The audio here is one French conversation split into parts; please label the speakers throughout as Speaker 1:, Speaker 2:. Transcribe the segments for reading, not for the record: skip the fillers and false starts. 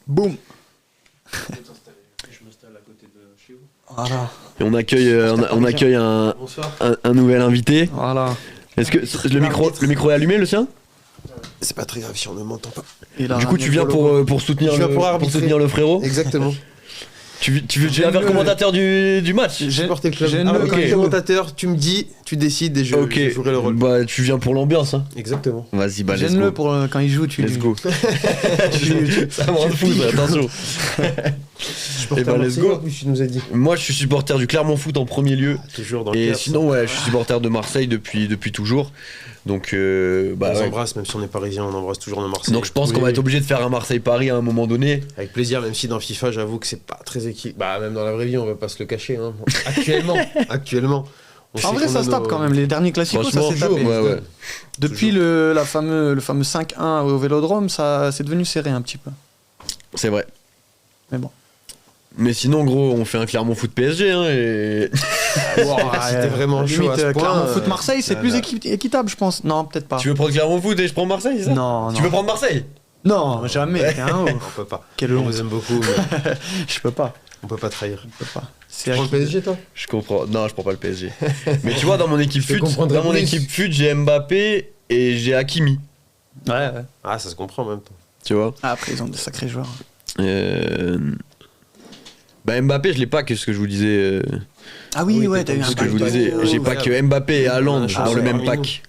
Speaker 1: Boum.
Speaker 2: Je m'installe à côté de chez vous.
Speaker 1: Voilà.
Speaker 3: Et on accueille un nouvel invité.
Speaker 1: Voilà.
Speaker 3: Est-ce que le micro est allumé, le sien?
Speaker 4: C'est pas très grave si on ne m'entend pas.
Speaker 3: Du coup, tu viens pour soutenir le frérot?
Speaker 4: Exactement.
Speaker 3: Tu viens faire commentateur du match?
Speaker 4: J'ai porté le club. Quand commentateur, tu me dis, tu décides et je jouerai le rôle.
Speaker 3: Bah, tu viens pour l'ambiance, hein.
Speaker 4: Exactement.
Speaker 3: Vas-y, bah, let's go.
Speaker 1: Gêne-le pour quand il joue, tu
Speaker 3: Let's go. Ça me rend fou, ça, attention.
Speaker 4: Et bah, let's go. Tu nous as dit.
Speaker 3: Moi, je suis supporter du Clermont Foot en premier lieu.
Speaker 4: Toujours dans le
Speaker 3: Et
Speaker 4: Clermont,
Speaker 3: sinon, ouais, je suis supporter de Marseille depuis toujours. Donc, bah,
Speaker 4: on s'embrasse, même si on est parisien, on embrasse toujours nos Marseillais.
Speaker 3: Donc, je pense qu'on va être obligé de faire un Marseille-Paris à un moment donné.
Speaker 4: Avec plaisir, même si dans FIFA, j'avoue que c'est pas très équilibré. Bah, même dans la vraie vie, on va pas se le cacher. Hein. Actuellement.
Speaker 1: En vrai, ça se tape quand même. Les derniers classicos, ça s'est tapé.
Speaker 3: Ouais.
Speaker 1: Depuis le fameux 5-1 au Vélodrome, ça c'est devenu serré un petit peu.
Speaker 3: C'est vrai.
Speaker 1: Mais bon.
Speaker 3: Mais sinon, gros, on fait un Clermont Foot PSG, hein, et...
Speaker 4: C'était vraiment chaud à ce point.
Speaker 1: Clermont Foot Marseille, c'est plus équitable, je pense. Non, peut-être pas.
Speaker 3: Tu veux prendre Clermont Foot et je prends Marseille, c'est ça?
Speaker 1: Non.
Speaker 3: Tu veux prendre Marseille?
Speaker 1: Non, jamais.
Speaker 4: On peut pas.
Speaker 1: Quelle
Speaker 4: on
Speaker 1: honte.
Speaker 4: vous aime beaucoup, mais
Speaker 1: Je peux pas.
Speaker 4: on peut pas trahir.
Speaker 1: Je peux pas.
Speaker 4: Tu prends le PSG, toi?
Speaker 3: Je comprends. Non, je prends pas le PSG. Mais tu vois, dans mon équipe fut,
Speaker 4: plus.
Speaker 3: j'ai Mbappé et j'ai Hakimi.
Speaker 1: Ouais.
Speaker 4: Ah, ça se comprend en même temps.
Speaker 3: Tu vois?
Speaker 1: Ah, après, ils ont de sacrés joueurs.
Speaker 3: Bah, Mbappé, je l'ai pas, que ce que je vous disais.
Speaker 1: Ah oui, ouais, t'as eu un
Speaker 3: Ce que je vous disais, j'ai pas que Mbappé et Haaland dans le même pack.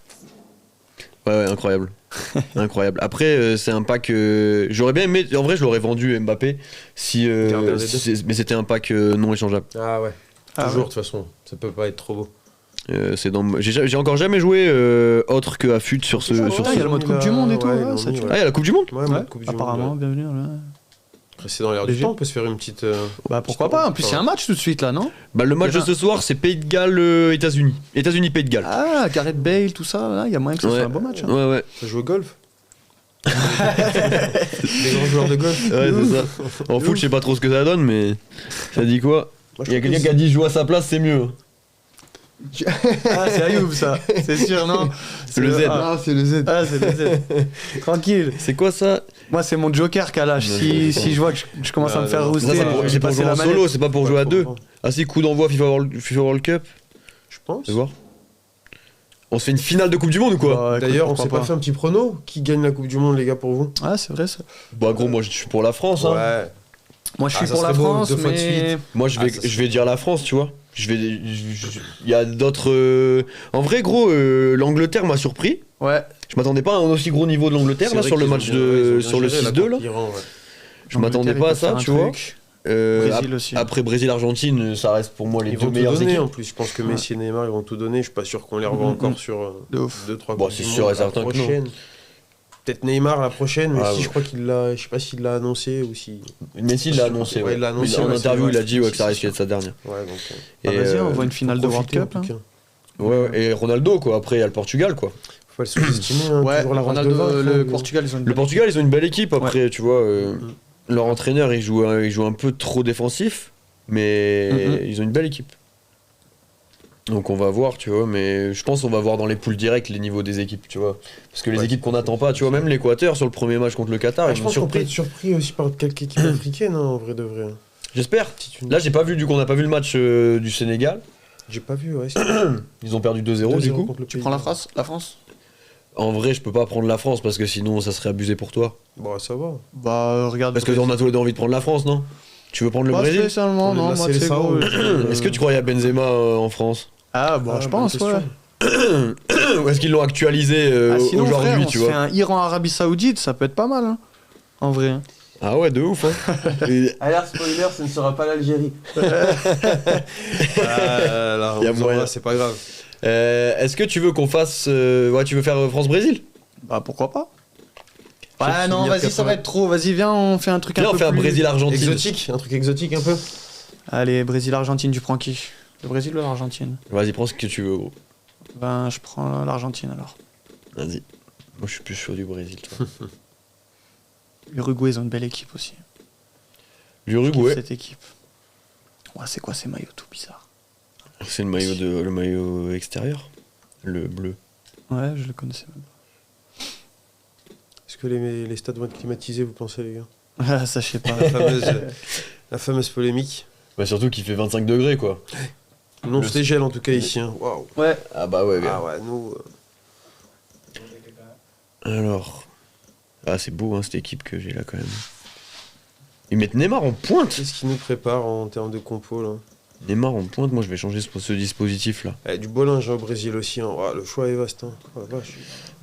Speaker 3: Ouais, incroyable. Incroyable. Après, c'est un pack. J'aurais bien aimé. En vrai, je l'aurais vendu Mbappé si. Mais c'était un pack non échangeable.
Speaker 4: Ah ouais. Toujours, de toute façon. Ça peut pas être trop beau.
Speaker 3: J'ai encore jamais joué autre que à FUT sur ce.
Speaker 1: Il y a le mode Coupe du Monde et tout.
Speaker 3: Ah, il y a la Coupe du Monde?
Speaker 4: Ouais,
Speaker 1: apparemment, bienvenue.
Speaker 4: C'est dans l'air du temps, on peut se faire une petite.
Speaker 1: Bah pourquoi pas? En plus, c'est un match tout de suite là, non?
Speaker 3: Bah, le match de ce soir, c'est Pays de Galles, États-Unis. États-Unis, Pays de Galles.
Speaker 1: Ah, Gareth Bale, tout ça, il y a moyen que ce soit un beau match. Hein.
Speaker 3: Ouais.
Speaker 4: Ça joue au golf? Des grands joueurs de golf?
Speaker 3: Ouais, c'est ça. En foot, je sais pas trop ce que ça donne, mais. Ça dit quoi? Il y a quelqu'un qui a dit joue à sa place, c'est mieux.
Speaker 1: Ah, c'est Ayoub ça, c'est sûr, non?
Speaker 3: C'est le Z.
Speaker 1: Ah, c'est le Z. Ah, c'est le Z. Tranquille.
Speaker 3: C'est quoi ça?
Speaker 1: Moi, c'est mon joker qu'à l'âge. Si je vois que je commence à me faire rouster,
Speaker 3: c'est pour jouer en solo, c'est pas pour jouer à deux. Ah, si, coup d'envoi FIFA World Cup.
Speaker 4: Je pense.
Speaker 3: Tu voir. On se fait une finale de Coupe du Monde ou quoi?
Speaker 4: D'ailleurs, on s'est pas fait un petit prono? Qui gagne la Coupe du Monde, les gars, pour vous?
Speaker 1: Ah, c'est vrai ça.
Speaker 3: Bah, gros, moi je suis pour la France. Hein.
Speaker 4: Ouais.
Speaker 1: Moi, je suis pour la France, mais.
Speaker 3: Moi, je vais dire la France, tu vois. Il y a d'autres. En vrai, gros, l'Angleterre m'a surpris.
Speaker 1: Ouais.
Speaker 3: Je m'attendais pas à un aussi gros niveau de l'Angleterre là sur le match sur le 6-2 là. Je m'attendais pas à ça, tu vois.
Speaker 1: Brésil aussi.
Speaker 3: Après Brésil-Argentine, ça reste pour moi les deux meilleures équipes.
Speaker 4: En plus, je pense que Messi et Neymar ils vont tout donner. Je suis pas sûr qu'on les revoit encore sur 2-3
Speaker 3: Bon, c'est sûr et certain que non.
Speaker 4: Peut-être Neymar la prochaine, mais si je crois qu'il l'a, je sais pas s'il l'a annoncé ou si.
Speaker 3: Messi l'a annoncé.
Speaker 4: Ouais, il l'a annoncé.
Speaker 3: En interview, il a dit que ça risquait d'être sa dernière.
Speaker 4: Ouais, donc.
Speaker 1: Vas-y, on voit une finale de World Cup.
Speaker 3: Ouais, et Ronaldo quoi. Après, il y a le Portugal quoi.
Speaker 4: Faut pas le sous-estimer.
Speaker 1: Ouais, Ronaldo, le Portugal,
Speaker 3: ils ont une belle équipe. Après, tu vois, leur entraîneur, il joue un peu trop défensif, mais ils ont une belle équipe. Donc on va voir, tu vois, mais je pense qu'on va voir dans les poules directes les niveaux des équipes, tu vois. Parce que les équipes qu'on n'attend pas, tu vois, même l'Équateur sur le premier match contre le Qatar,
Speaker 4: je pense qu'on peut être surpris aussi par quelques équipes africaines, hein, en vrai de vrai.
Speaker 3: J'espère. Là, j'ai pas vu, on n'a pas vu le match du Sénégal.
Speaker 4: J'ai pas vu, ouais.
Speaker 3: Ils ont perdu 2-0 du coup.
Speaker 1: Tu prends la France?
Speaker 3: En vrai, je peux pas prendre la France parce que sinon ça serait abusé pour toi.
Speaker 4: Bah ça va.
Speaker 1: Bah regarde.
Speaker 3: Parce qu'on a tous les deux envie de prendre la France, non? Tu veux prendre le Brésil?
Speaker 1: Pas spécialement, non, moi c'est gros.
Speaker 3: Est-ce que tu croyais à Benzema en France?
Speaker 1: Ah bah je pense, ouais.
Speaker 3: Ou est-ce qu'ils l'ont actualisé aujourd'hui, tu vois?
Speaker 1: On se fait un Iran-Arabie Saoudite, ça peut être pas mal, hein, en vrai.
Speaker 3: Ah ouais, de ouf, hein.
Speaker 4: Alerte spoiler, ce ne sera pas l'Algérie. Il
Speaker 3: y a moyen,
Speaker 4: c'est pas grave.
Speaker 3: Est-ce que tu veux qu'on fasse... tu veux faire France-Brésil?
Speaker 1: Bah pourquoi pas. Ouais non, vas-y, ça va être trop. Vas-y, viens, on fait un truc un peu plus...
Speaker 3: Viens, on fait un Brésil-Argentine.
Speaker 4: Exotique, un truc exotique un peu.
Speaker 1: Allez, Brésil-Argentine, tu prends qui? Le Brésil ou l'Argentine?
Speaker 3: Vas-y, prends ce que tu veux, gros.
Speaker 1: Ben, je prends l'Argentine alors.
Speaker 3: Vas-y. Moi, je suis plus chaud du Brésil, toi.
Speaker 1: L'Uruguay, ils ont une belle équipe aussi.
Speaker 3: L'Uruguay?
Speaker 1: Cette équipe. Ouais, c'est quoi ces maillots tout bizarres?
Speaker 3: C'est le maillot extérieur. Le bleu.
Speaker 1: Ouais, je le connaissais même pas.
Speaker 4: Est-ce que les stades vont être climatisés, vous pensez, les gars?
Speaker 1: Ah, ça, je sais pas.
Speaker 4: La fameuse polémique.
Speaker 3: Bah surtout qu'il fait 25 degrés quoi.
Speaker 4: Non, c'était gel en tout cas ici. Hein. Waouh.
Speaker 1: Ouais.
Speaker 3: Ah bah ouais gars.
Speaker 4: Ah ouais, nous.
Speaker 3: Alors... Ah c'est beau hein, cette équipe que j'ai là quand même. Ils mettent Neymar en pointe.
Speaker 4: Qu'est-ce qui nous prépare en termes de compo là?
Speaker 3: Neymar en pointe, moi je vais changer ce dispositif là.
Speaker 4: Du beau linge au Brésil aussi. Hein. Oh, le choix est vaste. Hein. Oh, la vache.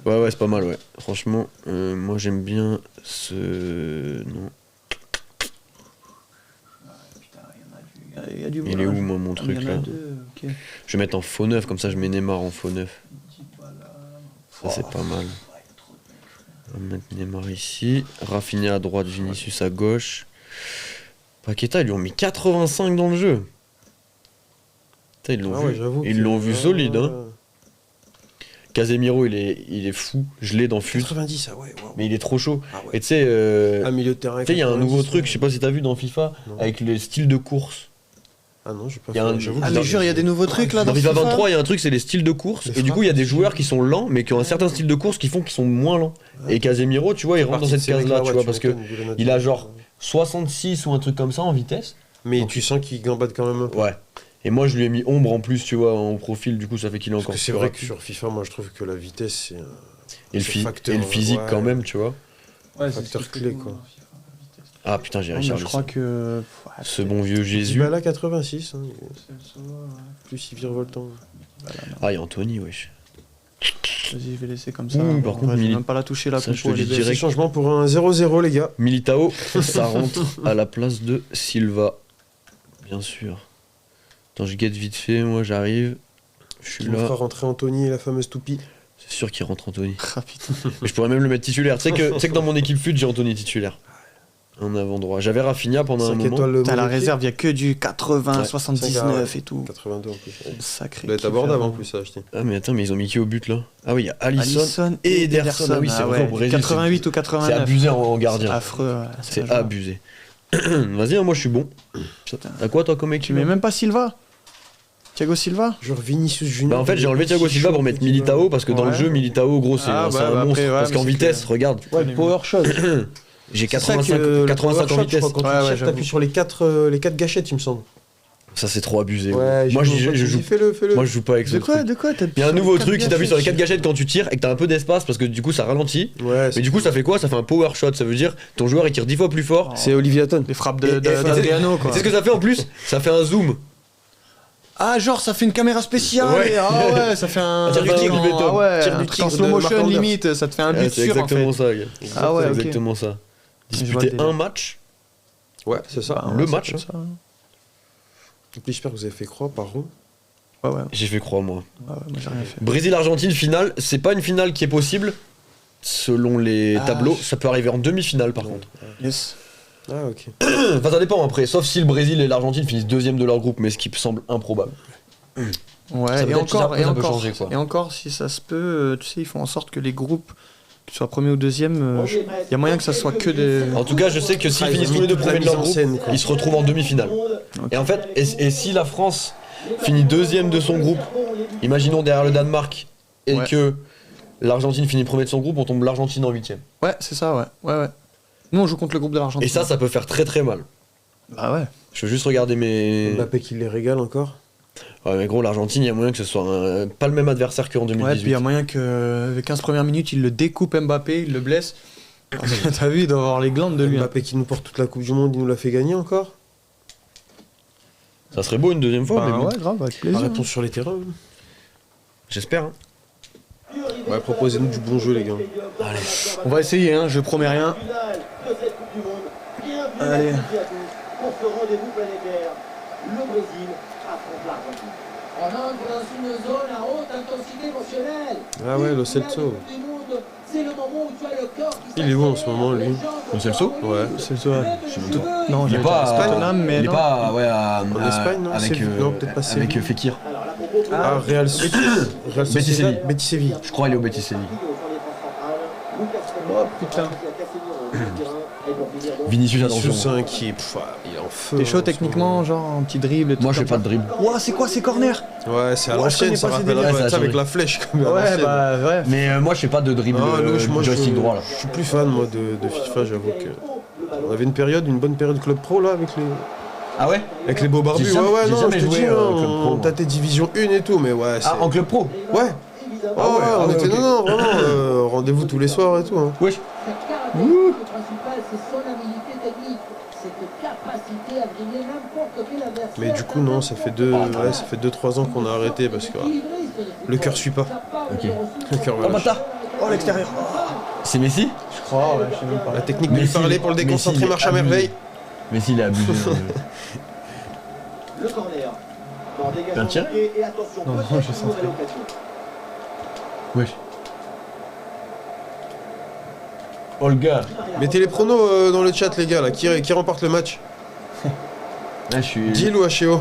Speaker 3: Ouais c'est pas mal ouais. Franchement, moi j'aime bien ce... Non.
Speaker 1: Il y a du
Speaker 3: Il est où moi mon truc
Speaker 1: Il y en a
Speaker 3: là?
Speaker 1: deux, ok.
Speaker 3: Je vais mettre en faux neuf, comme ça je mets Neymar en faux neuf. Ça c'est pas mal. On va mettre Neymar ici. Rafinha à droite, Vinicius à gauche. Paqueta, ils lui ont mis 85 dans le jeu. Putain, ils l'ont
Speaker 4: Ah
Speaker 3: vu.
Speaker 4: ouais, j'avoue
Speaker 3: Ils
Speaker 4: que-
Speaker 3: l'ont vu solide. Hein.
Speaker 4: Ouais.
Speaker 3: Casemiro, il est fou. Je l'ai dans FUT.
Speaker 4: 90, ah ouais, waouh.
Speaker 3: Mais il est trop chaud.
Speaker 4: Ah
Speaker 3: Et
Speaker 4: ouais.
Speaker 3: tu sais,
Speaker 4: À milieu de terrain.
Speaker 3: il y a un nouveau
Speaker 4: 90,
Speaker 3: truc, je sais pas si t'as vu dans FIFA,
Speaker 4: Non.
Speaker 3: avec les styles de course.
Speaker 4: Ah non, j'ai pas
Speaker 3: Il y a un-
Speaker 4: j'avoue
Speaker 1: Ah,
Speaker 4: que
Speaker 1: mais
Speaker 4: j'ai-
Speaker 1: jure, il y a des nouveaux trucs là
Speaker 3: Dans
Speaker 1: dans
Speaker 3: FIFA
Speaker 1: FIFA
Speaker 3: 23, il y a un truc, c'est les styles de course.
Speaker 4: Les
Speaker 3: Et du coup, il y a des
Speaker 4: frappes.
Speaker 3: joueurs qui sont lents, mais qui ont un certain style de course qui font qu'ils sont moins lents. Et Casemiro, tu vois, il rentre dans cette case-là, tu vois, parce que il a genre 66 ou un truc comme ça en vitesse.
Speaker 4: Mais tu sens qu'il gambade quand même un peu.
Speaker 3: Ouais. Et moi, je lui ai mis ombre en plus, tu vois, en profil, du coup, ça fait qu'il est
Speaker 4: Parce
Speaker 3: encore
Speaker 4: que c'est
Speaker 3: plus
Speaker 4: vrai que
Speaker 3: rapide.
Speaker 4: sur FIFA, moi je trouve que la vitesse c'est un
Speaker 3: Et le,
Speaker 4: c'est facteur,
Speaker 3: et le physique
Speaker 4: ouais.
Speaker 3: quand même, tu vois.
Speaker 1: Ouais,
Speaker 4: facteur clé, quoi.
Speaker 3: Ah putain, j'ai
Speaker 1: Non, mais je
Speaker 3: Richarlison.
Speaker 1: crois que.
Speaker 3: Ce bon vieux Jésus.
Speaker 4: Dybala 86, hein, plus il virevoltant.
Speaker 3: Ah, il y a Anthony, wesh.
Speaker 1: Vas-y, je vais laisser comme ça.
Speaker 3: Ouh,
Speaker 1: Bon,
Speaker 3: par
Speaker 1: en
Speaker 3: contre,
Speaker 1: vrai, je vais
Speaker 3: Mili-
Speaker 1: même pas la toucher la
Speaker 3: ça, je te
Speaker 1: compo,
Speaker 3: dis
Speaker 1: elle est belle.
Speaker 3: direct.
Speaker 4: Petit changement pour un 0-0 les gars.
Speaker 3: Militao, ça rentre à la place de Silva. Bien sûr. Attends, je guette vite fait, moi j'arrive. Je suis
Speaker 4: Qui nous
Speaker 3: là.
Speaker 4: fera rentrer Anthony et la fameuse toupie.
Speaker 3: C'est sûr qu'il rentre Anthony.
Speaker 1: Ah, putain.
Speaker 3: Mais je pourrais même le mettre titulaire. Tu sais que dans mon équipe FUT, j'ai Anthony titulaire. En avant droit. J'avais Rafinha pendant un
Speaker 4: 5
Speaker 3: moment.
Speaker 4: étoiles le
Speaker 1: T'as la
Speaker 4: Monaco.
Speaker 1: réserve, il y a que du 80,
Speaker 3: Ouais.
Speaker 1: 79 et tout.
Speaker 4: 82 en plus. Ça
Speaker 1: Sacré.
Speaker 4: doit être
Speaker 1: kiff,
Speaker 4: abordable
Speaker 1: là.
Speaker 4: en plus à acheter.
Speaker 3: Ah mais attends, mais ils ont mis qui au but là? Ah oui, il y a Alisson.
Speaker 1: Alisson
Speaker 3: et Ederson. Ah oui, c'est vrai, au Brésil,
Speaker 1: 88 ou
Speaker 3: C'est
Speaker 1: 89.
Speaker 3: abusé en gardien.
Speaker 1: Affreux. Ouais,
Speaker 3: C'est
Speaker 1: pas jouable.
Speaker 3: abusé. Vas-y, hein, moi je suis bon.
Speaker 1: Putain.
Speaker 3: T'as quoi toi comme
Speaker 1: Tu
Speaker 3: équipe?
Speaker 1: mets même pas Silva Thiago Silva
Speaker 4: Genre Vinicius Junior.
Speaker 3: Bah en fait j'ai enlevé Thiago Silva pour mettre Militao parce que dans le
Speaker 1: Ouais.
Speaker 3: jeu Militao gros c'est
Speaker 1: Ah,
Speaker 3: c'est
Speaker 1: bah,
Speaker 3: un
Speaker 1: bah,
Speaker 3: monstre
Speaker 1: après, ouais,
Speaker 3: parce
Speaker 1: mais
Speaker 3: qu'en
Speaker 1: c'est
Speaker 3: vitesse
Speaker 1: que-
Speaker 3: regarde
Speaker 4: Ouais, power shot.
Speaker 3: j'ai
Speaker 4: C'est ça
Speaker 3: 85
Speaker 4: que le
Speaker 3: 85
Speaker 4: power
Speaker 3: en
Speaker 4: shot,
Speaker 3: vitesse.
Speaker 4: je crois, quand
Speaker 1: Ouais,
Speaker 4: tu
Speaker 1: ouais,
Speaker 4: cherches,
Speaker 1: j'avoue.
Speaker 4: t'appuies sur les 4 gâchettes il me semble.
Speaker 3: Ça c'est trop abusé.
Speaker 4: Ouais,
Speaker 3: moi je joue
Speaker 4: Fais-le.
Speaker 3: moi je joue pas avec ce
Speaker 1: De quoi
Speaker 3: truc.
Speaker 1: De quoi
Speaker 3: Il y a un nouveau truc, si t'appuies sur les 4 gâchettes quand tu tires et que t'as un peu d'espace parce que du coup ça ralentit.
Speaker 4: Ouais,
Speaker 3: Mais du coup ça fait quoi? Ça fait un power shot, ça veut dire ton joueur il tire 10 fois plus fort.
Speaker 4: c'est Olivier Hatton.
Speaker 1: Les frappes
Speaker 3: Et-
Speaker 1: d'Adriano, quoi.
Speaker 3: C'est ce que ça fait en plus? Ça fait un zoom.
Speaker 1: Ah, genre, ça fait une caméra spéciale.
Speaker 3: Ouais.
Speaker 1: et- Ah ouais, ça fait un.
Speaker 3: Tir du
Speaker 1: truc
Speaker 3: tigre,
Speaker 1: en-
Speaker 3: béton.
Speaker 1: Ah ouais,
Speaker 4: Tir du
Speaker 1: un truc en
Speaker 4: tigre
Speaker 1: slow
Speaker 4: de
Speaker 1: motion
Speaker 4: Marc Anders.
Speaker 1: limite, ça te fait un but
Speaker 3: Ouais, c'est
Speaker 1: sûr en
Speaker 3: exactement
Speaker 1: fait.
Speaker 3: ça, gars.
Speaker 1: Ah ouais,
Speaker 3: C'est
Speaker 1: ok.
Speaker 3: exactement ça.
Speaker 1: Je vois le
Speaker 3: Disputer
Speaker 1: délire.
Speaker 3: un match.
Speaker 4: Ouais, c'est ça.
Speaker 1: Bah,
Speaker 3: Le
Speaker 1: ouais,
Speaker 3: match,
Speaker 1: c'est comme
Speaker 4: Et puis j'espère que vous avez fait croix par rond.
Speaker 1: ça. Ouais, ouais,
Speaker 3: J'ai fait croix moi.
Speaker 1: moi j'ai rien fait.
Speaker 3: Brésil-Argentine finale, c'est pas une finale qui est possible selon les
Speaker 1: Ah,
Speaker 3: tableaux,
Speaker 1: je-
Speaker 3: ça peut arriver en demi-finale par contre.
Speaker 1: Yes.
Speaker 4: Ah ok.
Speaker 3: Enfin ça dépend après, sauf si le Brésil et l'Argentine finissent deuxième de leur groupe, mais ce qui semble improbable.
Speaker 1: Ouais,
Speaker 3: Ça
Speaker 1: et
Speaker 3: peut être-
Speaker 1: encore,
Speaker 3: ça
Speaker 1: et
Speaker 3: peut
Speaker 1: encore,
Speaker 3: changer, quoi.
Speaker 1: et encore, si ça se peut, tu sais, ils font en sorte que les groupes, qu'ils soient premier ou deuxième, il y a moyen que ça soit que des.
Speaker 3: En tout cas, je sais que s'ils
Speaker 4: Ah, ils
Speaker 3: finissent
Speaker 4: ont
Speaker 3: tous
Speaker 4: mis
Speaker 3: les deux
Speaker 4: toute la
Speaker 3: premiers de
Speaker 4: mise
Speaker 3: leur
Speaker 4: en
Speaker 3: groupe,
Speaker 4: scène, quoi.
Speaker 3: ils se retrouvent en demi-finale. Et en fait, et si la France finit deuxième de son groupe, imaginons derrière le Danemark, et
Speaker 1: Ouais.
Speaker 3: que l'Argentine finit premier de son groupe, on tombe l'Argentine en huitième.
Speaker 1: Ouais, c'est ça, ouais. Ouais, ouais. Nous, on joue contre le groupe de l'Argentine.
Speaker 3: Et ça peut faire très très mal.
Speaker 1: Bah ouais.
Speaker 3: Je veux juste regarder mes...
Speaker 4: Mbappé qui les régale encore.
Speaker 3: Ouais mais gros, l'Argentine, il y a moyen que ce soit pas le même adversaire qu'en
Speaker 1: Ouais,
Speaker 3: 2018.
Speaker 1: puis il y a moyen que les 15 premières minutes, il le découpe Mbappé, il le blesse. T'as vu, il doit avoir les glandes de lui. hein.
Speaker 4: Mbappé qui nous porte toute la Coupe du Monde, il nous l'a fait gagner encore.
Speaker 3: Ça serait beau une deuxième fois,
Speaker 1: Bah
Speaker 3: mais bon.
Speaker 1: ouais, grave, avec
Speaker 4: La
Speaker 1: plaisir.
Speaker 4: réponse sur les terrains.
Speaker 3: J'espère. Hein.
Speaker 4: Ouais, proposez-nous du bon jeu les gars.
Speaker 1: On va essayer, hein, je promets rien. Allez.
Speaker 5: Pour ce rendez-vous planétaire, le Brésil affronte l'Argentine. On entre dans une zone à haute intensité émotionnelle.
Speaker 4: Ah ouais, Lo Celso.
Speaker 5: C'est le moment où tu as le corps qui
Speaker 4: Il est où en ce moment, lui?
Speaker 3: Lo Celso
Speaker 4: Ouais.
Speaker 1: C'est ça. Non,
Speaker 3: Il est
Speaker 1: j'allais
Speaker 3: pas
Speaker 1: dire
Speaker 3: à
Speaker 1: Tottenham, mais
Speaker 3: il est
Speaker 1: non.
Speaker 3: pas ouais,
Speaker 4: En Espagne, non,
Speaker 3: avec,
Speaker 4: Séville. Non, peut-être pas
Speaker 3: avec
Speaker 4: Séville.
Speaker 3: Fekir.
Speaker 4: Ah, Real Sociedad.
Speaker 3: Betis Séville.
Speaker 4: Betis Séville.
Speaker 3: Je crois qu'il est au Betis Séville.
Speaker 1: Oh putain.
Speaker 3: Vinicius, attention.
Speaker 4: Vinicius, hein, qui est, il est en feu.
Speaker 1: T'es
Speaker 4: hein,
Speaker 1: chaud
Speaker 4: en ce
Speaker 1: techniquement, genre un petit dribble et tout.
Speaker 3: Moi, je fais
Speaker 1: comme
Speaker 3: pas de
Speaker 1: ça.
Speaker 3: dribble.
Speaker 1: Ouah, c'est quoi ces corners?
Speaker 4: moment. Ouais, c'est à
Speaker 1: Ouais, je
Speaker 4: l'ancienne,
Speaker 1: connais
Speaker 4: ça
Speaker 1: pas ces
Speaker 4: rappelle
Speaker 1: délires.
Speaker 3: Ouais, ça a
Speaker 4: ça avec
Speaker 3: changé.
Speaker 4: la flèche comme à
Speaker 1: Ouais,
Speaker 4: l'ancienne.
Speaker 1: bah ouais.
Speaker 3: Mais moi, je fais pas de dribble
Speaker 4: Ah, nous, moi,
Speaker 3: joystick droit là.
Speaker 4: je suis plus fan moi de FIFA, j'avoue que. On avait une bonne période Club Pro là avec les.
Speaker 3: Ah ouais?
Speaker 4: Avec les beaux barbus,
Speaker 3: J'ai
Speaker 4: non,
Speaker 3: jamais
Speaker 4: je te
Speaker 3: joué,
Speaker 4: dis,
Speaker 3: Club Pro,
Speaker 4: on
Speaker 3: moi.
Speaker 4: tâtait Division 1 et tout, mais ouais.
Speaker 3: Ah, en club pro?
Speaker 4: Ouais. On était,
Speaker 3: ok.
Speaker 4: non, vraiment, rendez-vous tous les soirs et tout. Hein.
Speaker 3: Wesh.
Speaker 5: Sa caractéristique principale, c'est son habileté technique. Cette capacité à briller n'importe quel adversaire.
Speaker 4: Mais du coup, non, ça fait 2-3 ans qu'on a arrêté parce que le cœur suit pas.
Speaker 3: Ok.
Speaker 4: Le cœur
Speaker 3: Oh
Speaker 4: va lâcher.
Speaker 3: bâtard! Oh l'extérieur! C'est Messi?
Speaker 1: Je crois, ouais, je sais même pas.
Speaker 4: La technique de lui
Speaker 3: Messi,
Speaker 4: parler pour le déconcentrer
Speaker 3: Messi,
Speaker 4: marche à
Speaker 3: il est
Speaker 4: merveille.
Speaker 3: Messi il est abusé.
Speaker 5: Le corner. Dans dégagement
Speaker 3: Un tir?
Speaker 5: et attention,
Speaker 1: Non,
Speaker 5: peut-être
Speaker 1: je
Speaker 5: une
Speaker 1: sens
Speaker 5: nouvelle
Speaker 1: pas.
Speaker 5: occasion.
Speaker 3: Wesh. Oh le gars!
Speaker 4: Mettez les pronos dans le chat, les gars, là. Qui remporte le match?
Speaker 3: Là je suis.
Speaker 4: Gilles ou HEO?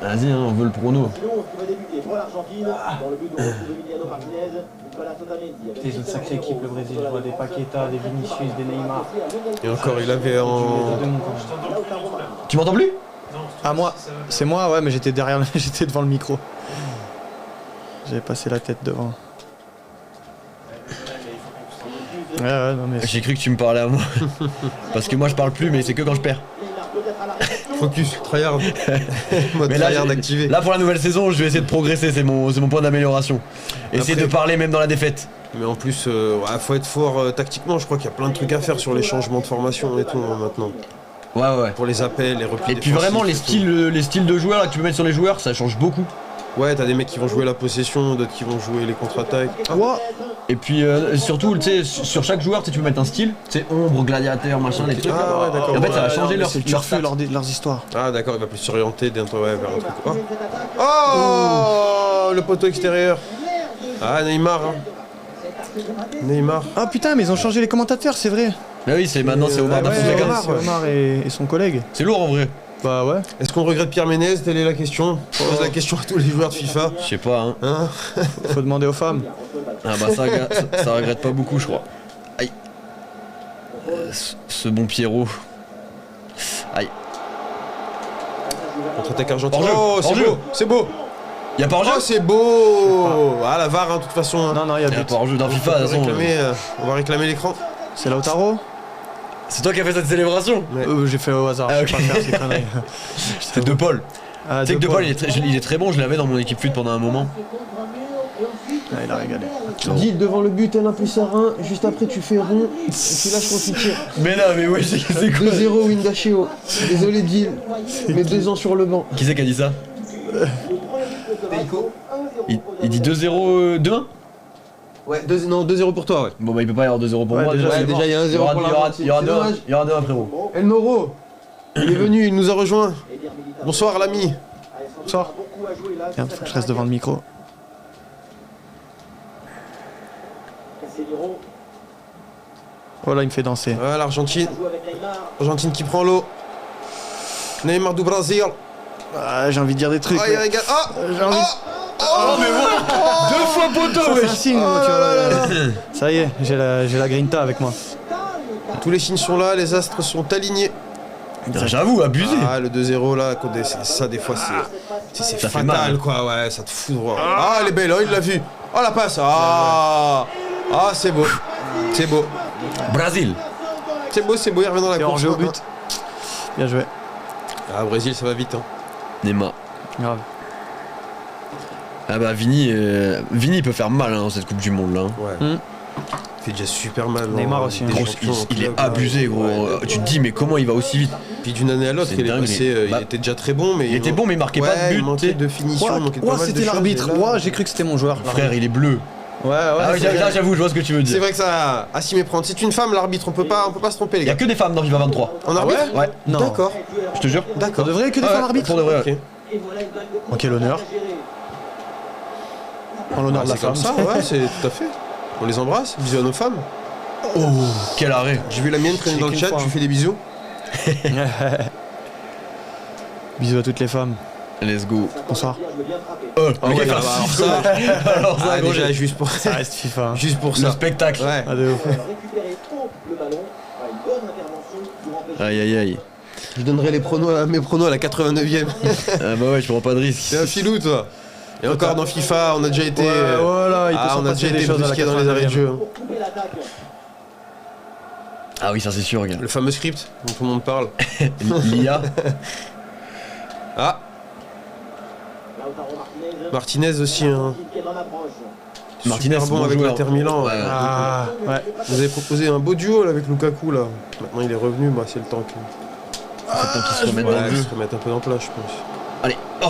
Speaker 3: Vas-y, hein, on veut le prono.
Speaker 5: Sinon, qui va débuter pour l'Argentine, dans le but de Emiliano Martinez, Nicolas Otamendi.
Speaker 2: C'est une sacrée équipe, le Brésil. Je vois des Paqueta, des Vinicius, des Neymar.
Speaker 4: Et encore, il avait en.
Speaker 2: De mon camp.
Speaker 3: Tu m'entends plus?
Speaker 1: Ah moi, c'est moi, ouais, mais j'étais derrière, j'étais devant le micro. J'avais passé la tête devant. Ouais, non mais.
Speaker 3: J'ai cru que tu me parlais à moi. Parce que moi je parle plus, mais c'est que quand je perds.
Speaker 4: Focus, tryhard. Mode
Speaker 3: Mais là,
Speaker 4: tryhard activé.
Speaker 3: là pour la nouvelle saison, je vais essayer de progresser, c'est mon point d'amélioration. Essayer
Speaker 4: Après-
Speaker 3: de parler même dans la défaite.
Speaker 4: Mais en plus, faut être fort tactiquement. Je crois qu'il y a plein de trucs à faire sur les changements de formation et tout maintenant.
Speaker 3: Ouais.
Speaker 4: Pour les appels, les replis.
Speaker 3: Et puis
Speaker 4: défensifs
Speaker 3: vraiment
Speaker 4: et tout.
Speaker 3: les styles de joueurs là, que tu peux mettre sur les joueurs, ça change beaucoup.
Speaker 4: Ouais, t'as des mecs qui vont jouer la possession, d'autres qui vont jouer les contre-attaques.
Speaker 1: Ouah.
Speaker 3: Et puis surtout, tu sais, sur chaque joueur, tu peux mettre un style, tu sais, ombre, gladiateur, machin, des trucs.
Speaker 4: Ah ouais, d'accord.
Speaker 3: Et en fait, ça va
Speaker 1: Ouais,
Speaker 3: changer
Speaker 1: non,
Speaker 3: leur
Speaker 1: mais c'est le
Speaker 3: leur
Speaker 1: turfu,
Speaker 3: stats.
Speaker 1: leurs histoires.
Speaker 4: Ah d'accord, il va plus s'orienter vers un truc. Oh, le poteau extérieur. Ah Neymar. Hein. Neymar.
Speaker 1: Ah putain, mais ils ont changé les commentateurs, c'est vrai.
Speaker 3: Bah oui, c'est maintenant c'est Omar
Speaker 4: ouais,
Speaker 3: Dafouzaga.
Speaker 4: Omar.
Speaker 1: C'est Omar et son collègue.
Speaker 3: C'est lourd en vrai.
Speaker 1: Bah ouais.
Speaker 4: Est-ce qu'on regrette Pierre Ménez? Telle est la question. Je pose la question à tous les joueurs de FIFA.
Speaker 3: Je sais pas, hein.
Speaker 4: Hein?
Speaker 1: Faut demander aux femmes.
Speaker 3: Ah bah ça regrette pas beaucoup, je crois. Aïe. Ce bon Pierrot. Aïe.
Speaker 4: Contre-attaque argentine.
Speaker 3: Hors-jeu,
Speaker 4: Oh, c'est
Speaker 3: hors-jeu.
Speaker 4: beau, c'est beau.
Speaker 3: Y'a pas hors-jeu?
Speaker 4: Oh, c'est beau. Ah la VAR, hein, de toute façon. Hein.
Speaker 1: Non, il y a
Speaker 3: Y'a
Speaker 1: but.
Speaker 3: pas hors-jeu dans FIFA, de toute façon.
Speaker 4: On va réclamer l'écran.
Speaker 1: C'est Lautaro.
Speaker 3: C'est toi qui as fait cette célébration?
Speaker 4: Ouais.
Speaker 1: J'ai fait au hasard,
Speaker 3: Ah,
Speaker 1: je sais
Speaker 3: ok.
Speaker 1: pas faire ces conneries.
Speaker 3: C'est De Paul.
Speaker 1: Ah,
Speaker 3: Tu sais que
Speaker 1: De
Speaker 3: De Paul, il est très bon, je l'avais dans mon équipe fut pendant un moment.
Speaker 1: Ah, il a régalé.
Speaker 4: Gilles devant le but, un plus à 1. Juste après, tu fais rond. Et tu lâches quand tu tires.
Speaker 3: Mais non, mais oui, c'est quoi?
Speaker 4: 2-0 Windacheo. Désolé Gilles, mais 2 ans sur le banc.
Speaker 3: Qui c'est qui a dit ça? Il dit 2-0, 2-1?
Speaker 4: Ouais, 2-0 pour toi, ouais.
Speaker 3: Bon bah il peut pas y avoir 2-0 pour
Speaker 1: Ouais,
Speaker 3: moi.
Speaker 1: déjà,
Speaker 3: c'est
Speaker 1: c'est
Speaker 3: mort.
Speaker 4: déjà, il y a un 0 pour l'Argentine.
Speaker 3: Il y aura
Speaker 4: C'est
Speaker 3: 2-1,
Speaker 4: dommage.
Speaker 3: il y aura 2-1 frérot.
Speaker 4: El Moro, il est venu, il nous a rejoint. Bonsoir l'ami.
Speaker 1: Sors. Merde, faut que je reste devant le micro. Oh là, il me fait danser.
Speaker 4: Voilà l'Argentine. L'Argentine qui prend l'eau. Neymar du Brésil.
Speaker 1: Ah, j'ai envie de dire des trucs.
Speaker 4: Oh, il régale. Oh,
Speaker 1: J'ai envie.
Speaker 3: Oh mais voilà! 2 fois poteau,
Speaker 1: Ça, c'est un
Speaker 3: wesh!
Speaker 1: signe, moi, tu vois. Ça y est, j'ai la grinta avec moi.
Speaker 4: tous les signes sont là, les astres sont alignés.
Speaker 3: J'avoue, abusé!
Speaker 4: Ah, le 2-0 là, ça des fois c'est
Speaker 3: Ça fait
Speaker 4: fatal
Speaker 3: mal.
Speaker 4: quoi, ouais, ça te fout droit. Ah, elle est belle, oh, il l'a vu. Oh la passe, ah, c'est beau, c'est beau,
Speaker 3: Brésil!
Speaker 4: c'est beau, il revient dans la
Speaker 1: C'est
Speaker 4: course.
Speaker 1: hors-jeu au but. Bien joué.
Speaker 4: Ah, Brésil, ça va vite. Hein.
Speaker 3: Neymar.
Speaker 1: Grave.
Speaker 3: Ah bah Vini peut faire mal hein, dans cette Coupe du Monde là.
Speaker 4: Ouais.
Speaker 1: Mm.
Speaker 4: Il fait déjà super mal.
Speaker 1: Neymar
Speaker 4: en
Speaker 1: aussi,
Speaker 4: Ligue des
Speaker 3: Gros,
Speaker 4: Champions, en
Speaker 3: il est
Speaker 4: club,
Speaker 3: abusé gros.
Speaker 4: Ouais.
Speaker 3: Tu te dis mais comment il va aussi vite?
Speaker 4: Puis d'une année à l'autre,
Speaker 3: C'est
Speaker 4: il est
Speaker 3: dingue,
Speaker 4: passé,
Speaker 3: bah,
Speaker 4: il était déjà très bon, mais
Speaker 3: il était bon mais il marquait pas de
Speaker 4: il
Speaker 3: but.
Speaker 4: manquait
Speaker 3: t'sais.
Speaker 4: de finition, il manquait de pas mal de
Speaker 1: c'était
Speaker 4: choses,
Speaker 1: l'arbitre.
Speaker 4: et là-
Speaker 1: Ouah, j'ai cru que c'était mon joueur.
Speaker 3: Frère, il est bleu.
Speaker 1: Ouais, ouais.
Speaker 3: Ah oui,
Speaker 1: c'est vrai.
Speaker 3: là j'avoue, je vois ce que tu veux
Speaker 4: C'est
Speaker 3: dire.
Speaker 4: vrai que ça a s'y méprendre. C'est une femme l'arbitre, on peut pas se tromper les
Speaker 3: Il y a
Speaker 4: gars.
Speaker 3: que des femmes dans FIFA 23.
Speaker 4: En arbitre
Speaker 3: Ouais,
Speaker 1: Non.
Speaker 4: D'accord.
Speaker 3: je te jure.
Speaker 1: Pour de vrai que des
Speaker 3: Ah ouais,
Speaker 1: femmes arbitres.
Speaker 3: Pour de vrai.
Speaker 4: Ok.
Speaker 3: ouais.
Speaker 1: En quel honneur. En l'honneur
Speaker 4: Ah,
Speaker 1: de la
Speaker 4: c'est comme
Speaker 1: femme.
Speaker 4: ça, ouais, c'est tout à fait. On les embrasse, bisous à nos femmes.
Speaker 3: Oh, quel arrêt.
Speaker 4: J'ai vu la mienne traîner
Speaker 1: C'est
Speaker 4: dans le
Speaker 1: qu'une
Speaker 4: chat,
Speaker 1: fois,
Speaker 4: tu
Speaker 1: hein.
Speaker 4: fais des bisous.
Speaker 1: Bisous à toutes les femmes.
Speaker 3: Let's go.
Speaker 1: Bonsoir.
Speaker 3: Oh,
Speaker 4: Ah ouais,
Speaker 3: ok,
Speaker 4: alors ça,
Speaker 3: alors ça,
Speaker 4: ah,
Speaker 3: gros,
Speaker 4: déjà
Speaker 3: j'ai-
Speaker 4: juste pour
Speaker 1: Ça reste FIFA. hein.
Speaker 4: juste pour
Speaker 3: le
Speaker 4: ça.
Speaker 3: spectacle.
Speaker 4: Ouais.
Speaker 1: Ah, de ouf.
Speaker 5: Récupérer haut le ballon. Une bonne intervention pour empêcher.
Speaker 3: Aïe aïe aïe.
Speaker 4: Je donnerai mes pronos à la 89e.
Speaker 3: Ah bah ouais, je prends pas de risque.
Speaker 4: C'est un filou toi. Et encore dans FIFA, on a déjà été
Speaker 1: Ouais, voilà, il peut
Speaker 4: ah,
Speaker 1: s'en
Speaker 4: on a
Speaker 1: passer
Speaker 4: déjà
Speaker 1: des
Speaker 4: été
Speaker 1: choses à la
Speaker 4: brusqué dans les arrêts de
Speaker 1: 89e.
Speaker 4: jeu. hein.
Speaker 5: Pour couper l'attaque.
Speaker 3: Ah oui, ça c'est sûr, gars.
Speaker 4: Le fameux script dont tout le monde parle.
Speaker 3: L'IA.
Speaker 4: Ah, Martinez aussi, hein.
Speaker 3: Martinez,
Speaker 4: Super bon
Speaker 3: bon
Speaker 4: avec
Speaker 3: joueur.
Speaker 4: l'Inter Milan.
Speaker 3: Ouais.
Speaker 1: Ah, ouais.
Speaker 4: Vous avez proposé un beau duo là, avec Lukaku là. Maintenant il est revenu, bah, c'est le temps qu'il
Speaker 3: C'est le temps qu'ils se remettent dans le
Speaker 4: qu'il
Speaker 3: jeu.
Speaker 4: se remette un peu en place, je pense.
Speaker 3: Allez, oh.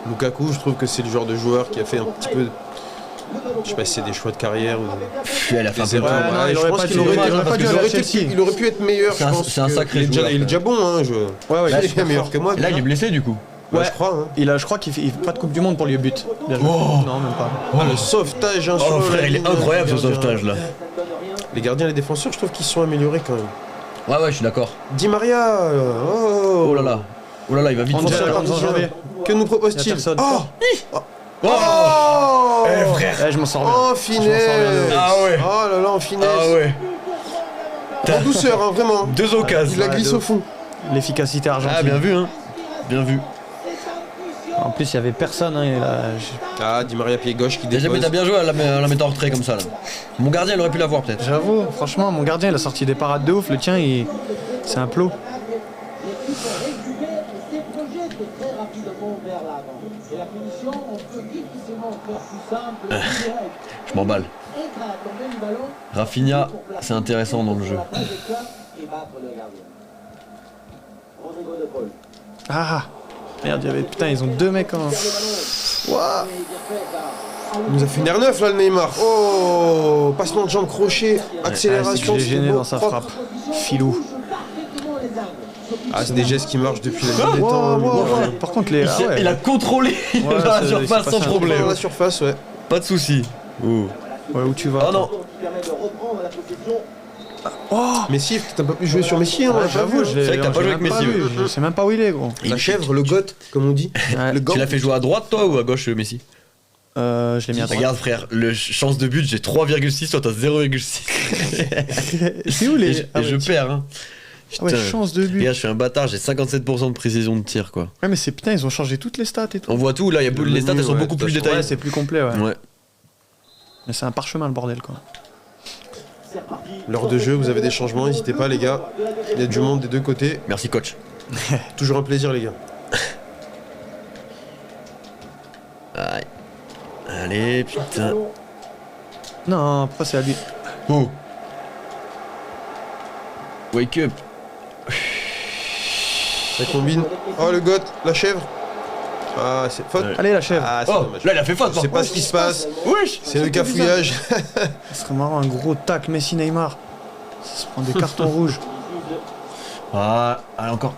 Speaker 4: Lukaku, je trouve que c'est le genre de joueur qui a fait un petit peu. Je sais pas si c'est des choix de carrière ou
Speaker 3: Elle a fait un
Speaker 4: des
Speaker 3: peu
Speaker 4: erreurs.
Speaker 1: Ouais, non,
Speaker 4: Ouais,
Speaker 1: il
Speaker 4: je
Speaker 1: aurait
Speaker 4: pense
Speaker 1: pas
Speaker 4: qu'il
Speaker 1: dû-
Speaker 4: aurait,
Speaker 1: il aurait pas dû aller à Chelsea.
Speaker 4: il aurait pu être meilleur.
Speaker 3: C'est
Speaker 4: je
Speaker 3: un-
Speaker 4: pense
Speaker 3: c'est un
Speaker 4: que
Speaker 3: sacré
Speaker 4: il est déjà,
Speaker 3: joueur,
Speaker 4: il est déjà bon, hein.
Speaker 1: Ouais,
Speaker 4: Il est bien meilleur que moi.
Speaker 3: Et là, il est blessé du coup.
Speaker 4: Ouais, je crois. Hein.
Speaker 1: Je crois qu'il fait pas de Coupe du Monde pour lui au but. Bien joué.
Speaker 3: Oh.
Speaker 1: Non, même pas.
Speaker 4: Ah, le sauvetage, hein,
Speaker 3: Oh
Speaker 4: sur
Speaker 3: frère,
Speaker 4: la
Speaker 3: il est
Speaker 4: ligne,
Speaker 3: incroyable ce
Speaker 4: les gardiens.
Speaker 3: sauvetage là.
Speaker 4: Les gardiens et les défenseurs, je trouve qu'ils se sont améliorés quand même.
Speaker 3: Ouais, je suis d'accord.
Speaker 4: Di Maria,
Speaker 3: Oh là là. Oh là là, il va vite
Speaker 1: Angel,
Speaker 3: foncer.
Speaker 1: Angel, janvier.
Speaker 4: Que nous propose-t-il?
Speaker 1: Y a personne.
Speaker 4: Oh,
Speaker 3: Oh.
Speaker 4: oh,
Speaker 3: frère.
Speaker 1: Eh, je m'en sors bien.
Speaker 4: Oh,
Speaker 1: Je m'en sors bien.
Speaker 4: finesse.
Speaker 3: Ah ouais.
Speaker 4: Oh là là, en finesse.
Speaker 3: Ah ouais.
Speaker 4: En douceur, hein, vraiment.
Speaker 3: Deux occasions.
Speaker 4: Il la
Speaker 1: Ouais,
Speaker 4: glisse
Speaker 1: de
Speaker 4: au fond.
Speaker 1: L'efficacité argentine.
Speaker 3: Ah, bien vu, hein. Bien vu.
Speaker 1: En plus, il y avait personne. Hein, et là,
Speaker 4: Ah, Di Maria pied gauche qui
Speaker 3: Déjà, mais
Speaker 4: dépose.
Speaker 3: t'as bien joué à la mettre en retrait comme ça là. Mon gardien, il aurait pu l'avoir peut-être.
Speaker 1: J'avoue, franchement, mon gardien, il a sorti des parades de ouf. Le tien, c'est un plot.
Speaker 3: Je m'emballe. Rafinha, c'est intéressant dans le jeu.
Speaker 1: Ah merde, il y avait. Putain, ils ont deux mecs en. Ouah.
Speaker 4: Il nous a fait une R9 là, le Neymar. Oh, passement de jambe crochet,
Speaker 1: Ah,
Speaker 4: accélération.
Speaker 1: c'est que je l'ai gêné
Speaker 4: beau,
Speaker 1: dans sa
Speaker 4: propre.
Speaker 1: frappe. Filou.
Speaker 4: Ah, c'est des gestes qui marchent depuis la nuit des
Speaker 1: Wow,
Speaker 4: temps.
Speaker 1: wow,
Speaker 4: hein,
Speaker 1: wow. Par contre, les.
Speaker 3: Il,
Speaker 1: ah
Speaker 3: s'est-
Speaker 1: ouais.
Speaker 3: il a contrôlé
Speaker 1: Ouais,
Speaker 3: dans la
Speaker 1: c'est-
Speaker 3: surface
Speaker 1: c'est
Speaker 3: sans
Speaker 1: passé un
Speaker 4: Dans
Speaker 3: problème.
Speaker 4: la surface, ouais.
Speaker 3: Pas de soucis. Oh.
Speaker 1: Ouais, où tu vas?
Speaker 3: Oh non.
Speaker 4: Messi, t'as pas pu jouer sur Messi, hein, on l'a pas
Speaker 1: J'avoue,
Speaker 4: vu,
Speaker 1: je
Speaker 4: hein.
Speaker 1: l'ai.
Speaker 3: C'est vrai que t'as pas
Speaker 1: j'ai
Speaker 3: joué avec
Speaker 1: même
Speaker 3: Messi,
Speaker 1: vu.
Speaker 3: ouais.
Speaker 1: Je sais même pas où il est, gros.
Speaker 4: La chèvre, le goth, comme on dit.
Speaker 1: Ouais.
Speaker 4: Le
Speaker 3: Tu
Speaker 4: goth.
Speaker 3: l'as fait jouer à droite toi ou à gauche Messi?
Speaker 1: Je l'ai mis à droite.
Speaker 3: Regarde frère, le chance de but j'ai 3,6, toi t'as 0,6.
Speaker 1: C'est où
Speaker 3: Et
Speaker 1: les.
Speaker 3: je,
Speaker 1: Ah
Speaker 3: et je
Speaker 1: ouais,
Speaker 3: perds hein.
Speaker 1: ah ouais,
Speaker 3: Putain.
Speaker 1: chance de but.
Speaker 3: Regarde, je suis un bâtard, j'ai 57% de précision de tir quoi.
Speaker 1: Ouais, mais c'est putain, ils ont changé toutes les stats et tout.
Speaker 3: On voit tout, là,
Speaker 4: Le
Speaker 3: les stats elles
Speaker 4: menu,
Speaker 3: sont
Speaker 4: ouais,
Speaker 3: beaucoup
Speaker 4: de
Speaker 3: plus
Speaker 4: toute façon.
Speaker 3: détaillées.
Speaker 1: Ouais, c'est plus complet, ouais.
Speaker 3: Ouais.
Speaker 1: Mais c'est un parchemin le bordel, quoi.
Speaker 4: L'heure de jeu, vous avez des changements, n'hésitez pas les gars. Il y a du monde des deux côtés.
Speaker 3: Merci coach.
Speaker 4: Toujours un plaisir les gars.
Speaker 3: Aïe. Allez, putain.
Speaker 1: Non, pourquoi c'est à lui?
Speaker 3: Oh. Wake up.
Speaker 4: Ça combine. Oh le goth, la chèvre. Ah, c'est faute.
Speaker 3: Ouais.
Speaker 1: Allez, la chèvre.
Speaker 4: Ah, c'est
Speaker 3: Oh,
Speaker 4: dommage.
Speaker 3: là il a fait faute.
Speaker 4: Je sais pas ce qui se passe.
Speaker 3: Wesh.
Speaker 4: C'est le cafouillage.
Speaker 1: Ce serait marrant, un gros tac Messi Neymar. Ça se prend des cartons rouges.
Speaker 3: Ah, allez encore.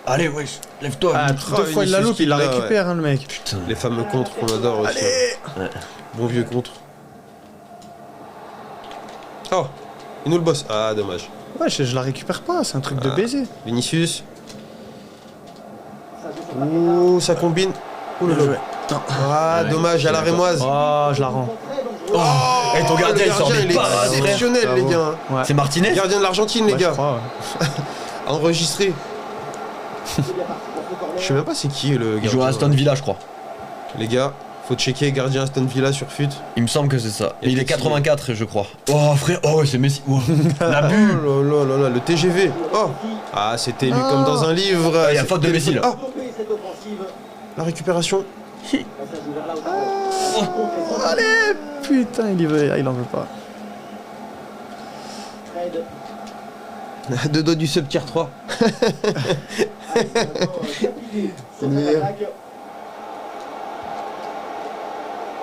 Speaker 3: Allez, wesh, lève-toi.
Speaker 1: Ah, deux fois il la loupe, il la
Speaker 4: Vinicius,
Speaker 1: récupère, hein, le mec.
Speaker 3: Putain.
Speaker 4: Les fameux contres qu'on adore aussi.
Speaker 3: Ouais.
Speaker 4: Bon vieux contre. Oh, il nous le boss. Ah, dommage.
Speaker 1: Ouais, je la récupère pas, c'est un truc de baiser.
Speaker 4: Vinicius. Ouh, ça combine. Ouh là là.
Speaker 1: joué. Non.
Speaker 4: Ah,
Speaker 3: Ouais,
Speaker 4: dommage, à la rémoise.
Speaker 1: Oh, je la rends.
Speaker 3: Oh, et ton gardien il
Speaker 4: le
Speaker 3: sort
Speaker 4: gardien,
Speaker 3: des
Speaker 4: il est
Speaker 3: parades, frère.
Speaker 4: exceptionnel, les
Speaker 1: Bravo.
Speaker 4: gars.
Speaker 1: Ouais.
Speaker 3: C'est Martinez?
Speaker 4: Gardien de l'Argentine, les
Speaker 1: Ouais, je
Speaker 4: gars.
Speaker 1: crois, ouais.
Speaker 4: Enregistré. Je sais même pas c'est qui le
Speaker 3: Il
Speaker 4: gardien.
Speaker 3: joue à Aston Villa, je crois.
Speaker 4: Les gars, faut checker gardien Aston Villa sur FUT.
Speaker 3: Il me semble que c'est ça.
Speaker 4: Et
Speaker 3: Et il est
Speaker 4: puis,
Speaker 3: 84, je crois. Oh, frère, oh, c'est Messi. Oh. La
Speaker 4: Oh
Speaker 3: bu.
Speaker 4: là là là là, le TGV. Oh. Ah, c'était lu comme dans un livre.
Speaker 3: il y a faute de Messi, là.
Speaker 4: Ah, la récupération.
Speaker 1: Allez, putain, il y veut, il en veut pas.
Speaker 4: Deux doigts du sub tier 3.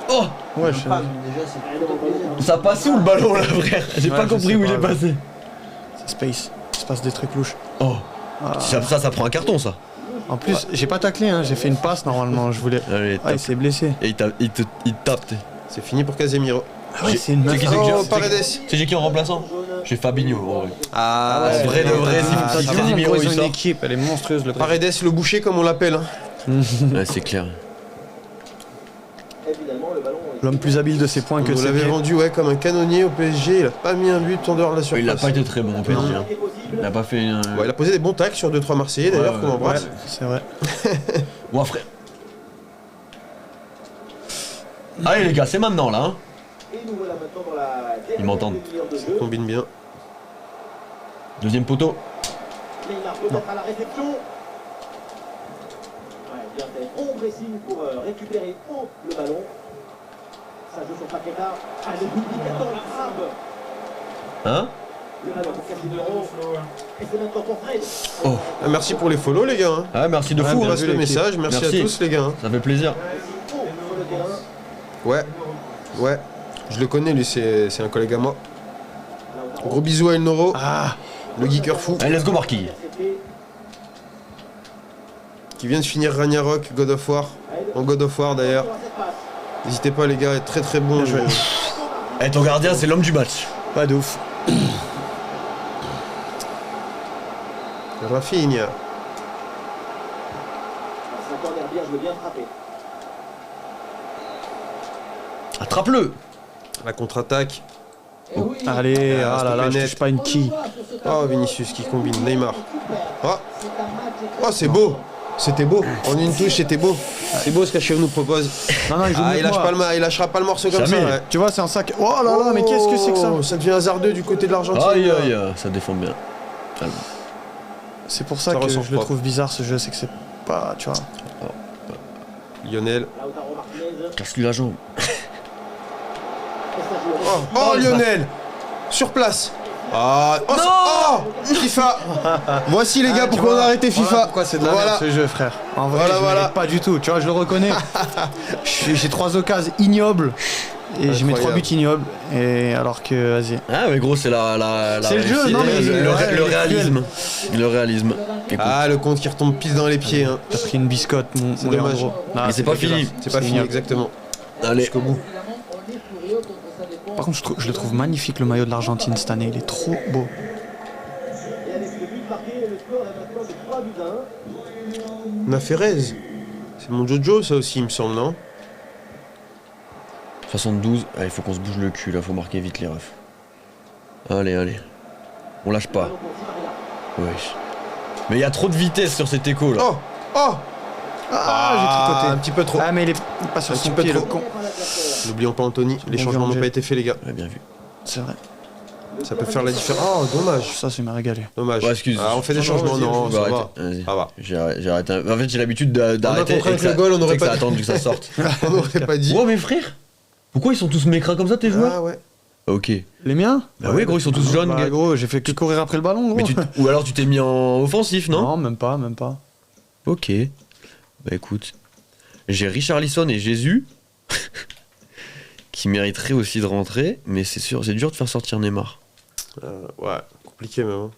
Speaker 3: Oh,
Speaker 1: Ouais, je...
Speaker 3: ça passe où le ballon là, frère? J'ai
Speaker 1: Ouais,
Speaker 3: pas
Speaker 1: je
Speaker 3: compris
Speaker 1: sais
Speaker 3: où il
Speaker 1: pas,
Speaker 3: est
Speaker 1: là.
Speaker 3: passé.
Speaker 1: c'est space. Il se passe des trucs louches.
Speaker 3: Oh,
Speaker 1: Ah.
Speaker 3: ça prend un carton ça.
Speaker 1: En plus, j'ai pas taclé, hein, j'ai fait une passe normalement, je voulais.
Speaker 3: Allez,
Speaker 1: Ah, il s'est blessé.
Speaker 3: et il tape. t'es.
Speaker 4: C'est fini pour Casemiro.
Speaker 1: Ah ouais, c'est une meuf.
Speaker 3: C'est qui, c'est que
Speaker 4: Oh,
Speaker 3: j'ai-
Speaker 4: Paredes.
Speaker 3: C'est qui en remplaçant? J'ai Fabinho en vrai.
Speaker 4: Ah,
Speaker 3: En vrai de vrai,
Speaker 1: Ah,
Speaker 3: si
Speaker 1: t'as vu,
Speaker 3: Casemiro
Speaker 1: gros, ils
Speaker 3: il
Speaker 1: ont une
Speaker 3: sort.
Speaker 1: équipe, elle est monstrueuse le Brésil.
Speaker 4: Paredes, le boucher comme on l'appelle. Hein.
Speaker 3: Ouais, c'est clair.
Speaker 1: L'homme plus habile de ses points
Speaker 4: On
Speaker 1: que
Speaker 4: nous
Speaker 1: ses
Speaker 4: l'avait
Speaker 1: pieds.
Speaker 4: vendu ouais, comme un canonnier au PSG. Il a pas mis un but en dehors de la surface.
Speaker 3: Il a pas été très bon au PSG. hein. Il a pas fait un.
Speaker 4: Ouais, il a posé des bons tacles sur 2-3 Marseillais d'ailleurs,
Speaker 3: Ouais,
Speaker 4: qu'on
Speaker 3: ouais.
Speaker 4: embrasse.
Speaker 1: Ouais, c'est vrai.
Speaker 3: Ouais, frère. Allez les gars, c'est maintenant là. Hein. Ils m'entendent.
Speaker 4: Ça combine bien.
Speaker 3: Deuxième poteau.
Speaker 5: Neymar peut-être à la réception. Ouais, bien fait. Bon pressing pour récupérer haut le ballon. Ça joue sur Paqueta. Allez, Boudi qui attend la frappe.
Speaker 3: Hein?
Speaker 5: Le ballon pour Casemiro. Et c'est maintenant pour Fred.
Speaker 3: Oh.
Speaker 4: Ah, merci pour les follow, les gars. Hein.
Speaker 3: Ah, merci de
Speaker 4: On
Speaker 3: fou.
Speaker 4: passe le message. Merci à tous, les gars. Hein.
Speaker 3: Ça fait plaisir.
Speaker 5: Haut sur le terrain.
Speaker 4: Ouais. Ouais. Je le connais, lui, c'est un collègue à moi. Gros bisous à El Noro.
Speaker 1: Ah,
Speaker 4: Le geeker fou.
Speaker 3: Allez, let's go, Marquis.
Speaker 4: Qui vient de finir Ragnarok, God of War. En God of War, d'ailleurs. N'hésitez pas, les gars, très très bon.
Speaker 3: Eh, ton gardien, c'est l'homme du match.
Speaker 1: pas de ouf.
Speaker 4: Rafinha.
Speaker 5: Ça corner bien, je veux bien frapper.
Speaker 3: Attrape-le.
Speaker 4: La contre-attaque.
Speaker 1: Allez,
Speaker 4: Ah,
Speaker 1: ah là là, je
Speaker 4: stopper
Speaker 1: touche
Speaker 4: net.
Speaker 1: pas une quille.
Speaker 4: Oh, Vinicius qui combine. Neymar. Oh, oh c'est beau. C'était beau. En une touche, c'était beau. C'est beau ce qu'Achève nous propose.
Speaker 1: Non, non, il joue
Speaker 4: Ah,
Speaker 1: mieux
Speaker 4: il,
Speaker 1: que
Speaker 4: lâche
Speaker 1: moi.
Speaker 4: pas il lâchera pas le morceau comme
Speaker 3: Jamais.
Speaker 4: ça. Ouais.
Speaker 1: Tu vois, c'est un sac. Oh là là, mais qu'est-ce que c'est que ça?
Speaker 4: Oh, ça devient hasardeux du côté de l'Argentine.
Speaker 3: Aïe,
Speaker 4: là.
Speaker 3: aïe, ça défend bien. Calme.
Speaker 1: C'est pour ça
Speaker 4: Ça
Speaker 1: que
Speaker 4: ressort
Speaker 1: je le
Speaker 4: pas.
Speaker 1: trouve bizarre ce jeu, c'est que c'est pas. Tu vois.
Speaker 4: Lionel.
Speaker 5: Lautaro Martinez.
Speaker 3: Casse-lui la jambe.
Speaker 5: Et ça joue
Speaker 4: Oh, oh, Lionel. Sur place. Ah, oh, oh, FIFA. Voici les gars
Speaker 1: Ah, tu
Speaker 4: pourquoi on
Speaker 1: vois,
Speaker 4: a arrêté FIFA.
Speaker 1: Voilà pourquoi c'est de la
Speaker 4: Voilà.
Speaker 1: merde ce jeu, frère. En vrai,
Speaker 4: Voilà,
Speaker 1: je
Speaker 4: voilà.
Speaker 1: mérite pas du tout. Tu vois, je le reconnais. J'ai 3 occasions ignobles et je mets 3 buts
Speaker 4: Incroyable.
Speaker 1: ignobles. Et alors que, vas-y.
Speaker 3: Ah, mais gros, c'est la
Speaker 1: C'est le jeu,
Speaker 3: réussite.
Speaker 1: non, mais
Speaker 3: le
Speaker 1: ouais,
Speaker 3: le
Speaker 1: il est
Speaker 3: réalisme. Le réalisme. Écoute.
Speaker 4: Ah, le compte qui retombe pile dans les pieds. Hein.
Speaker 1: T'as pris une biscotte, mon
Speaker 4: dommage.
Speaker 1: Leandro. Non,
Speaker 3: Mais c'est pas fini.
Speaker 1: dégueulasse.
Speaker 4: C'est pas fini
Speaker 1: ignoble.
Speaker 4: exactement.
Speaker 3: Allez.
Speaker 4: Jusqu'au bout.
Speaker 1: Par contre, je le trouve magnifique le maillot de l'Argentine cette année. Il est trop beau.
Speaker 5: Et avec ce but marqué, le score est maintenant de 3 buts à 1.
Speaker 4: Naferez. C'est mon Jojo ça aussi il me semble, non?
Speaker 3: 72. Ah, il faut qu'on se bouge le cul là, faut marquer vite les refs. Allez, allez. On lâche pas.
Speaker 5: Ballon pour Di Maria.
Speaker 3: Wesh. Mais il y a trop de vitesse sur cet écho là.
Speaker 4: Oh. Oh.
Speaker 1: Ah, j'ai tricoté.
Speaker 4: Un petit peu trop.
Speaker 1: Ah, mais il est pas sur
Speaker 4: Un
Speaker 1: son
Speaker 4: petit peu
Speaker 1: pied, le
Speaker 4: trop.
Speaker 1: con.
Speaker 4: N'oublions pas Anthony, les
Speaker 1: Bon
Speaker 4: changements n'ont
Speaker 1: Angers.
Speaker 4: pas été faits les gars.
Speaker 3: Ouais, bien vu.
Speaker 1: C'est vrai.
Speaker 4: Ça peut faire la différence. Oh dommage.
Speaker 1: Ça, ça m'a régalé.
Speaker 4: Dommage.
Speaker 3: Ouais, excuse.
Speaker 4: Ah, on fait des
Speaker 1: Non,
Speaker 4: changements,
Speaker 1: vas-y,
Speaker 4: non,
Speaker 3: Faut
Speaker 4: ça
Speaker 3: arrêter.
Speaker 4: va.
Speaker 3: Vas-y.
Speaker 4: Ça va.
Speaker 3: J'ai arrêté. En fait, j'ai l'habitude d'arrêter.
Speaker 4: compris
Speaker 3: et
Speaker 4: avec
Speaker 3: que ça-
Speaker 4: le goal, on aurait
Speaker 3: c'est que
Speaker 4: pas
Speaker 3: ça a
Speaker 4: dit.
Speaker 3: attendu que ça sorte.
Speaker 4: On n'aurait pas dit.
Speaker 3: Oh, mes frères. Pourquoi ils sont tous mécras comme ça, tes joueurs?
Speaker 4: Ah ouais.
Speaker 3: Ok.
Speaker 1: Les miens?
Speaker 3: Bah ouais, gros, ils sont tous jaunes,
Speaker 1: Bah,
Speaker 3: gars.
Speaker 1: gros, j'ai fait que courir après le ballon, gros.
Speaker 3: Mais ou alors tu t'es mis en offensif, non?
Speaker 1: Non, même pas, même pas.
Speaker 3: Ok. Bah écoute. J'ai Richarlison et Jésus. qui mériteraient aussi de rentrer, mais c'est sûr, c'est dur de faire sortir Neymar.
Speaker 4: Ouais, compliqué même. Hein.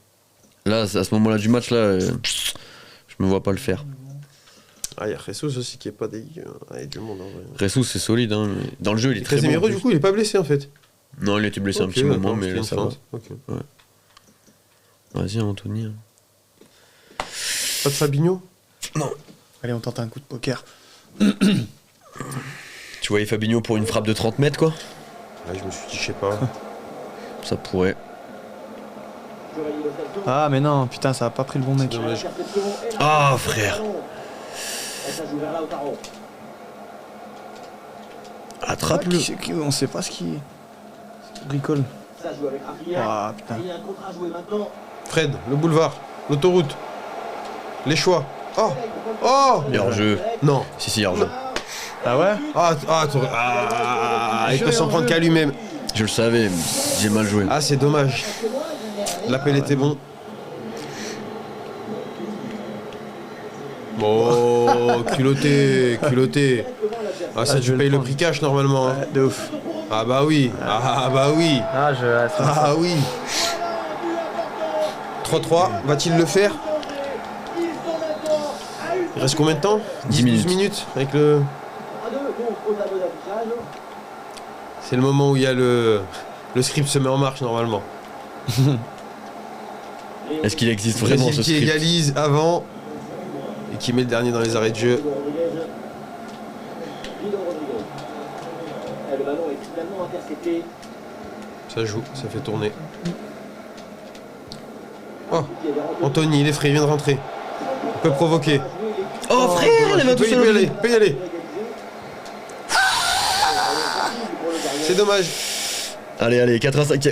Speaker 3: Là, à ce moment-là du match, là, je me vois pas le faire.
Speaker 4: Ah, il y a Jesus aussi qui est pas dégueu. Ah, il y a du monde en vrai.
Speaker 3: Ressous, c'est solide, hein, mais dans le jeu, il est très bon.
Speaker 4: Casemiro,
Speaker 3: en
Speaker 4: du
Speaker 3: plus.
Speaker 4: coup, il est pas blessé en fait.
Speaker 3: Non, il était blessé un
Speaker 4: Ok,
Speaker 3: petit moment,
Speaker 4: d'accord,
Speaker 3: mais
Speaker 4: c'était
Speaker 3: là,
Speaker 4: une
Speaker 3: ça va.
Speaker 4: feinte. Ok.
Speaker 3: Vas-y, Anthony. hein.
Speaker 4: Pas de Fabinho.
Speaker 1: Allez, on tente un coup de poker.
Speaker 3: Tu voyais Fabinho pour une frappe de 30 mètres, quoi?
Speaker 4: Ah, je me suis dit, je sais pas.
Speaker 3: Ça pourrait.
Speaker 1: Ah, mais non, putain, ça a pas pris le bon mec.
Speaker 4: Dommage.
Speaker 3: Ah, frère. Attrape-le.
Speaker 1: On sait pas ce qui bricole.
Speaker 5: Ça joue avec Rafinha.
Speaker 1: Ah, putain.
Speaker 5: Il y a un contre à jouer maintenant.
Speaker 4: Fred, le boulevard, l'autoroute, les choix. Oh. Oh.
Speaker 3: Il y a hors-jeu.
Speaker 4: Non.
Speaker 3: Si, hors-jeu.
Speaker 1: Ah ouais?
Speaker 4: Il peut s'en prendre qu'à lui-même.
Speaker 3: Je le savais, mais j'ai mal joué.
Speaker 4: Ah, c'est dommage. L'appel était bon. Oh, culotté, culotté. Ah, ça,
Speaker 1: Ah, je
Speaker 4: tu
Speaker 1: vais le
Speaker 4: payes le
Speaker 1: prendre.
Speaker 4: prix cash normalement. hein.
Speaker 1: Ouais, de ouf.
Speaker 4: Ah, bah oui. Ah, bah oui.
Speaker 1: Ah,
Speaker 4: Ah, oui. 3-3, va-t-il le faire? Il reste combien de temps?
Speaker 3: 10
Speaker 4: 12 minutes avec le... C'est le moment où il y a le script se met en marche normalement.
Speaker 3: Est-ce qu'il existe vraiment
Speaker 4: Brésil
Speaker 3: ce
Speaker 4: qui
Speaker 3: script?
Speaker 4: égalise avant et qui met le dernier dans les arrêts de jeu.
Speaker 5: Le ballon est finalement intercepté.
Speaker 4: Ça joue, ça fait tourner. Oh, Anthony, il est frais, il vient de rentrer. Il peut provoquer.
Speaker 3: Oh, frère, il va
Speaker 4: Il
Speaker 3: tout
Speaker 4: peut y
Speaker 3: seul.
Speaker 4: aller, peut y aller. C'est dommage.
Speaker 3: Allez, allez, 4 à 5.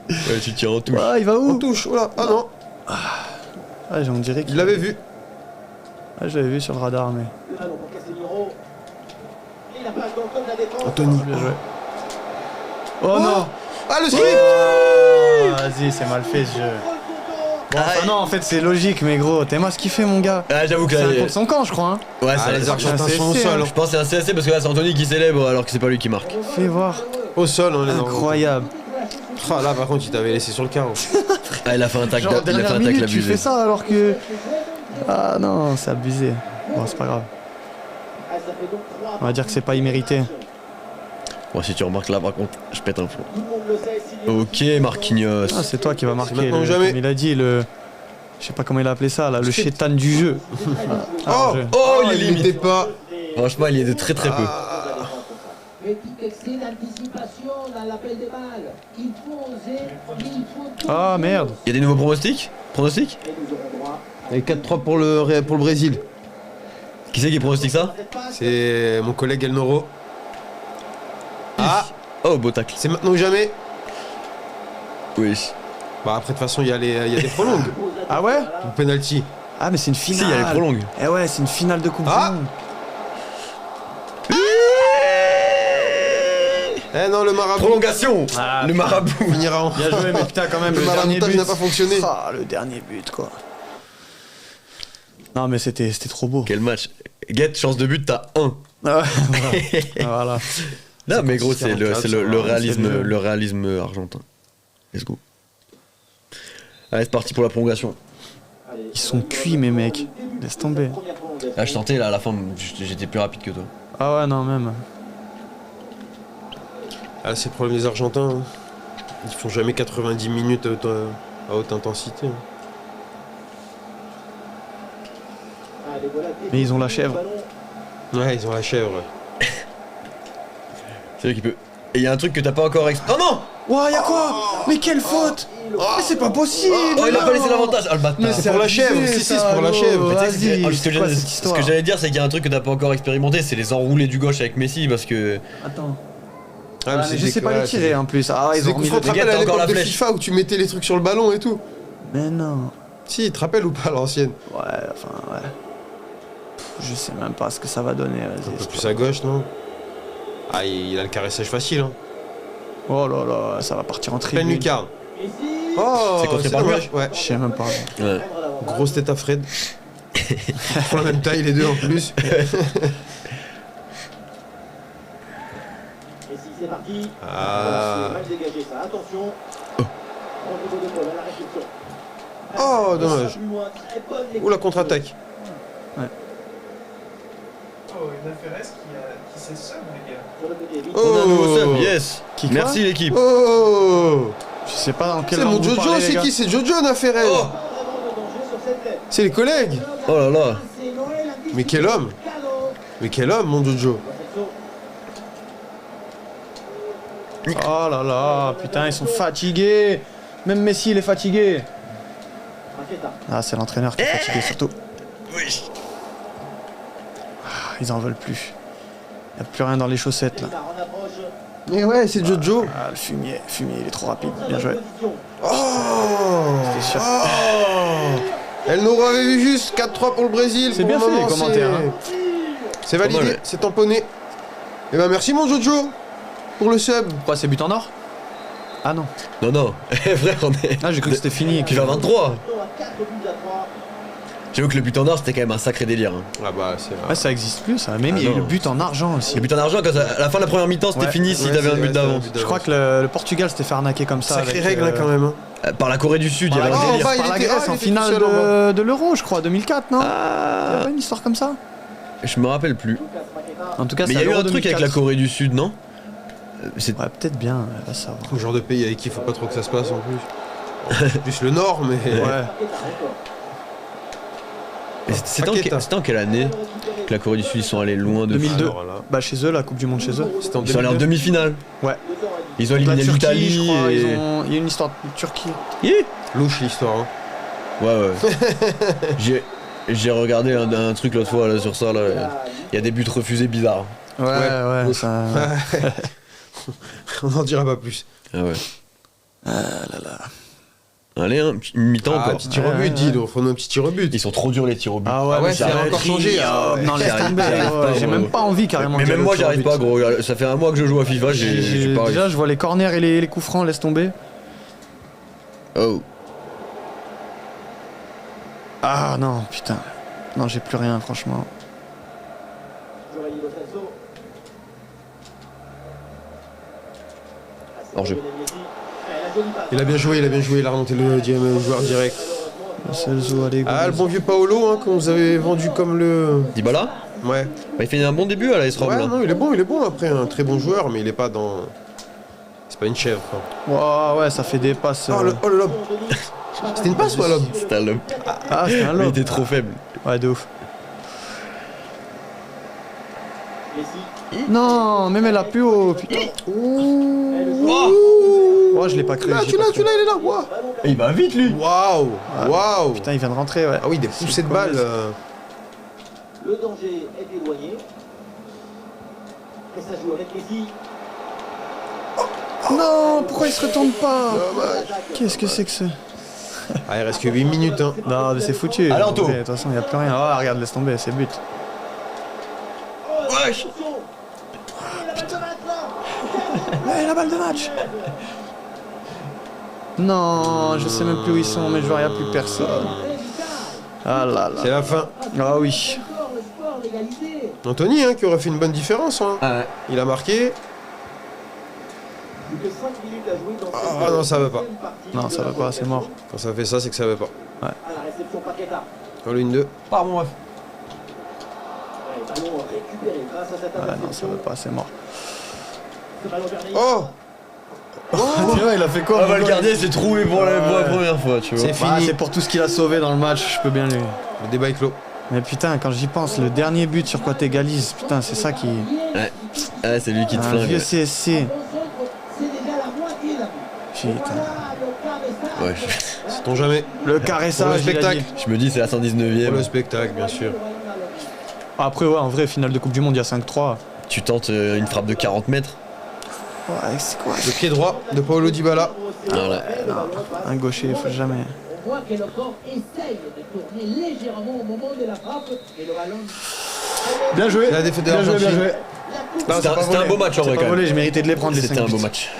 Speaker 3: Ouais, tu tires en touche.
Speaker 1: Ah, il va
Speaker 4: On
Speaker 1: où?
Speaker 4: touche, oh là, ah non,
Speaker 1: Ah, on dirait qu'il
Speaker 4: il l'avait vu.
Speaker 1: Ah, je l'avais vu sur le radar, mais.
Speaker 5: Le ballon pour Casemiro. Il a pas encore comme la défense.
Speaker 4: Anthony.
Speaker 1: Bien joué. Oh non!
Speaker 4: Ah, le slip.
Speaker 1: Ah, vas-y, c'est mal fait ce jeu. Bon,
Speaker 3: Ah,
Speaker 1: enfin, non, en fait, c'est logique, mais gros, t'es moi ce qu'il fait, mon gars.
Speaker 3: Ah, j'avoue que
Speaker 1: C'est
Speaker 3: là.
Speaker 1: un contre son camp, je crois, hein.
Speaker 3: Ouais,
Speaker 4: Ah, les
Speaker 3: c'est
Speaker 4: Argentins
Speaker 1: c'est
Speaker 4: sont au
Speaker 1: CSC,
Speaker 4: sol.
Speaker 3: Je pense que c'est un CSC parce que là, c'est Anthony qui célèbre alors que c'est pas lui qui marque.
Speaker 1: Fais voir.
Speaker 4: Au sol, on est dans.
Speaker 1: Incroyable.
Speaker 4: Ah, là, par contre, il t'avait laissé sur le carreau.
Speaker 3: Ah, il a fait un tac,
Speaker 1: Genre,
Speaker 3: il a fait
Speaker 1: dernière
Speaker 3: un tac
Speaker 1: minute, tu
Speaker 3: abusé.
Speaker 1: fais ça alors que. Ah non, c'est abusé. Bon, c'est pas grave. On va dire que c'est pas immérité.
Speaker 3: Bon, si tu remarques là, par contre, je pète un plomb. Ok, Marquinhos.
Speaker 1: Ah, c'est toi qui va marquer.
Speaker 4: maintenant ou jamais.
Speaker 1: Comme il a dit, le. Je sais pas comment il a appelé ça, là, le chétan du jeu.
Speaker 4: Oh,
Speaker 1: je-
Speaker 3: Oh, il est
Speaker 4: il
Speaker 3: limite.
Speaker 4: n'était pas.
Speaker 3: Franchement, il est de très très peu.
Speaker 5: Petit excès d'anticipation dans l'appel des balles. Il faut oser, il faut tout.
Speaker 1: Ah merde.
Speaker 3: Il y a des nouveaux pronostics? Pronostics?
Speaker 5: Et nous aurons droit.
Speaker 4: Et 4-3 pour le Brésil.
Speaker 3: Qui c'est qui pronostique ça?
Speaker 4: C'est mon collègue El Noro. Ah,
Speaker 3: Oh, beau tacle.
Speaker 4: c'est maintenant ou jamais.
Speaker 3: Oui.
Speaker 4: Bah après, de toute façon, il y a des prolongues.
Speaker 1: Ah ouais?
Speaker 4: Pour penalty.
Speaker 1: Ah, mais c'est une
Speaker 3: Si,
Speaker 1: finale.
Speaker 3: il y a les prolongues.
Speaker 1: Eh ouais, c'est une finale de Coupe
Speaker 4: Ah.
Speaker 1: du Monde.
Speaker 4: Eh non, le marabout
Speaker 3: Prolongation.
Speaker 1: Ah,
Speaker 3: Le marabout.
Speaker 4: finira en.
Speaker 1: Bien joué, mais putain, quand même,
Speaker 4: Le
Speaker 1: le dernier
Speaker 4: maraboutage
Speaker 1: but.
Speaker 4: n'a pas fonctionné.
Speaker 1: Ah, le dernier but, quoi. Non, mais c'était trop beau.
Speaker 3: Quel match. Get, chance de but, t'as 1.
Speaker 1: Ah, voilà.
Speaker 3: Non, mais gros, c'est le,
Speaker 4: 44,
Speaker 3: c'est le,
Speaker 4: ça
Speaker 3: le
Speaker 4: va,
Speaker 3: réalisme,
Speaker 1: c'est le jeu.
Speaker 3: le réalisme argentin. Let's go. Allez, c'est parti pour la prolongation.
Speaker 1: Ils sont cuits, mes mecs. Laisse tomber.
Speaker 3: Là, je sentais, là, à la fin, j'étais plus rapide que toi.
Speaker 1: Ah ouais, non, même.
Speaker 4: Ah, c'est le problème des Argentins. Hein. Ils font jamais 90 minutes à haute intensité. Hein.
Speaker 1: Mais ils ont la chèvre.
Speaker 4: Ouais, ils ont la chèvre.
Speaker 3: C'est vrai qu'il peut. Et il y a un truc que t'as pas encore Oh non!
Speaker 1: Ouah, y'a quoi? Mais quelle faute! Mais c'est pas possible!
Speaker 3: Oh, il a pas laissé l'avantage! Ah, le bâtard!
Speaker 1: Mais
Speaker 4: c'est pour la chèvre,
Speaker 1: abusé,
Speaker 4: si,
Speaker 1: ça,
Speaker 4: c'est pour la
Speaker 1: gros.
Speaker 4: chèvre.
Speaker 3: Mais tu sais,
Speaker 1: Vas-y,
Speaker 3: ce que
Speaker 1: c'est
Speaker 3: j'allais-
Speaker 1: quoi cette
Speaker 3: ce que
Speaker 1: histoire?
Speaker 3: j'allais dire, c'est qu'il y a un truc que t'as pas encore expérimenté, c'est les enroulés du gauche avec Messi parce que.
Speaker 1: Attends.
Speaker 4: Ah,
Speaker 1: Ah, mais je sais pas les tirer en plus. Ah, ils
Speaker 4: C'est
Speaker 1: ont
Speaker 4: qu'on
Speaker 1: remis
Speaker 4: te
Speaker 1: le
Speaker 3: gars,
Speaker 4: rappelle
Speaker 3: t'as
Speaker 4: à
Speaker 3: encore la
Speaker 4: l'époque de
Speaker 3: flèche.
Speaker 4: FIFA où tu mettais les trucs sur le ballon et tout.
Speaker 1: Mais non.
Speaker 4: Si, tu te rappelles ou pas l'ancienne?
Speaker 1: Ouais, enfin, ouais. Je sais même pas ce que ça va donner.
Speaker 4: Un
Speaker 1: Vas-y.
Speaker 4: peu
Speaker 1: c'est
Speaker 4: plus
Speaker 1: pas-
Speaker 4: à gauche, non? Ah, il a le caressage facile. Hein.
Speaker 1: Oh là là, ça va partir en
Speaker 4: Pleine
Speaker 1: tribune.
Speaker 4: lucarne. Oh,
Speaker 3: C'est contré par le
Speaker 4: dommage. Ouais.
Speaker 1: Je sais même pas.
Speaker 3: Ouais.
Speaker 4: Grosse tête à Fred. Ils font la même taille les deux en plus.
Speaker 5: Et si c'est parti.
Speaker 4: Ah.
Speaker 5: Mal dégagé ça. Attention. Rendez-vous de Paul à la réception.
Speaker 4: Oh, dommage.
Speaker 5: Plus loin, très bonne
Speaker 4: Ou la contre-attaque.
Speaker 2: Oh, une affaire qui s'est seule, les gars.
Speaker 5: sur le côté. Vite.
Speaker 3: On a un nouveau sub,
Speaker 4: Oh.
Speaker 3: yes!
Speaker 1: Qui, quoi?
Speaker 3: Merci l'équipe!
Speaker 4: Oh,
Speaker 1: Je sais pas dans quelle
Speaker 4: c'est mon
Speaker 1: langue vous
Speaker 4: Jojo,
Speaker 1: parlez, les
Speaker 4: c'est
Speaker 1: gars.
Speaker 4: qui? C'est Jojo Naferrez.
Speaker 3: Oh!
Speaker 5: Vraiment de danger sur cette tête.
Speaker 4: C'est les collègues.
Speaker 3: Oh là là!
Speaker 5: C'est Noël,
Speaker 4: Mais quel homme!
Speaker 5: Cadeau.
Speaker 4: Mais quel homme, mon Jojo.
Speaker 1: Oh là là, putain, ils sont fatigués. Même Messi, il est fatigué.
Speaker 5: Paqueta.
Speaker 1: Ah, c'est l'entraîneur qui est fatigué, surtout.
Speaker 3: Oui!
Speaker 1: Ah, ils en veulent plus. Y a plus rien dans les chaussettes, là.
Speaker 5: Neymar en approche.
Speaker 4: Mais ouais, c'est Jojo.
Speaker 1: Ah, le fumier, il est trop rapide. Bien joué.
Speaker 5: Position.
Speaker 4: Oh!
Speaker 1: C'était sûr.
Speaker 4: Oh! El Noro avait vu juste 4-3 pour le Brésil.
Speaker 1: C'est
Speaker 4: Pour
Speaker 1: bien
Speaker 4: le
Speaker 1: fait, les
Speaker 4: moment,
Speaker 1: commentaires,
Speaker 4: C'est
Speaker 3: Pas
Speaker 4: validé,
Speaker 3: mal, ouais.
Speaker 4: c'est tamponné. Et ben merci mon Jojo pour le sub.
Speaker 1: Quoi, c'est but en or? Ah non.
Speaker 3: Non, non! Frère, on est.
Speaker 1: Ah, j'ai cru que c'était fini.
Speaker 3: Puis 23!
Speaker 5: À 4 buts à 3.
Speaker 3: J'avoue que le but en or c'était quand même un sacré délire. Hein.
Speaker 4: Ah bah c'est
Speaker 1: Ouais, ça existe plus, ça. Même
Speaker 3: Ah
Speaker 1: il y a eu
Speaker 3: non.
Speaker 1: le but en argent aussi.
Speaker 3: Le but en argent, à la fin de la première mi-temps c'était
Speaker 1: Ouais.
Speaker 3: fini si t'avais un but d'avance.
Speaker 1: Je crois que le Portugal s'était fait arnaquer comme ça.
Speaker 4: Sacrée
Speaker 1: avec,
Speaker 4: règle hein, quand même. Hein.
Speaker 3: Par la Corée du Sud, il y
Speaker 1: Par
Speaker 3: avait
Speaker 1: la
Speaker 3: un
Speaker 4: Oh,
Speaker 3: délire.
Speaker 4: bah, il
Speaker 1: Par la
Speaker 4: était-
Speaker 1: Grèce
Speaker 4: il
Speaker 1: en
Speaker 4: était
Speaker 1: finale
Speaker 4: tout seul en
Speaker 1: de l'Euro, je crois, 2004, non? Il y a
Speaker 3: Ah,
Speaker 1: pas une histoire comme ça?
Speaker 3: je me rappelle plus.
Speaker 5: Lucas Paqueta.
Speaker 1: En tout cas,
Speaker 3: Mais il y a eu un truc avec la Corée du Sud, non? C'est
Speaker 1: Ouais, peut-être bien, va savoir.
Speaker 4: Le genre de pays avec qui il faut pas trop que ça se passe en plus. Plus le Nord, mais.
Speaker 1: Ouais.
Speaker 5: Paqueta encore.
Speaker 3: Mais c'était
Speaker 4: Paqueta.
Speaker 3: en quelle année que la Corée du Sud ils sont allés loin de
Speaker 1: 2002.
Speaker 4: Alors là,
Speaker 1: Bah, chez eux, la Coupe du Monde chez eux.
Speaker 4: c'était en
Speaker 3: Ils sont allés en
Speaker 4: 2002.
Speaker 3: demi-finale.
Speaker 1: Ouais.
Speaker 3: Ils ont
Speaker 1: La
Speaker 3: éliminé
Speaker 1: Turquie, je
Speaker 3: l'Italie
Speaker 1: crois,
Speaker 3: et.
Speaker 1: il y a une histoire de Turquie.
Speaker 3: Yeah.
Speaker 4: Louche l'histoire. Hein.
Speaker 3: Ouais, ouais. J'ai regardé un truc l'autre fois là, sur ça. Là. Il y a des buts refusés bizarres.
Speaker 1: Ouais,
Speaker 4: Ouais.
Speaker 1: ouais, ça...
Speaker 4: On n'en dira pas plus.
Speaker 3: Ah ouais. Allez, une mi-temps
Speaker 4: Ah, un
Speaker 3: encore.
Speaker 4: petit tir au but, dis donc. Faut un petit tir au but.
Speaker 3: Ils sont trop durs les tirs au but.
Speaker 1: Ah ouais,
Speaker 4: Ah ouais,
Speaker 1: mais
Speaker 4: ça a encore changé. Ah ouais.
Speaker 1: Non, laisse
Speaker 3: J'arrive
Speaker 1: tomber.
Speaker 3: pas,
Speaker 1: J'ai
Speaker 3: gros.
Speaker 1: même pas envie carrément.
Speaker 3: Mais
Speaker 1: de
Speaker 3: même
Speaker 1: jouer
Speaker 3: moi
Speaker 1: au tir au
Speaker 3: j'arrive
Speaker 1: but.
Speaker 3: pas gros, ça fait un mois que je joue à FIFA, j'ai pas
Speaker 1: Déjà,
Speaker 3: réussi.
Speaker 1: je vois les corners et les coups francs, laisse tomber.
Speaker 3: Oh.
Speaker 1: Ah non, putain. Non, j'ai plus rien, franchement.
Speaker 5: Giovanni Lo Celso.
Speaker 3: Hors-jeu.
Speaker 4: Il a bien joué, il a remonté le joueur direct.
Speaker 1: Celso, allez, go.
Speaker 4: Ah, le bon vieux Paolo, hein, qu'on vous avait vendu comme le.
Speaker 3: Dybala
Speaker 4: Ouais.
Speaker 3: bah, il fait un bon début à la S-Rom
Speaker 4: Ouais,
Speaker 3: là.
Speaker 4: non, il est bon après, un très bon joueur, mais il est pas dans. C'est pas une chèvre, quoi.
Speaker 1: Wow, ouais, ça fait des passes.
Speaker 4: Oh le lob. C'était une passe ou un lob?
Speaker 3: C'était un lob.
Speaker 1: Ah, c'est un
Speaker 3: Il
Speaker 1: lob.
Speaker 3: était trop faible.
Speaker 1: Ouais, de ouf.
Speaker 5: Messi.
Speaker 1: Non, même elle a plus haut, putain. Oh, je l'ai pas cru.
Speaker 4: Là,
Speaker 1: j'ai
Speaker 4: tu
Speaker 1: pas
Speaker 4: l'as,
Speaker 1: cru.
Speaker 4: il est là. Waouh.
Speaker 3: Et il va vite lui.
Speaker 4: Waouh.
Speaker 1: Putain, il vient de rentrer, ouais.
Speaker 4: Ah oui, des poussées de balles.
Speaker 5: Le danger est éloigné. Et ça joue avec Messi.
Speaker 1: Non, pourquoi il se retourne pas? Qu'est-ce que c'est que ça?
Speaker 4: Ah, il reste que 8 minutes, hein.
Speaker 1: Non, mais c'est foutu.
Speaker 3: Allez, Anto.
Speaker 1: De toute façon, il n'y a plus rien. Ah, regarde, laisse tomber, c'est but.
Speaker 3: Wesh.
Speaker 1: Ouais, la balle de match. Non, je sais même plus où ils sont, mais je vois, il n'y a plus personne. Ah là
Speaker 4: C'est
Speaker 1: là.
Speaker 4: la fin.
Speaker 1: Ah oui.
Speaker 5: Encore le sport légalisé.
Speaker 4: Anthony, hein, qui aurait fait une bonne différence, hein.
Speaker 3: Ah ouais.
Speaker 4: Il a marqué.
Speaker 5: Plus que 5 minutes à jouer dans
Speaker 4: Ah non, ça va pas.
Speaker 1: Non, ça va pas, c'est mort.
Speaker 4: Quand ça fait ça, c'est que ça va pas.
Speaker 5: À la réception Paqueta.
Speaker 4: Dans le 1-2.
Speaker 3: Pardon, ouais.
Speaker 5: Ballon récupéré grâce à cette
Speaker 1: Ah non, ça
Speaker 5: interception.
Speaker 1: va pas, c'est mort.
Speaker 5: Ce ballon vers
Speaker 4: Oh.
Speaker 1: Tu vois, il a fait quoi?
Speaker 3: Ah bah le gardien s'est trouvé pour la première fois, tu vois.
Speaker 4: C'est
Speaker 1: Bah,
Speaker 4: fini.
Speaker 1: c'est pour tout ce qu'il a sauvé dans le match, je peux bien lui.
Speaker 4: Le débat est clos.
Speaker 1: Mais putain, quand j'y pense, le dernier but sur quoi t'égalises, putain, c'est ça qui.
Speaker 3: Ouais, ouais c'est lui qui te
Speaker 1: Un
Speaker 3: flingue.
Speaker 1: vieux CSC.
Speaker 5: C'est déjà la moitié de la vue.
Speaker 1: Putain.
Speaker 3: Ouais,
Speaker 4: Sait-on jamais.
Speaker 1: Le caressage,
Speaker 4: Pour le
Speaker 1: il a dit.
Speaker 3: je me dis c'est la 119ème.
Speaker 4: Pour le spectacle, bien sûr.
Speaker 1: Après, ouais, en vrai, finale de Coupe du Monde, il y a 5-3.
Speaker 3: Tu tentes une frappe de 40 mètres.
Speaker 1: Ouais, c'est quoi?
Speaker 4: Le pied droit de Paolo Dybala.
Speaker 3: Voilà.
Speaker 1: Un gaucher, faut jamais.
Speaker 5: On voit que le corps essaye de tourner légèrement au moment de la frappe et le ballon.
Speaker 1: Bien joué.
Speaker 4: La défaite de
Speaker 1: Bien joué, bien
Speaker 4: l'Argentine.
Speaker 1: joué.
Speaker 4: Non,
Speaker 3: C'était
Speaker 4: c'est pas
Speaker 3: un
Speaker 4: volé.
Speaker 3: beau match en
Speaker 1: C'est
Speaker 3: vrai
Speaker 1: pas
Speaker 3: quand
Speaker 1: volé,
Speaker 3: même.
Speaker 1: j'ai mérité de les prendre les 5
Speaker 3: C'était un beau
Speaker 1: buts.
Speaker 3: match.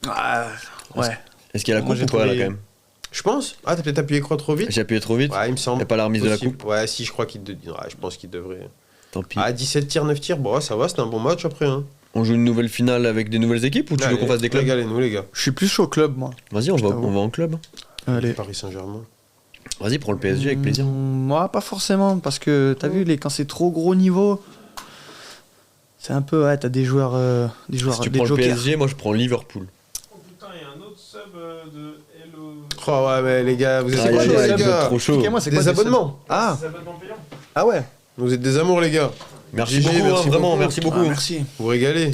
Speaker 1: Ah, ouais.
Speaker 3: Est-ce qu'il y a la
Speaker 1: Moi,
Speaker 3: coupe
Speaker 1: j'ai
Speaker 3: ou pas là
Speaker 1: trouvé-
Speaker 3: quand même?
Speaker 4: Je pense. Ah, t'as peut-être appuyé croix trop vite.
Speaker 3: J'ai appuyé trop vite.
Speaker 4: Ouais, il me semble.
Speaker 3: Y a pas la remise de la
Speaker 4: Possible.
Speaker 3: coupe.
Speaker 4: Ouais, si, je crois qu'il. Ouais, je pense qu'il devrait.
Speaker 3: Tant pis.
Speaker 4: Ah, 17 tirs, 9 tirs. Bon, ouais, ça va, c'était un bon match après. Hein.
Speaker 3: On joue une nouvelle finale avec des nouvelles équipes ou tu veux qu'on fasse des clubs?
Speaker 4: Régalez-nous, les gars.
Speaker 1: Je suis plus chaud club, moi.
Speaker 3: Vas-y, on va en club.
Speaker 1: Allez.
Speaker 4: Paris Saint-Germain.
Speaker 3: Vas-y, prends le PSG avec plaisir.
Speaker 1: Moi, pas forcément, parce que t'as vu, quand c'est trop gros niveau, c'est un peu, ouais, t'as des joueurs,
Speaker 3: Si tu
Speaker 1: des
Speaker 3: prends le
Speaker 1: jokers.
Speaker 3: PSG, moi je prends Liverpool.
Speaker 2: Oh putain, il y a un autre sub de Hello.
Speaker 4: Oh, ouais, mais les gars, vous êtes
Speaker 3: Aïe,
Speaker 4: quoi,
Speaker 3: aïe,
Speaker 4: les
Speaker 3: aïe, vous êtes
Speaker 4: gars
Speaker 3: trop chaud.
Speaker 1: Expliquez-moi, c'est quoi
Speaker 4: Des abonnements.
Speaker 1: Ah,
Speaker 2: C'est abonnement payant.
Speaker 1: ah ouais.
Speaker 4: Vous êtes des amours, les gars.
Speaker 3: Merci
Speaker 4: GG,
Speaker 3: beaucoup,
Speaker 4: merci
Speaker 3: hein, vraiment,
Speaker 4: beaucoup.
Speaker 3: merci beaucoup.
Speaker 1: Ah, merci.
Speaker 4: Vous régalez.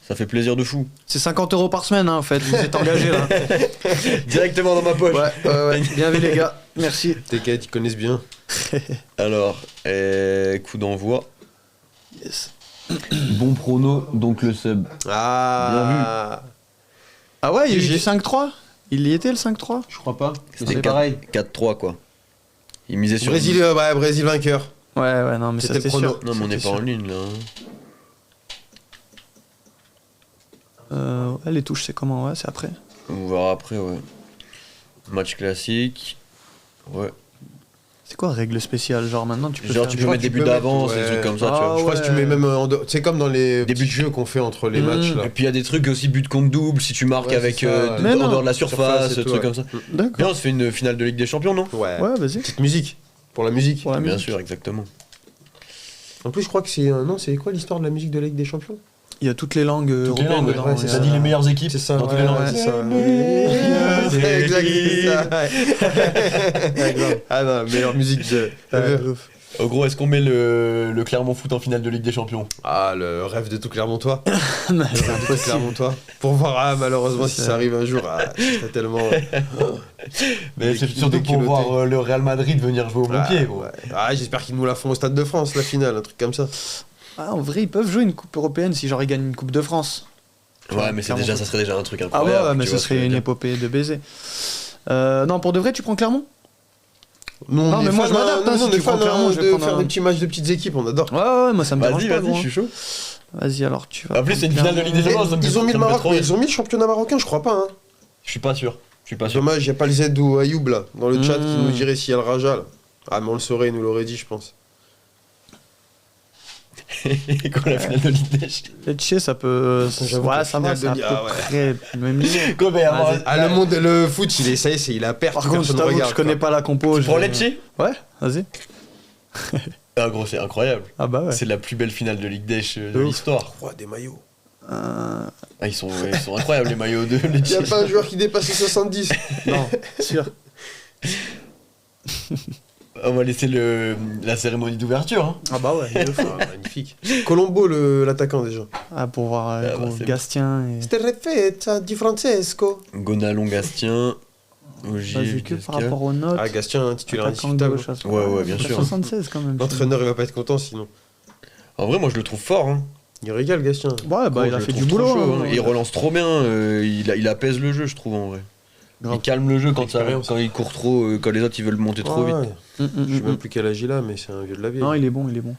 Speaker 3: Ça fait plaisir de fou.
Speaker 1: C'est 50 € par semaine, hein, en fait. Vous êtes engagés là.
Speaker 3: Directement dans ma poche.
Speaker 1: Ouais. Bien vu, les gars. Merci.
Speaker 4: T'inquiète, ils connaissent bien.
Speaker 3: Alors, coup d'envoi.
Speaker 1: Yes.
Speaker 3: Bon prono, donc le sub.
Speaker 4: Ah.
Speaker 1: Ah ouais, il y a eu
Speaker 4: GG.
Speaker 1: du 5-3. Il y était le 5-3.
Speaker 2: Je crois pas.
Speaker 3: C'était 4-3 quoi. Il misait sur.
Speaker 4: Brésil, ouais, Brésil vainqueur.
Speaker 1: Ouais, non, mais ça
Speaker 4: C'était
Speaker 1: c'était
Speaker 4: le prono.
Speaker 1: sûr.
Speaker 3: Non, mais on n'est
Speaker 1: C'était
Speaker 3: pas en
Speaker 1: sûr.
Speaker 3: ligne là.
Speaker 1: Ouais, les touches, c'est comment? Ouais, c'est après.
Speaker 3: On verra après, ouais. Match classique. Ouais.
Speaker 1: C'est quoi règle spéciale? Genre maintenant, tu peux
Speaker 3: Genre,
Speaker 1: faire
Speaker 3: tu
Speaker 1: des-
Speaker 3: peux mettre des buts
Speaker 4: peux mettre,
Speaker 3: d'avance,
Speaker 4: ouais.
Speaker 3: des trucs comme ça,
Speaker 1: Ah,
Speaker 3: tu vois.
Speaker 4: Je crois que tu mets même c'est comme dans les
Speaker 3: Des
Speaker 4: petits
Speaker 3: buts.
Speaker 4: jeux qu'on fait entre les matchs là.
Speaker 3: Et puis il y a des trucs aussi, but contre double, si tu marques
Speaker 4: Ouais,
Speaker 3: avec
Speaker 4: c'est ça, ouais.
Speaker 1: Mais
Speaker 3: en
Speaker 1: non.
Speaker 3: dehors de la
Speaker 4: Surface
Speaker 3: surface,
Speaker 4: et tout,
Speaker 3: trucs
Speaker 4: ouais.
Speaker 3: comme ça.
Speaker 1: D'accord.
Speaker 3: Bien, on se fait une finale de Ligue des Champions, non?
Speaker 4: Ouais.
Speaker 1: Ouais, vas-y.
Speaker 4: Petite musique. Pour la musique.
Speaker 1: Pour la
Speaker 3: Bien
Speaker 1: musique.
Speaker 3: sûr, exactement.
Speaker 4: En plus, je crois que c'est non, c'est quoi l'histoire de la musique de la Ligue des Champions?
Speaker 1: Il y a toutes les langues européennes
Speaker 3: langues,
Speaker 1: dedans.
Speaker 4: ouais, c'est
Speaker 1: Il y
Speaker 4: ça.
Speaker 1: a-
Speaker 4: dit les
Speaker 3: meilleures équipes.
Speaker 4: C'est ça.
Speaker 3: Dans toutes les langues.
Speaker 4: c'est ça.
Speaker 3: C'est
Speaker 4: Exact, c'est ça. Ouais. Ah non, meilleure musique de.
Speaker 1: Ouais, de ouf.
Speaker 3: En gros, est-ce qu'on met le Clermont Foot en finale de Ligue des Champions?
Speaker 4: Ah, le rêve de tout Clermontois.
Speaker 1: Mais
Speaker 4: Le rêve de tout Clermontois. Pour voir, ah, malheureusement, si ça arrive un jour, ah, ce serait tellement.
Speaker 3: Mais c'est surtout pour
Speaker 4: déculotté.
Speaker 3: voir le Real Madrid venir jouer au bon
Speaker 4: Ah,
Speaker 3: pied, gros.
Speaker 4: ouais. Ah, j'espère qu'ils nous la font au Stade de France, la finale, un truc comme ça.
Speaker 1: Ah, en vrai, ils peuvent jouer une coupe européenne si genre ils gagnent une coupe de France.
Speaker 3: Ouais, mais ça serait déjà un truc
Speaker 1: Ah
Speaker 3: incroyable.
Speaker 1: ouais, mais
Speaker 3: tu
Speaker 1: ce
Speaker 3: vois
Speaker 1: serait
Speaker 3: que je
Speaker 1: une
Speaker 3: veux dire.
Speaker 1: épopée de baiser. Non, pour de vrai, tu prends Clermont?
Speaker 4: Non,
Speaker 1: Non, mais moi, je m'adapte, hein, si
Speaker 4: on
Speaker 1: tu
Speaker 4: est
Speaker 1: prends
Speaker 4: fan
Speaker 1: Clermont, je vais
Speaker 4: de
Speaker 1: prendre
Speaker 4: faire
Speaker 1: un-
Speaker 4: des petits matchs de petites équipes, on adore.
Speaker 1: Ouais, moi ça me dérange
Speaker 3: Vas-y,
Speaker 1: pas.
Speaker 3: vas-y,
Speaker 1: gros.
Speaker 3: je suis chaud.
Speaker 1: Vas-y, alors tu vas.
Speaker 3: En plus, c'est une finale de Ligue des Champions. ça me
Speaker 4: Ils
Speaker 3: fait-
Speaker 4: ont mis
Speaker 3: ça
Speaker 4: le
Speaker 3: me fait
Speaker 4: Maroc,
Speaker 3: trop
Speaker 4: mais
Speaker 3: rire.
Speaker 4: ils ont mis le championnat marocain, je crois pas. Hein.
Speaker 3: Je suis pas sûr. Je suis pas sûr.
Speaker 4: Dommage, y a pas le Z ou Ayoub là, dans le chat, qui
Speaker 1: Hmm.
Speaker 4: nous dirait s'il y a le Raja là. Ah, mais on le saurait, il nous l'aurait dit, je pense.
Speaker 3: Quand la finale de Ligue des Champions.
Speaker 1: Lecce, ça peut.
Speaker 4: J'avoue
Speaker 1: Ouais,
Speaker 4: que
Speaker 1: ça
Speaker 4: la
Speaker 1: va,
Speaker 4: finale
Speaker 1: c'est à
Speaker 4: de
Speaker 1: peu
Speaker 4: Ligue- ah ouais.
Speaker 1: près le même niveau.
Speaker 3: Quand il va y avoir-
Speaker 1: Vas-y.
Speaker 4: Ah, le foot, il est, ça y est, il a perdu.
Speaker 1: Par contre, je t'avoue que je connais pas la compo.
Speaker 3: Pour Lecce.
Speaker 1: Ouais, vas-y.
Speaker 3: Ah gros, c'est incroyable.
Speaker 1: Ah bah ouais.
Speaker 3: C'est la plus belle finale de Ligue des Champions de
Speaker 1: De ouf.
Speaker 3: l'histoire.
Speaker 4: Roi des maillots.
Speaker 1: Euh,
Speaker 3: Ah, ils sont incroyables les maillots de
Speaker 4: Il
Speaker 3: Lecce.
Speaker 4: y a pas un joueur qui dépasse les 70.
Speaker 1: Non, sûr.
Speaker 3: On va laisser la cérémonie d'ouverture. Hein.
Speaker 1: Ah bah ouais. de fou.
Speaker 4: Ah, magnifique. Colombo, l'attaquant déjà.
Speaker 1: Ah, pour voir
Speaker 3: Ah bah, c'est
Speaker 1: Gastien et.
Speaker 4: C'était refait di Francesco.
Speaker 3: Gonalon, Gastien, Ogier,
Speaker 1: Vas-y, que par
Speaker 3: Gasquet.
Speaker 1: rapport aux notes.
Speaker 4: Ah, Gastien, titulaire
Speaker 1: attaquant
Speaker 4: indiscutable.
Speaker 1: gauche à ce
Speaker 3: Ouais,
Speaker 1: moment.
Speaker 3: ouais, bien sûr.
Speaker 1: 76 quand même.
Speaker 4: L'entraîneur, il va pas être content sinon.
Speaker 3: En vrai, moi je le trouve fort. Hein.
Speaker 4: Il régale, Gastien.
Speaker 1: Ouais, bah
Speaker 3: Gros,
Speaker 1: il
Speaker 3: je
Speaker 1: a
Speaker 3: le
Speaker 1: fait
Speaker 3: trouve
Speaker 1: du
Speaker 3: trop
Speaker 1: boulot.
Speaker 3: chaud,
Speaker 1: hein.
Speaker 3: hein. Il relance trop bien. Il apaise le jeu, je trouve en vrai.
Speaker 1: Grave.
Speaker 3: Il calme le jeu quand
Speaker 4: Expérience.
Speaker 3: il court trop, quand les autres ils veulent monter trop vite.
Speaker 4: Ouais.
Speaker 1: Mm,
Speaker 4: Je sais même plus quel âge il a, mais c'est un vieux de la vieille.
Speaker 1: Non, il est bon, il est bon.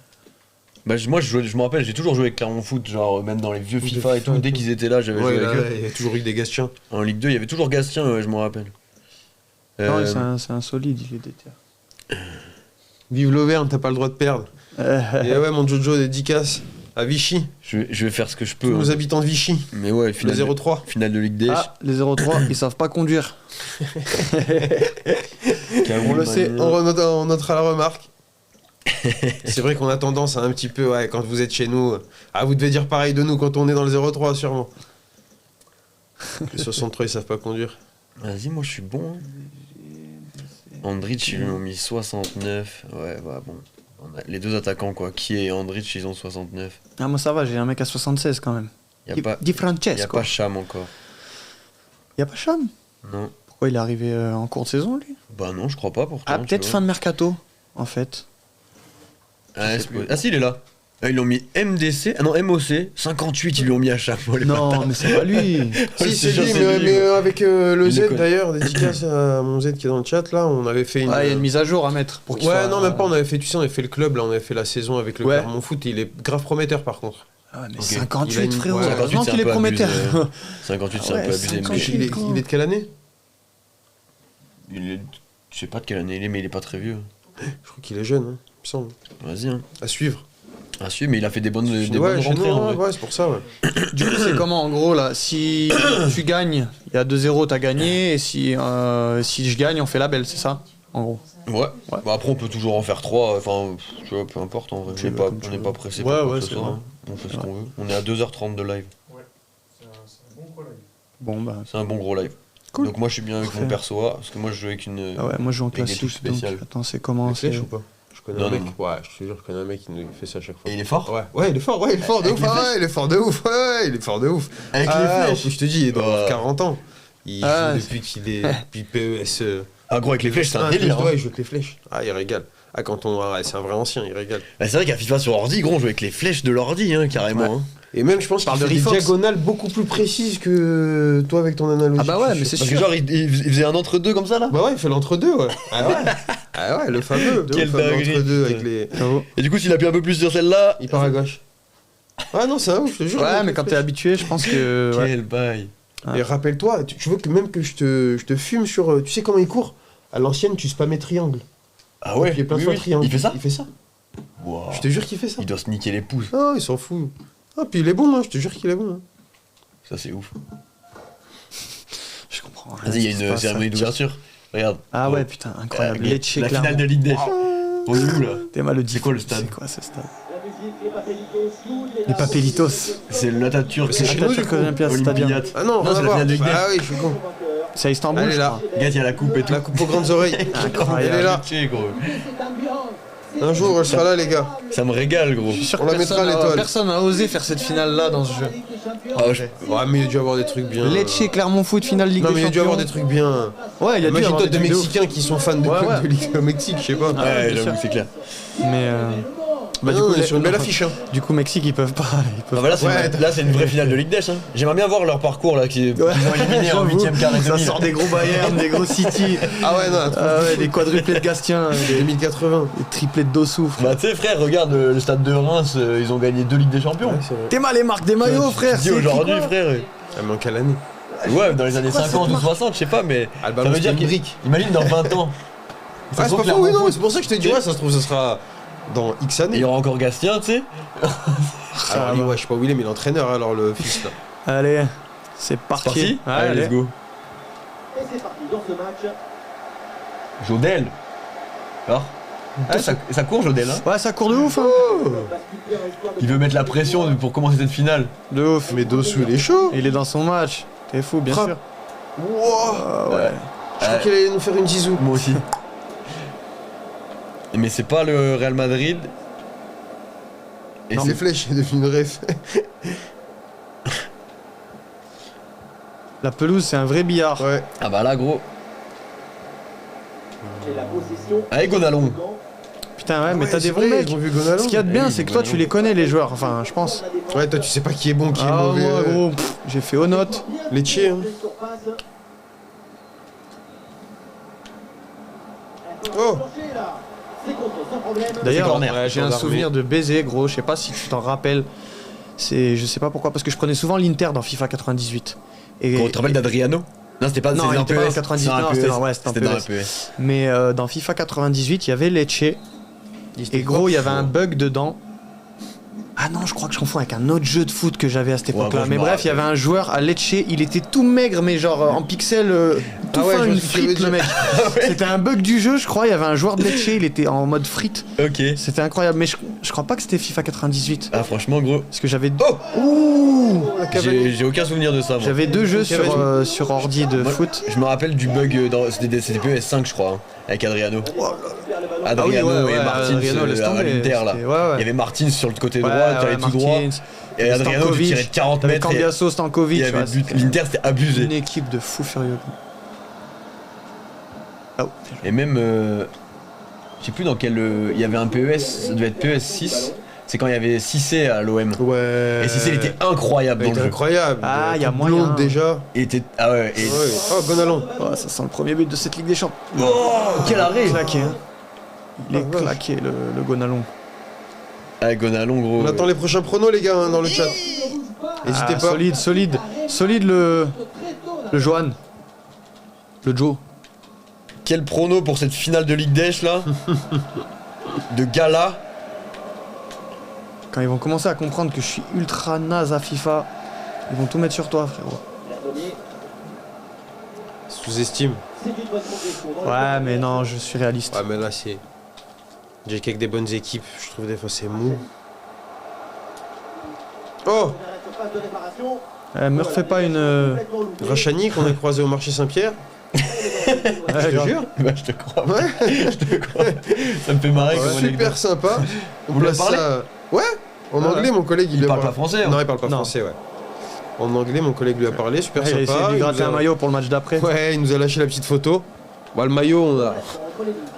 Speaker 3: Bah, moi je me rappelle, j'ai toujours joué avec Clermont Foot, genre même dans les vieux FIFA et tout. Dès qu'ils étaient là, j'avais
Speaker 4: Ouais,
Speaker 3: joué
Speaker 4: là,
Speaker 3: avec eux.
Speaker 4: il y a toujours eu des Gastiens.
Speaker 3: En Ligue 2, il y avait toujours Gastien, ouais, je me rappelle.
Speaker 1: Non, c'est un solide, il est déter.
Speaker 4: Vive l'Auvergne, t'as pas le droit de perdre. Et ouais, mon Jojo, dédicace à Vichy,
Speaker 3: je vais faire ce que je
Speaker 4: tous
Speaker 3: peux.
Speaker 4: nos
Speaker 3: hein.
Speaker 4: habitants de Vichy.
Speaker 3: Mais ouais,
Speaker 4: Le
Speaker 3: finale,
Speaker 4: 03.
Speaker 3: finale de Ligue des
Speaker 1: Ah, les 03, ils savent pas conduire.
Speaker 4: On le sait, on notera la remarque. C'est vrai qu'on a tendance à un petit peu, ouais, quand vous êtes chez nous, vous devez dire pareil de nous quand on est dans le 03, sûrement. Les 63, ils savent pas conduire.
Speaker 3: Vas-y, moi je suis bon. Hein. Andrich, ils lui ont mis 69. Ouais, bah bon. Les deux attaquants, quoi. Qui et Andrich, ils ont 69.
Speaker 1: Ah, moi ça va, j'ai un mec à 76 quand même.
Speaker 3: Y a pas,
Speaker 1: Di Francesco.
Speaker 3: y a pas Cham encore.
Speaker 1: Y a pas Cham.
Speaker 3: Non.
Speaker 1: Pourquoi il est arrivé en cours de saison lui?
Speaker 3: Bah non, je crois pas pourtant.
Speaker 1: Ah,
Speaker 3: tu
Speaker 1: peut-être
Speaker 3: vois.
Speaker 1: fin de mercato, en fait.
Speaker 3: Ah, si, il est là. Ah, ils l'ont mis MDC. Ah non, MOC. 58, ils lui ont mis à Cham. Oh, les
Speaker 1: Non,
Speaker 3: bâtards.
Speaker 1: mais c'est pas lui.
Speaker 4: Si, c'est
Speaker 3: sûr,
Speaker 4: lui,
Speaker 3: c'est
Speaker 4: mais avec le
Speaker 3: Il
Speaker 4: Z
Speaker 3: le connaît.
Speaker 4: d'ailleurs, dédicace à mon Z qui est dans le chat là, on avait fait une.
Speaker 1: Ouais, il y a une mise à jour à mettre pour qu'il
Speaker 4: Ouais,
Speaker 1: soit-
Speaker 4: non, même pas, on avait fait, tu sais, on avait fait le club là, on avait fait la saison avec le
Speaker 1: Ouais.
Speaker 4: Clermont Foot, et il est grave prometteur par contre.
Speaker 1: Ah ouais, mais
Speaker 3: Ok.
Speaker 1: 58,
Speaker 4: Il a une-
Speaker 1: frérot.
Speaker 4: ouais,
Speaker 1: Heureusement
Speaker 3: 58, c'est
Speaker 1: qu'il
Speaker 3: un
Speaker 1: est
Speaker 3: peu
Speaker 1: prometteur.
Speaker 3: abusé. 58, c'est
Speaker 1: Ouais,
Speaker 3: un peu abusé.
Speaker 1: 58.
Speaker 3: Mais
Speaker 4: Il est de quelle année?
Speaker 3: je sais pas de quelle année il est, mais il est pas très vieux.
Speaker 4: Je crois qu'il est jeune, hein, il me semble.
Speaker 3: Vas-y, hein.
Speaker 4: À suivre.
Speaker 3: Ah, si, mais il a fait des bonnes
Speaker 4: Ouais,
Speaker 3: bonnes
Speaker 4: chez
Speaker 3: rentrées.
Speaker 4: nous,
Speaker 3: en vrai.
Speaker 4: ouais, c'est pour ça, ouais.
Speaker 1: Du coup, c'est comment en gros là? Si tu gagnes, il y a 2-0, t'as gagné. Et si je gagne, on fait la belle, c'est ça? En gros.
Speaker 3: Ouais. Bah, après, on peut toujours en faire 3. Enfin, tu vois, peu importe en vrai.
Speaker 1: Tu
Speaker 3: On
Speaker 1: veux,
Speaker 3: n'est
Speaker 1: comme tu
Speaker 3: pas
Speaker 1: veux.
Speaker 3: pressé
Speaker 1: Ouais,
Speaker 3: par quoi
Speaker 1: ouais,
Speaker 3: que ce
Speaker 1: c'est
Speaker 3: soit,
Speaker 1: vrai.
Speaker 3: hein. On fait ce qu'on veut. On est à 2h30 de live.
Speaker 2: C'est un bon gros live.
Speaker 1: Bon bah.
Speaker 3: C'est un bon gros live.
Speaker 1: Cool.
Speaker 3: Donc, moi, je suis bien avec mon
Speaker 1: Parfait.
Speaker 3: perso A. Parce que moi, je joue avec une.
Speaker 1: Ah ouais, moi je joue en
Speaker 3: Avec des
Speaker 1: classique.
Speaker 3: touches
Speaker 1: Donc,
Speaker 3: spéciales.
Speaker 1: attends, c'est comment?
Speaker 4: Les flèches
Speaker 1: c'est-
Speaker 4: ou pas? Je connais
Speaker 3: Non,
Speaker 4: un mec.
Speaker 3: non.
Speaker 4: Ouais, je te jure, je connais un mec qui nous fait ça à chaque fois.
Speaker 3: Et il est fort.
Speaker 4: Ouais, il est fort, ouais, il est fort de
Speaker 3: Avec
Speaker 4: ouf,
Speaker 3: les
Speaker 4: ouais, il est fort de ouf, ouais, il est fort de ouf.
Speaker 3: Avec
Speaker 4: Ah,
Speaker 3: les flèches.
Speaker 4: Je te dis, il doit avoir
Speaker 3: Ouais.
Speaker 4: 40 ans. Il
Speaker 1: Ah,
Speaker 4: joue depuis qu'il est. Depuis PES.
Speaker 3: Ah, gros, avec les flèches, c'est un
Speaker 4: Ah,
Speaker 3: délire.
Speaker 4: Ouais,
Speaker 3: hein.
Speaker 4: il joue avec les flèches. Ah, il régale. Ah, quand on. Ouais, c'est un vrai ancien, il régale.
Speaker 3: Bah, c'est vrai qu'à FIFA sur ordi, gros, on joue avec les flèches de l'ordi, hein, carrément.
Speaker 1: Ouais.
Speaker 3: Hein.
Speaker 4: Et même, je pense qu'il
Speaker 1: Parle de
Speaker 4: fait des
Speaker 1: Refox.
Speaker 4: diagonales beaucoup plus précises que toi avec ton analogie.
Speaker 1: Ah bah ouais,
Speaker 4: je
Speaker 1: mais
Speaker 4: suis
Speaker 1: c'est
Speaker 3: Parce
Speaker 4: sûr.
Speaker 3: que
Speaker 1: sûr.
Speaker 3: genre, il faisait un entre-deux comme ça, là.
Speaker 4: Bah ouais, il fait l'entre-deux, ouais. Ah ouais. Ah ouais, le fameux.
Speaker 3: Quelle
Speaker 4: le fameux
Speaker 3: dinguerie,
Speaker 4: entre-deux
Speaker 3: putain.
Speaker 4: avec les.
Speaker 1: Bravo.
Speaker 3: Et du coup, s'il appuie un peu plus sur celle-là.
Speaker 4: Il part à gauche. Ah non, c'est un ouf, je te jure.
Speaker 1: Ouais,
Speaker 4: avec
Speaker 1: mais
Speaker 4: les
Speaker 1: quand t'es
Speaker 4: flèches.
Speaker 1: habitué, je pense que. Ouais.
Speaker 3: Quel bail.
Speaker 4: Et rappelle-toi, tu veux que même que je te fume sur. Tu sais comment il court? À l'ancienne, tu spammais triangle.
Speaker 3: Ah ouais,
Speaker 4: Il y a plein de
Speaker 3: oui,
Speaker 4: fois
Speaker 3: oui.
Speaker 4: triangle.
Speaker 3: Il fait ça.
Speaker 4: Il fait ça.
Speaker 3: Wow.
Speaker 4: Je te jure qu'il fait ça.
Speaker 3: Il doit se niquer les pouces.
Speaker 4: Ah, il s'en fout. Ah, puis il est bon, hein, je te jure qu'il est bon. Hein.
Speaker 3: Ça, c'est ouf.
Speaker 1: Je comprends.
Speaker 3: Vas-y, il y a une cérémonie d'ouverture. Regarde.
Speaker 1: Ah
Speaker 3: Oh.
Speaker 1: ouais, putain, incroyable.
Speaker 3: La
Speaker 1: Lecce,
Speaker 3: finale
Speaker 1: Clermont.
Speaker 3: de Ligue des. On est où là?
Speaker 1: T'es mal
Speaker 3: C'est quoi le stade?
Speaker 1: C'est quoi ce stade?
Speaker 5: La musique des Papelitos, toutes les
Speaker 1: Les Papelitos.
Speaker 3: C'est l'Atatürk.
Speaker 4: C'est chez nous, du
Speaker 1: Atatürk
Speaker 4: coup.
Speaker 1: Olympia Stadium.
Speaker 3: Olympiade.
Speaker 4: Ah non,
Speaker 3: Non,
Speaker 4: rien
Speaker 3: c'est
Speaker 4: à
Speaker 3: la
Speaker 4: voir.
Speaker 3: finale de Ligue des.
Speaker 4: Ah oui, je suis con.
Speaker 1: C'est à Istanbul,
Speaker 4: Elle est
Speaker 1: je
Speaker 4: là.
Speaker 1: crois.
Speaker 3: Gars, il y a la coupe et tout.
Speaker 4: La coupe aux grandes oreilles.
Speaker 1: Incroyable.
Speaker 4: Elle est là.
Speaker 3: Lecce, gros.
Speaker 5: cette ambiance.
Speaker 4: Un jour, elle sera là, les gars.
Speaker 3: Ça me régale, gros.
Speaker 1: Je suis sûr
Speaker 4: On
Speaker 1: que
Speaker 4: la mettra à
Speaker 1: personne
Speaker 4: l'étoile.
Speaker 1: personne n'a osé faire cette finale-là dans ce jeu.
Speaker 3: Ah,
Speaker 4: Ouais, mais il y a dû avoir des trucs bien.
Speaker 1: Lecce, Clermont Foot, finale Ligue
Speaker 4: Non,
Speaker 1: des
Speaker 4: mais il y a dû
Speaker 1: Champions.
Speaker 4: avoir des trucs bien.
Speaker 1: Ouais, il y a dû y avoir
Speaker 4: Imagine-toi
Speaker 1: des
Speaker 4: des
Speaker 1: trucs de ouf.
Speaker 4: Mexicains qui sont fans de
Speaker 1: Ouais,
Speaker 4: clubs
Speaker 1: ouais.
Speaker 4: de Ligue au Mexique, je sais pas.
Speaker 1: Ah,
Speaker 3: Ouais,
Speaker 1: bien
Speaker 3: j'avoue,
Speaker 1: sûr.
Speaker 3: c'est clair.
Speaker 1: Mais Bah,
Speaker 4: Non,
Speaker 1: du coup,
Speaker 4: on est sur une belle affiche. Hein.
Speaker 1: Du coup, Mexique, ils peuvent pas.
Speaker 3: Ah bah là, c'est
Speaker 4: Ouais,
Speaker 3: là, c'est une vraie finale de Ligue des Champions. Hein. J'aimerais bien voir leur parcours là, qu'ils ont éliminé en
Speaker 1: J'avoue,
Speaker 3: 8ème carré
Speaker 1: ça
Speaker 3: demi.
Speaker 1: sort des gros Bayern, des gros City.
Speaker 4: Ah ouais, non, attends,
Speaker 1: Des quadruplés de Gastien, des
Speaker 4: 2080.
Speaker 1: triplés de Dossou.
Speaker 3: Bah tu sais frère, regarde le stade de Reims, ils ont gagné 2 Ligues des Champions.
Speaker 4: Ouais, c'est vrai.
Speaker 1: T'es mal les marques des maillots, frère.
Speaker 3: Dis aujourd'hui frère.
Speaker 4: Ah, mais en quelle année?
Speaker 3: Ouais, dans les années
Speaker 1: quoi
Speaker 3: 50
Speaker 1: cette
Speaker 3: ou 60, je sais pas, mais
Speaker 4: Ah, le
Speaker 3: ça
Speaker 4: ballon,
Speaker 3: veut dire
Speaker 4: c'était une
Speaker 3: qu'il
Speaker 4: brique.
Speaker 3: imagine dans 20 ans. Ça
Speaker 4: Ouais,
Speaker 3: se
Speaker 4: c'est
Speaker 3: trouve
Speaker 4: pas faux, oui,
Speaker 3: clairement
Speaker 4: non, c'est pour ça que je te dis, ouais, ça se trouve, ça sera dans X
Speaker 3: il
Speaker 4: années.
Speaker 3: y aura encore Gastien, tu sais.
Speaker 4: Alors, lui, ouais, je sais pas où il est, mais l'entraîneur, alors le fils là.
Speaker 1: Allez, c'est parti.
Speaker 3: Parti.
Speaker 1: Ouais,
Speaker 3: Allez, let's go.
Speaker 5: Et c'est parti dans ce match.
Speaker 3: Jodel. Alors ça court Jodel, hein.
Speaker 1: Ouais, ça court de ouf, hein.
Speaker 3: Il veut mettre la pression pour commencer cette finale.
Speaker 1: De ouf.
Speaker 4: Mais Dossou, il est chaud.
Speaker 1: Il est dans son match. T'es fou, bien
Speaker 4: Frappe.
Speaker 1: sûr.
Speaker 4: Wow.
Speaker 1: Ah ouais.
Speaker 4: Je crois qu'il allait nous faire une zizou.
Speaker 3: Moi aussi. Mais c'est pas le Real Madrid. Et
Speaker 4: Les
Speaker 3: c'est
Speaker 4: flèches, il est devenu une ref.
Speaker 1: La pelouse, c'est un vrai billard.
Speaker 4: Ouais.
Speaker 3: ah bah là gros.
Speaker 5: Et la possession.
Speaker 3: Allez Gonalon.
Speaker 1: Putain, ouais, mais
Speaker 4: Ouais,
Speaker 1: t'as
Speaker 4: c'est
Speaker 1: des bons
Speaker 4: vrai,
Speaker 1: mecs.
Speaker 4: ils ont vu Gonalon.
Speaker 1: Ce qu'il y a de bien,
Speaker 3: Oui,
Speaker 1: c'est que toi, tu les connais, les joueurs. Enfin, je pense.
Speaker 4: Ouais, toi, tu sais pas qui est bon, qui est
Speaker 1: Ah,
Speaker 4: mauvais.
Speaker 1: moi, gros, j'ai fait aux notes.
Speaker 4: Lecce, hein. Oh.
Speaker 5: C'est contre sans problème.
Speaker 1: D'ailleurs,
Speaker 3: corner.
Speaker 1: ouais, j'ai un
Speaker 4: Gendarmerie.
Speaker 1: souvenir de baiser, gros. Je sais pas si tu t'en rappelles. Je sais pas pourquoi, parce que je prenais souvent l'Inter dans FIFA 98. Et,
Speaker 3: Tu te rappelles d'Adriano? Non, c'était pas
Speaker 1: Non, il
Speaker 3: un
Speaker 1: était pas
Speaker 3: PES.
Speaker 1: dans 98,
Speaker 3: un
Speaker 1: non, c'était
Speaker 3: PES.
Speaker 1: dans- ouais, c'était un
Speaker 3: C'était dans un
Speaker 1: PES.
Speaker 3: PES.
Speaker 1: Mais dans FIFA 98, il y avait Lecce. Et gros, il y avait un bug dedans. Ah non, je crois que je confonds avec un autre jeu de foot que j'avais à cette
Speaker 3: Ouais,
Speaker 1: époque-là.
Speaker 3: moi, je
Speaker 1: Mais
Speaker 3: me
Speaker 1: bref, il y avait un joueur à Lecce, il était tout maigre, mais genre en pixel, tout
Speaker 4: Ah ouais,
Speaker 1: fin,
Speaker 4: je
Speaker 1: une
Speaker 4: vois ce que tu veux
Speaker 1: frite, le
Speaker 4: dire.
Speaker 1: mec. C'était un bug du jeu, je crois. Il y avait un joueur de Lecce, il était en mode frite.
Speaker 3: Ok.
Speaker 1: C'était incroyable, mais je crois pas que c'était FIFA 98.
Speaker 3: Ah franchement gros.
Speaker 1: Parce que j'avais
Speaker 4: Oh.
Speaker 1: Ouh
Speaker 3: J'ai aucun souvenir de ça moi.
Speaker 1: J'avais deux jeux sur ordi de
Speaker 3: Moi,
Speaker 1: foot.
Speaker 3: Je me rappelle du bug dans. C'était PS5 je crois, hein, avec Adriano. Adriano
Speaker 1: Ah oui, ouais,
Speaker 3: et
Speaker 1: ouais,
Speaker 3: Martins
Speaker 1: Adriano, laisse
Speaker 3: à
Speaker 1: tomber,
Speaker 3: l'Inter là.
Speaker 1: c'était- ouais, ouais.
Speaker 3: Il y avait Martins sur le côté
Speaker 1: Ouais,
Speaker 3: droit, tu allais
Speaker 1: ouais,
Speaker 3: tout droit.
Speaker 1: Martins.
Speaker 3: Et Adriano tu
Speaker 1: Stankovic.
Speaker 3: tirais de 40
Speaker 1: T'avais
Speaker 3: mètres. Et
Speaker 1: Cambiasso, Stankovic.
Speaker 3: il y avait
Speaker 1: ouais,
Speaker 3: but.
Speaker 1: c'était
Speaker 3: L'Inter c'était abusé.
Speaker 1: une équipe de fous furieux. Oh,
Speaker 3: Et même. Je sais plus dans quel. Il y avait un PES, ça devait être PES 6. C'est quand il y avait Cissé à l'OM.
Speaker 4: Ouais.
Speaker 3: Et Cissé il était incroyable
Speaker 4: Il
Speaker 3: dans
Speaker 4: était
Speaker 3: le jeu.
Speaker 4: incroyable.
Speaker 1: Ah, il y a
Speaker 4: Toute
Speaker 1: moyen.
Speaker 4: blonde déjà.
Speaker 3: Il était. Ah ouais. Et...
Speaker 4: Ouais. Oh, Gonalon.
Speaker 1: oh, ça sent le premier but de cette Ligue des Champions.
Speaker 3: Oh, quel arrêt!
Speaker 1: Claqué, hein. Il est
Speaker 4: Ah, vache.
Speaker 1: claqué, le Gonalon.
Speaker 3: Ah, Gonalon gros.
Speaker 4: On attend les prochains pronos, les gars, hein, dans le chat. N'hésitez
Speaker 1: Ah,
Speaker 4: pas.
Speaker 1: Solide le Johan. Le Joe.
Speaker 3: Quel prono pour cette finale de Ligue des là? De gala.
Speaker 1: Quand ils vont commencer à comprendre que je suis ultra naze à FIFA, ils vont tout mettre sur toi, frérot.
Speaker 4: Sous-estime.
Speaker 5: C'est une bonne progression dans le
Speaker 1: Ouais, mais non, je suis réaliste.
Speaker 4: Ouais, mais là, c'est. J'ai qu'avec des bonnes équipes, je trouve des fois c'est mou. Oh!
Speaker 5: derrière la surface de réparation.
Speaker 1: Me refais pas une.
Speaker 5: Complètement loupé.
Speaker 4: Rachani qu'on a croisé au marché Saint-Pierre.
Speaker 1: Ouais,
Speaker 4: Je te
Speaker 1: grave.
Speaker 4: jure.
Speaker 3: Bah, je te crois.
Speaker 4: Ouais.
Speaker 3: Je te crois. Ça me fait marrer comme anecdote.
Speaker 4: Super sympa. On
Speaker 3: Vous lui
Speaker 4: place
Speaker 3: avez
Speaker 4: ça. Ouais. En
Speaker 1: Ah
Speaker 4: anglais, mon collègue
Speaker 3: Il
Speaker 4: lui a
Speaker 3: parle
Speaker 4: parlé.
Speaker 3: pas français, hein.
Speaker 4: Non, il parle pas
Speaker 1: Non.
Speaker 4: français, ouais. En anglais, mon collègue lui a parlé, super
Speaker 1: Il a
Speaker 4: sympa.
Speaker 1: essayé de lui
Speaker 4: il
Speaker 1: gratter
Speaker 4: nous a-
Speaker 1: un maillot pour le match d'après.
Speaker 4: Ouais, il nous a lâché la petite photo. Bon, le maillot,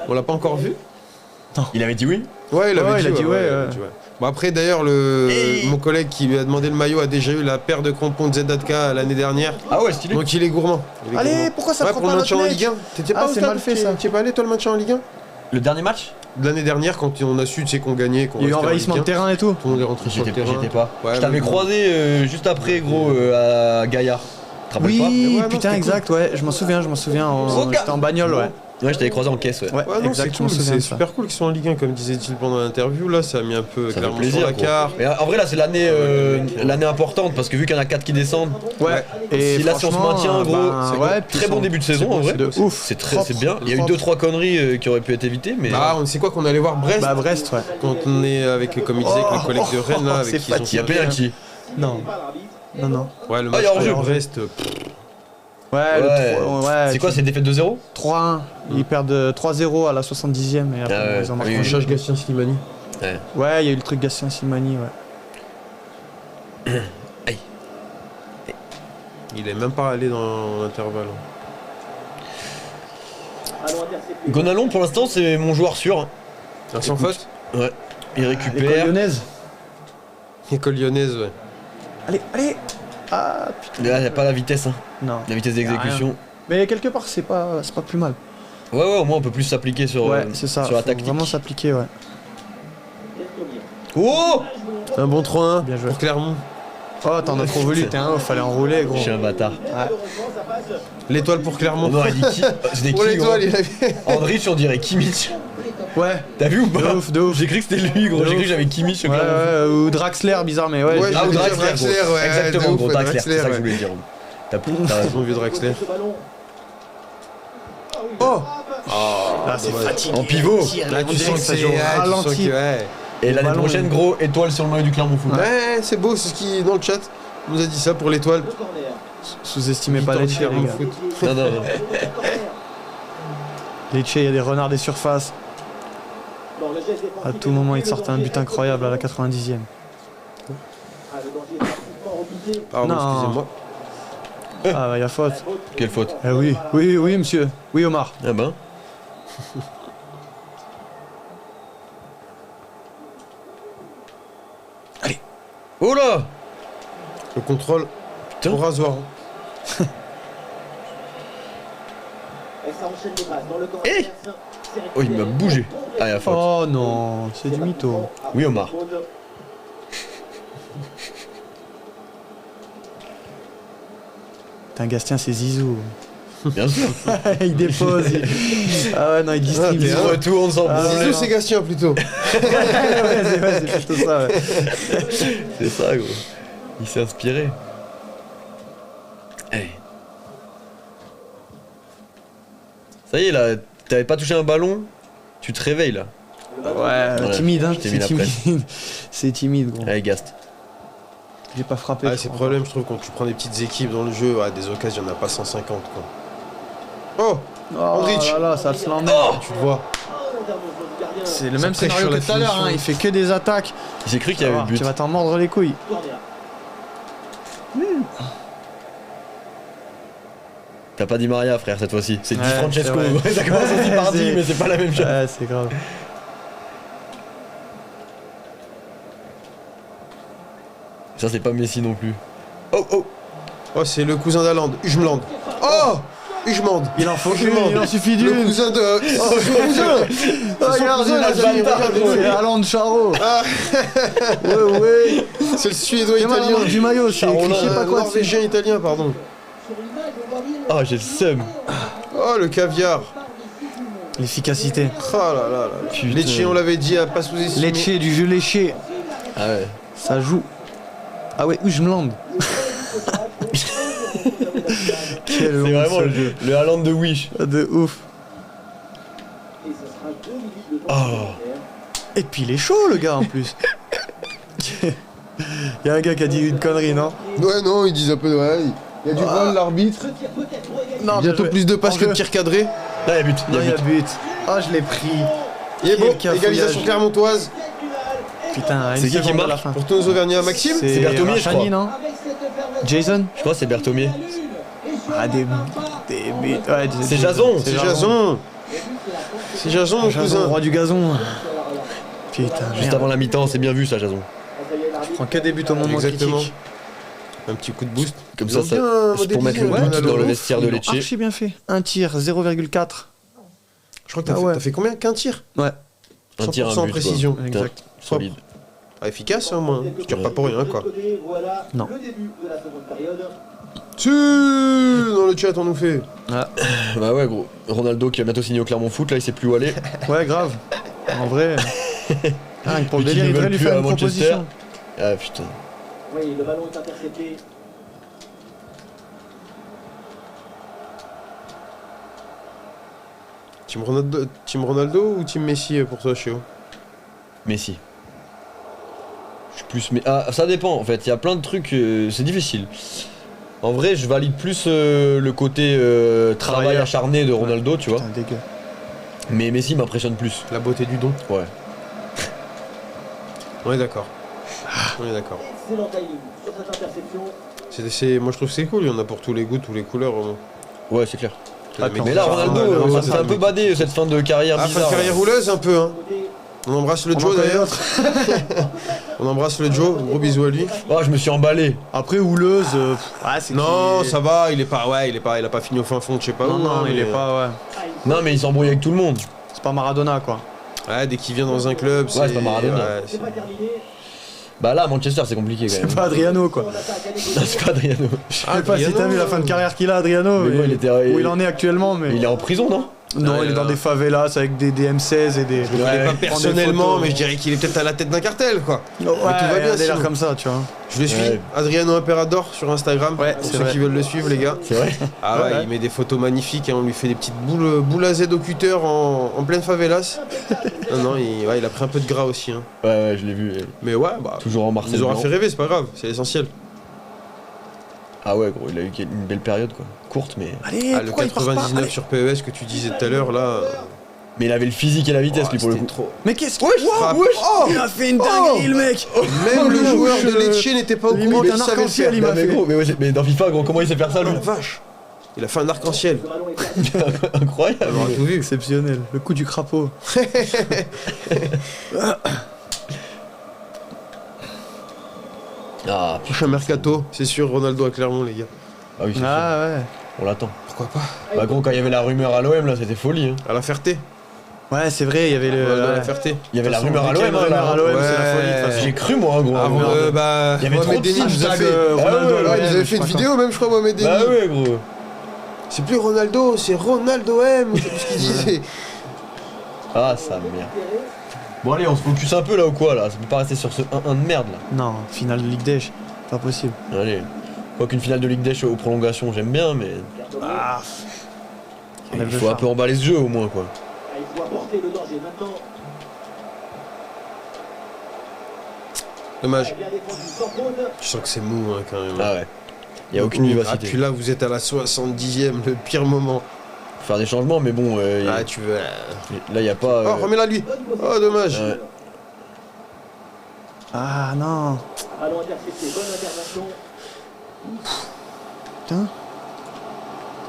Speaker 4: on l'a pas encore vu.
Speaker 3: Il avait dit oui?
Speaker 4: Ouais, il avait
Speaker 1: Ouais,
Speaker 4: dit,
Speaker 1: il a dit ouais,
Speaker 4: il
Speaker 1: ouais.
Speaker 4: avait dit ouais. Bon, après, d'ailleurs, mon collègue qui lui a demandé le maillot a déjà eu la paire de crampons de ZK l'année dernière.
Speaker 3: Ah ouais, stylé.
Speaker 4: Donc il est gourmand. Il est
Speaker 1: Allez,
Speaker 4: gourmand.
Speaker 1: pourquoi ça
Speaker 4: Ouais,
Speaker 1: prend
Speaker 4: pour le
Speaker 1: pas
Speaker 4: maintien en
Speaker 1: notre
Speaker 4: Ligue 1. T'étais
Speaker 1: Ah,
Speaker 4: pas au
Speaker 1: c'est
Speaker 4: stade,
Speaker 1: mal fait, ça.
Speaker 4: Tu es pas allé, toi, le maintien en Ligue 1?
Speaker 3: Le dernier match?
Speaker 4: L'année dernière, quand on a su, tu sais, qu'on gagnait, qu'on
Speaker 1: Il y a eu
Speaker 4: restait en
Speaker 1: envahissement de
Speaker 4: Ligue 1,
Speaker 1: terrain et tout.
Speaker 4: tout le monde est rentré sur le terrain.
Speaker 3: J'étais pas.
Speaker 4: Ouais,
Speaker 3: Je t'avais
Speaker 4: mais bon.
Speaker 3: croisé juste après, gros, à Gaillard. Tu te rappelles pas?
Speaker 1: Oui,
Speaker 4: Ouais, non,
Speaker 1: putain,
Speaker 4: c'était
Speaker 1: exact, ouais, je m'en souviens. J'étais en bagnole, ouais.
Speaker 3: Ouais, je t'avais croisé en caisse, ouais.
Speaker 1: Ouais,
Speaker 4: Ouais, non, c'est
Speaker 1: exact, je m'en
Speaker 4: cool,
Speaker 1: souviens
Speaker 4: c'est
Speaker 1: de ça.
Speaker 4: super cool qu'ils soient en Ligue 1, comme disait-il pendant l'interview. Là, ça a mis un peu
Speaker 3: Ça fait
Speaker 4: clairement
Speaker 3: plaisir.
Speaker 4: sur la
Speaker 3: gros.
Speaker 4: carte.
Speaker 3: Et en vrai, là, c'est l'année importante parce que vu qu'il y en a 4 qui descendent,
Speaker 1: Ouais, et
Speaker 3: si là, si on se
Speaker 1: franchement,
Speaker 3: maintient, gros,
Speaker 1: ben,
Speaker 3: c'est
Speaker 1: ouais,
Speaker 3: très bon début de saison en vrai.
Speaker 1: de ouf.
Speaker 3: C'est bien. Il y a eu
Speaker 1: Propre.
Speaker 3: 2-3 conneries qui auraient pu être évitées, mais.
Speaker 4: Ah, on sait quoi qu'on allait voir Brest
Speaker 1: Bah, Brest, ouais.
Speaker 4: quand on est avec, comme il disait, avec les collègues de Rennes, là, avec
Speaker 1: c'est
Speaker 4: qui ils ont
Speaker 3: Il y a penalty.
Speaker 1: Non, non.
Speaker 4: Ouais, le
Speaker 3: Ah,
Speaker 4: match
Speaker 3: il y a hors-jeu.
Speaker 4: contre Brest.
Speaker 1: Ouais,
Speaker 3: Ouais.
Speaker 1: ouais.
Speaker 3: C'est quoi, c'est défaite 2-0?
Speaker 1: 3-1. Ils perdent 3-0 à la 70e et après
Speaker 3: Ah ouais.
Speaker 1: ils en marquent
Speaker 3: Oui,
Speaker 1: un.
Speaker 3: oui.
Speaker 4: Change Gatien Slimani.
Speaker 1: Ouais, il y a eu le truc Gatien Silmani, ouais.
Speaker 4: Il est même pas allé dans l'intervalle.
Speaker 5: Allons intercepter.
Speaker 3: Gonalon, pour l'instant, c'est mon joueur sûr.
Speaker 4: Un sans
Speaker 3: Écoute.
Speaker 4: faute
Speaker 3: Ouais. Il
Speaker 1: L'école
Speaker 3: récupère.
Speaker 1: lyonnaise.
Speaker 4: École lyonnaise, ouais.
Speaker 1: Allez, allez. Ah putain.
Speaker 3: Là, il n'y a pas la vitesse, hein.
Speaker 1: Non.
Speaker 3: La vitesse
Speaker 1: Y a
Speaker 3: d'exécution.
Speaker 1: Mais quelque part, c'est pas plus mal.
Speaker 3: Ouais, au moins on peut plus s'appliquer sur,
Speaker 1: Ouais, c'est ça.
Speaker 3: sur la
Speaker 1: Faut
Speaker 3: tactique.
Speaker 1: vraiment s'appliquer, ouais.
Speaker 3: Oh!
Speaker 4: Un bon 3-1
Speaker 1: Bien joué.
Speaker 4: pour Clermont.
Speaker 1: Oh, t'en as trop voulu, t'es un ouf, fallait enrouler, gros.
Speaker 3: Je suis un bâtard.
Speaker 4: L'étoile pour Clermont.
Speaker 3: On aurait dit qui? C'était
Speaker 4: Pour
Speaker 3: qui, gros?
Speaker 4: l'étoile, il avait.
Speaker 3: Andrich, on dirait Kimmich.
Speaker 1: Ouais.
Speaker 3: T'as vu ou pas?
Speaker 1: De ouf, de ouf.
Speaker 3: J'ai cru que c'était lui, gros.
Speaker 1: De
Speaker 3: J'ai cru
Speaker 1: ouf.
Speaker 3: que j'avais Kimmich au
Speaker 1: Ouais,
Speaker 3: Clermont.
Speaker 1: ouais, ou Draxler, bizarre, mais ouais.
Speaker 4: Ouais,
Speaker 1: j'ai-
Speaker 3: Ah, ou
Speaker 4: j'ai
Speaker 3: Draxler,
Speaker 4: déjà
Speaker 3: gros.
Speaker 4: Draxler, ouais,
Speaker 3: Exactement,
Speaker 4: de
Speaker 3: gros.
Speaker 4: ouf,
Speaker 3: Draxler,
Speaker 4: Draxler,
Speaker 3: c'est ça que je
Speaker 4: ouais.
Speaker 3: voulais dire. T'as raison.
Speaker 4: Mon vieux Draxler.
Speaker 1: Oh
Speaker 4: Ah,
Speaker 1: c'est
Speaker 4: dommage.
Speaker 1: fatigué.
Speaker 3: En pivot.
Speaker 4: Là, tu sens que
Speaker 1: ça
Speaker 4: c'est
Speaker 1: joue au
Speaker 4: tu sens
Speaker 1: ralenti.
Speaker 4: que, ouais.
Speaker 3: Et l'année
Speaker 1: ballon,
Speaker 3: prochaine,
Speaker 1: il-
Speaker 3: gros, étoile sur le maillot du Clermont Foot.
Speaker 4: Ouais, c'est beau, c'est ce qui dans le chat nous a dit ça pour l'étoile.
Speaker 1: Sous-estimez pas Lecce, les
Speaker 4: Clermont
Speaker 1: gars.
Speaker 4: Foot.
Speaker 3: Non, non, non.
Speaker 1: Lecce, il y a des renards des surfaces. À tout moment, il te sortent un but incroyable à la 90e.
Speaker 4: Pardon,
Speaker 1: Non.
Speaker 4: excusez-moi.
Speaker 1: Ah, il y a faute.
Speaker 3: Quelle faute.
Speaker 1: Eh oui, oui, oui, monsieur. Oui, Omar.
Speaker 3: Ah ben.
Speaker 1: Allez.
Speaker 3: Oh là!
Speaker 4: Le contrôle
Speaker 3: Putain.
Speaker 4: au rasoir.
Speaker 3: Eh Oh, il m'a bougé. Ah, il y a faute.
Speaker 1: Oh non, c'est du mytho.
Speaker 3: Oui, Omar.
Speaker 1: Putain, Gastien, c'est Zizou.
Speaker 3: Bien sûr.
Speaker 1: Il dépose. Ah ouais, non, il distribue.
Speaker 4: t'es
Speaker 3: Il
Speaker 4: un-
Speaker 3: retourne sans
Speaker 1: Ah,
Speaker 3: problème.
Speaker 4: Zizou, c'est Gastien plutôt.
Speaker 1: ouais, c'est plutôt ça, ouais.
Speaker 3: C'est ça, gros. Il s'est inspiré. Allez. Ça y est, là, t'avais pas touché un ballon, tu te réveilles, là.
Speaker 1: Ouais,
Speaker 3: Ouais,
Speaker 1: timide, hein.
Speaker 3: je t'ai
Speaker 1: C'est
Speaker 3: mis la
Speaker 1: timide. C'est timide, gros.
Speaker 3: Allez, Gast.
Speaker 1: J'ai pas frappé.
Speaker 4: Ah,
Speaker 1: je
Speaker 4: c'est le
Speaker 1: crois.
Speaker 4: problème, je trouve, quand tu prends des petites équipes dans le jeu, ouais, des occasions, il n'y en a pas 150, quoi. Oh,
Speaker 1: Oh
Speaker 4: Andrich.
Speaker 1: là là, ça se l'emmène.
Speaker 4: tu le vois.
Speaker 1: C'est le
Speaker 4: Ça
Speaker 1: même
Speaker 4: prêche
Speaker 1: scénario
Speaker 4: sur la
Speaker 1: que tout à l'heure, hein.
Speaker 4: finition.
Speaker 1: Il fait que des attaques.
Speaker 3: J'ai cru qu'il y avait
Speaker 1: Ah,
Speaker 3: but.
Speaker 1: tu vas t'en mordre les couilles.
Speaker 3: T'as pas dit Maria, frère, cette fois-ci. C'est Di
Speaker 1: Ouais,
Speaker 3: Francesco.
Speaker 1: c'est vrai.
Speaker 3: Ça commence aussi par
Speaker 1: C'est-
Speaker 3: Di, mais c'est pas la même chose.
Speaker 1: Ouais, c'est grave.
Speaker 3: Ça, c'est pas Messi non plus. Oh, oh.
Speaker 4: Oh, c'est le cousin d'Haaland, Ujmland. Oh, Ujmand.
Speaker 1: Il en faut
Speaker 4: une,
Speaker 1: il en suffit
Speaker 4: Le
Speaker 1: d'une.
Speaker 4: cousin de. Oh, c'est son cousin.
Speaker 1: Regarde,
Speaker 4: cousin,
Speaker 1: il a
Speaker 4: les amis,
Speaker 1: bâtard,
Speaker 4: regardez,
Speaker 1: c'est
Speaker 4: ouais.
Speaker 1: Alain Charo.
Speaker 4: Ah,
Speaker 1: Ouais, ouais.
Speaker 4: c'est le suédois
Speaker 1: C'est mal
Speaker 4: italien.
Speaker 1: du maillot, c'est écrit je sais pas quoi dessus.
Speaker 4: Norvégien italien, pardon.
Speaker 3: Ah, j'ai le seum.
Speaker 4: Oh, le caviar.
Speaker 1: L'efficacité.
Speaker 4: Oh là là là.
Speaker 3: Putain.
Speaker 4: Lecce, on l'avait dit, à pas sous-estimer.
Speaker 1: Lecce, du jeu léché.
Speaker 3: Ah ouais.
Speaker 1: Ça joue. Ah ouais, Ujmland.
Speaker 3: C'est vraiment le Haaland de Wish.
Speaker 1: De ouf.
Speaker 3: Oh.
Speaker 1: Et puis il est chaud le gars en plus. Il y a un gars qui a dit une connerie, non?
Speaker 4: Ouais, non, ils disent un peu. Ouais, il y a du vol, l'arbitre.
Speaker 1: Non,
Speaker 4: Bientôt plus de passes que de tirs cadrés.
Speaker 3: Là, il y a but. Il y
Speaker 1: Non,
Speaker 3: a
Speaker 1: il y a
Speaker 3: but.
Speaker 1: but. Ah, je l'ai pris.
Speaker 4: Il est beau,
Speaker 1: Quel
Speaker 4: égalisation
Speaker 1: cafouillage.
Speaker 4: clermontoise.
Speaker 1: Putain,
Speaker 3: C'est qui
Speaker 1: seconde à la
Speaker 3: marque
Speaker 1: fin.
Speaker 4: Pour tous nos Auvergnats, Maxime.
Speaker 3: C'est Berthomier, je
Speaker 1: Rachani,
Speaker 3: crois.
Speaker 1: non? Jason?
Speaker 3: Je crois que c'est Berthomier.
Speaker 1: Ah, des buts. Ouais,
Speaker 3: C'est Jason.
Speaker 4: C'est Jason. C'est Jason, mon
Speaker 1: Jason,
Speaker 4: cousin.
Speaker 1: roi du gazon. Putain,
Speaker 3: Juste
Speaker 1: merde.
Speaker 3: avant la mi-temps, c'est bien vu ça, Jason.
Speaker 1: Je prends que des buts au moment
Speaker 4: Exactement.
Speaker 1: critique.
Speaker 4: Un petit coup de boost.
Speaker 3: Comme
Speaker 4: Ils
Speaker 3: ça,
Speaker 4: ont
Speaker 3: ça
Speaker 4: bien
Speaker 3: c'est pour mettre le
Speaker 4: modélisé,
Speaker 3: but
Speaker 4: ouais,
Speaker 3: dans le
Speaker 4: ouf.
Speaker 3: vestiaire de
Speaker 1: Ils l'ont
Speaker 3: Lecce.
Speaker 1: archi bien fait. Un tir, 0,4.
Speaker 4: Je crois que
Speaker 1: Ah ouais.
Speaker 4: t'as fait combien? Qu'un tir?
Speaker 1: Ouais,
Speaker 3: Un tir,
Speaker 4: 100%
Speaker 3: un
Speaker 4: en
Speaker 3: but.
Speaker 4: précision.
Speaker 3: Quoi.
Speaker 1: exact.
Speaker 3: Putain, solide.
Speaker 4: Ah, efficace, hein, moi. Je tire pas pour rien, quoi.
Speaker 1: Non.
Speaker 5: Le début de la seconde période.
Speaker 4: Tu dans le chat, on nous fait.
Speaker 3: Bah ouais, gros. Ronaldo qui va bientôt signer au Clermont Foot, là, il sait plus où aller.
Speaker 1: Ouais, grave. En vrai. Rien que pour le
Speaker 3: Vu qu'ils
Speaker 1: délire, il
Speaker 3: ne
Speaker 1: devrait
Speaker 3: veulent
Speaker 1: lui
Speaker 3: plus
Speaker 1: faire
Speaker 3: à
Speaker 1: une
Speaker 3: Manchester.
Speaker 1: proposition.
Speaker 3: Ah putain.
Speaker 5: Oui, le ballon est intercepté.
Speaker 4: Team Ronaldo ou Team Messi pour toi, Chio?
Speaker 3: Messi. Je suis plus. Mais ah, ça dépend en fait. Il y a plein de trucs. C'est difficile. En vrai, je valide plus le côté travail
Speaker 1: Travailleur.
Speaker 3: acharné de Ronaldo, tu vois.
Speaker 1: Putain, dégueu.
Speaker 3: Mais Messi m'impressionne plus.
Speaker 4: La beauté du don.
Speaker 3: Ouais.
Speaker 4: On est d'accord. On est d'accord.
Speaker 5: Excellent timing sur cette interception.
Speaker 4: Moi, je trouve que c'est cool. Il y en a pour tous les goûts, tous les couleurs. Vraiment.
Speaker 3: Ouais, c'est clair.
Speaker 4: Les mecs
Speaker 3: Mais là,
Speaker 4: qui
Speaker 3: Ronaldo,
Speaker 4: sont-
Speaker 3: ça me fait un peu bader cette fin de carrière
Speaker 4: Ah, fin
Speaker 3: bizarre.
Speaker 4: de carrière rouleuse un peu, hein.
Speaker 5: Côté
Speaker 4: On embrasse le
Speaker 1: On en
Speaker 4: Joe
Speaker 1: connaît
Speaker 4: d'ailleurs.
Speaker 1: d'autres.
Speaker 4: On embrasse le Joe, gros bisous à lui.
Speaker 3: Oh, je me suis emballé.
Speaker 1: Après, houleuse. C'est
Speaker 4: Non,
Speaker 1: qu'il-
Speaker 4: ça va, il a pas fini au fin fond de je sais pas
Speaker 1: Non,
Speaker 4: où.
Speaker 1: non,
Speaker 4: hein,
Speaker 1: il
Speaker 4: mais-
Speaker 1: est pas, ouais.
Speaker 3: Non, mais il s'embrouille avec tout le monde.
Speaker 1: C'est pas Maradona, quoi.
Speaker 4: Ouais, dès qu'il vient dans un club, c'est.
Speaker 3: c'est pas Maradona.
Speaker 4: ouais,
Speaker 5: C'est pas terminé.
Speaker 3: Bah là, à Manchester, c'est compliqué quand même.
Speaker 1: C'est pas Adriano, quoi.
Speaker 5: On attaque à
Speaker 3: Non, c'est pas Adriano.
Speaker 1: Je sais pas si t'as vu la fin de carrière qu'il a, Adriano.
Speaker 3: Mais bon, il était-
Speaker 1: Où il en est actuellement, mais.
Speaker 3: Il est en prison, non?
Speaker 1: Non,
Speaker 4: Non,
Speaker 1: il est dans
Speaker 4: non.
Speaker 1: des favelas avec des M16 et des.
Speaker 4: Je le connais
Speaker 3: Ouais,
Speaker 4: pas
Speaker 3: prendre
Speaker 1: des
Speaker 4: personnellement,
Speaker 1: photos.
Speaker 4: mais je dirais qu'il est peut-être à la tête d'un cartel, quoi.
Speaker 1: Ouais,
Speaker 4: tout va bien,
Speaker 1: il a des l'air
Speaker 4: sinon.
Speaker 1: comme ça, tu vois.
Speaker 4: Je le suis,
Speaker 3: Ouais.
Speaker 4: Adriano Imperador sur Instagram.
Speaker 1: Ouais,
Speaker 4: pour
Speaker 1: c'est
Speaker 4: ceux
Speaker 1: vrai.
Speaker 4: qui veulent le suivre, les gars.
Speaker 3: C'est vrai?
Speaker 4: Ah ouais,
Speaker 1: Ouais.
Speaker 4: il met des photos magnifiques, hein, on lui fait des petites boules à Z au cutter en pleine favelas. Non, il a pris un peu de gras aussi. Hein.
Speaker 3: Ouais, je l'ai vu.
Speaker 4: Mais ouais, bah,
Speaker 3: Toujours en
Speaker 4: il
Speaker 3: Marseille.
Speaker 4: nous aura
Speaker 3: blanc.
Speaker 4: fait rêver, c'est pas grave, c'est l'essentiel.
Speaker 3: Ah ouais, gros, il a eu une belle période, quoi. Courte, mais.
Speaker 1: Allez,
Speaker 4: Ah, le
Speaker 1: pourquoi il part pas
Speaker 4: 99
Speaker 1: Allez.
Speaker 4: sur PES que tu disais tout à l'heure, là.
Speaker 3: Mais il avait le physique et la vitesse, lui, pour le
Speaker 4: c'était
Speaker 3: coup.
Speaker 4: trop.
Speaker 1: Mais qu'est-ce qu'il
Speaker 4: frappe.
Speaker 1: Wesh
Speaker 4: Oh
Speaker 1: Il a fait une dinguerie, le mec.
Speaker 4: Même le
Speaker 1: Oh,
Speaker 4: joueur de
Speaker 1: le-
Speaker 4: Lecce n'était pas au
Speaker 1: limite
Speaker 4: courant
Speaker 1: un
Speaker 4: qu'il savait le
Speaker 1: arc-en-ciel,
Speaker 4: faire.
Speaker 1: il
Speaker 3: Non,
Speaker 1: m'a
Speaker 3: mais
Speaker 1: fait.
Speaker 3: gros, mais dans FIFA, gros, comment il sait faire ça,
Speaker 4: Oh
Speaker 3: lui?
Speaker 4: la vache. Il a fait un arc-en-ciel.
Speaker 5: Le ballon est perdu.
Speaker 3: Incroyable.
Speaker 4: On aura tout vu.
Speaker 1: Exceptionnel. Le coup du crapaud.
Speaker 3: Ah,
Speaker 4: Prochain mercato, c'est sûr, Ronaldo à Clermont, les gars.
Speaker 3: ah oui, c'est sûr.
Speaker 1: Ah ouais.
Speaker 3: On l'attend.
Speaker 4: Pourquoi pas?
Speaker 3: Bah, gros, quand il y avait la rumeur à l'OM, là, c'était folie. Hein.
Speaker 4: À la Ferté.
Speaker 1: Ouais, c'est vrai, il y avait le.
Speaker 4: Ronaldo à
Speaker 1: ouais.
Speaker 4: la Ferté.
Speaker 3: Il y avait la
Speaker 1: De toute
Speaker 3: rumeur à
Speaker 1: façon,
Speaker 3: l'OM,
Speaker 1: dès qu'il y a une rumeur à l'OM, c'est la folie, de toute façon.
Speaker 3: J'ai cru, moi, hein, gros.
Speaker 4: Ah,
Speaker 3: Merde.
Speaker 4: bah,
Speaker 3: Il y avait
Speaker 4: Mohamed
Speaker 3: trop de
Speaker 4: Denis nous a
Speaker 1: hashtag,
Speaker 4: fait.
Speaker 1: Ronaldo
Speaker 3: ouais,
Speaker 1: à l'OM,
Speaker 4: Ils avaient
Speaker 1: je
Speaker 4: fait une
Speaker 1: crois
Speaker 4: vidéo même, je crois, Mohamed Denis.
Speaker 3: Bah ouais, gros.
Speaker 4: C'est plus Ronaldo, c'est Ronaldo M. C'est ce qu'il disait.
Speaker 3: Ah, ça merde. Bon, allez, on se focus un peu là ou quoi, là? Ça peut pas rester sur ce 1-1 de merde, là.
Speaker 1: Non, finale de Ligue des. Pas possible.
Speaker 3: Allez. Quoi qu'une finale de Ligue des aux prolongations, j'aime bien, mais.
Speaker 1: Ah.
Speaker 3: Il
Speaker 1: Enlève le
Speaker 3: faut un
Speaker 1: charme.
Speaker 3: peu emballer ce jeu au moins, quoi.
Speaker 5: Ah, il faut apporter le danger maintenant.
Speaker 4: Dommage.
Speaker 5: Bien défendu sans faute.
Speaker 4: Je sens que c'est mou, hein, quand même.
Speaker 3: Ah ouais. Il y a aucune
Speaker 4: Ah,
Speaker 3: vivacité.
Speaker 4: puis là, vous êtes à la 70e, le pire moment.
Speaker 3: Faut faire des changements, mais bon,
Speaker 4: Ah, tu veux.
Speaker 3: là, il y a pas.
Speaker 4: Oh, remets-la lui. Oh, dommage.
Speaker 3: Ouais.
Speaker 1: Ah non.
Speaker 5: Ballon intercepté, bonne intervention.
Speaker 1: Putain.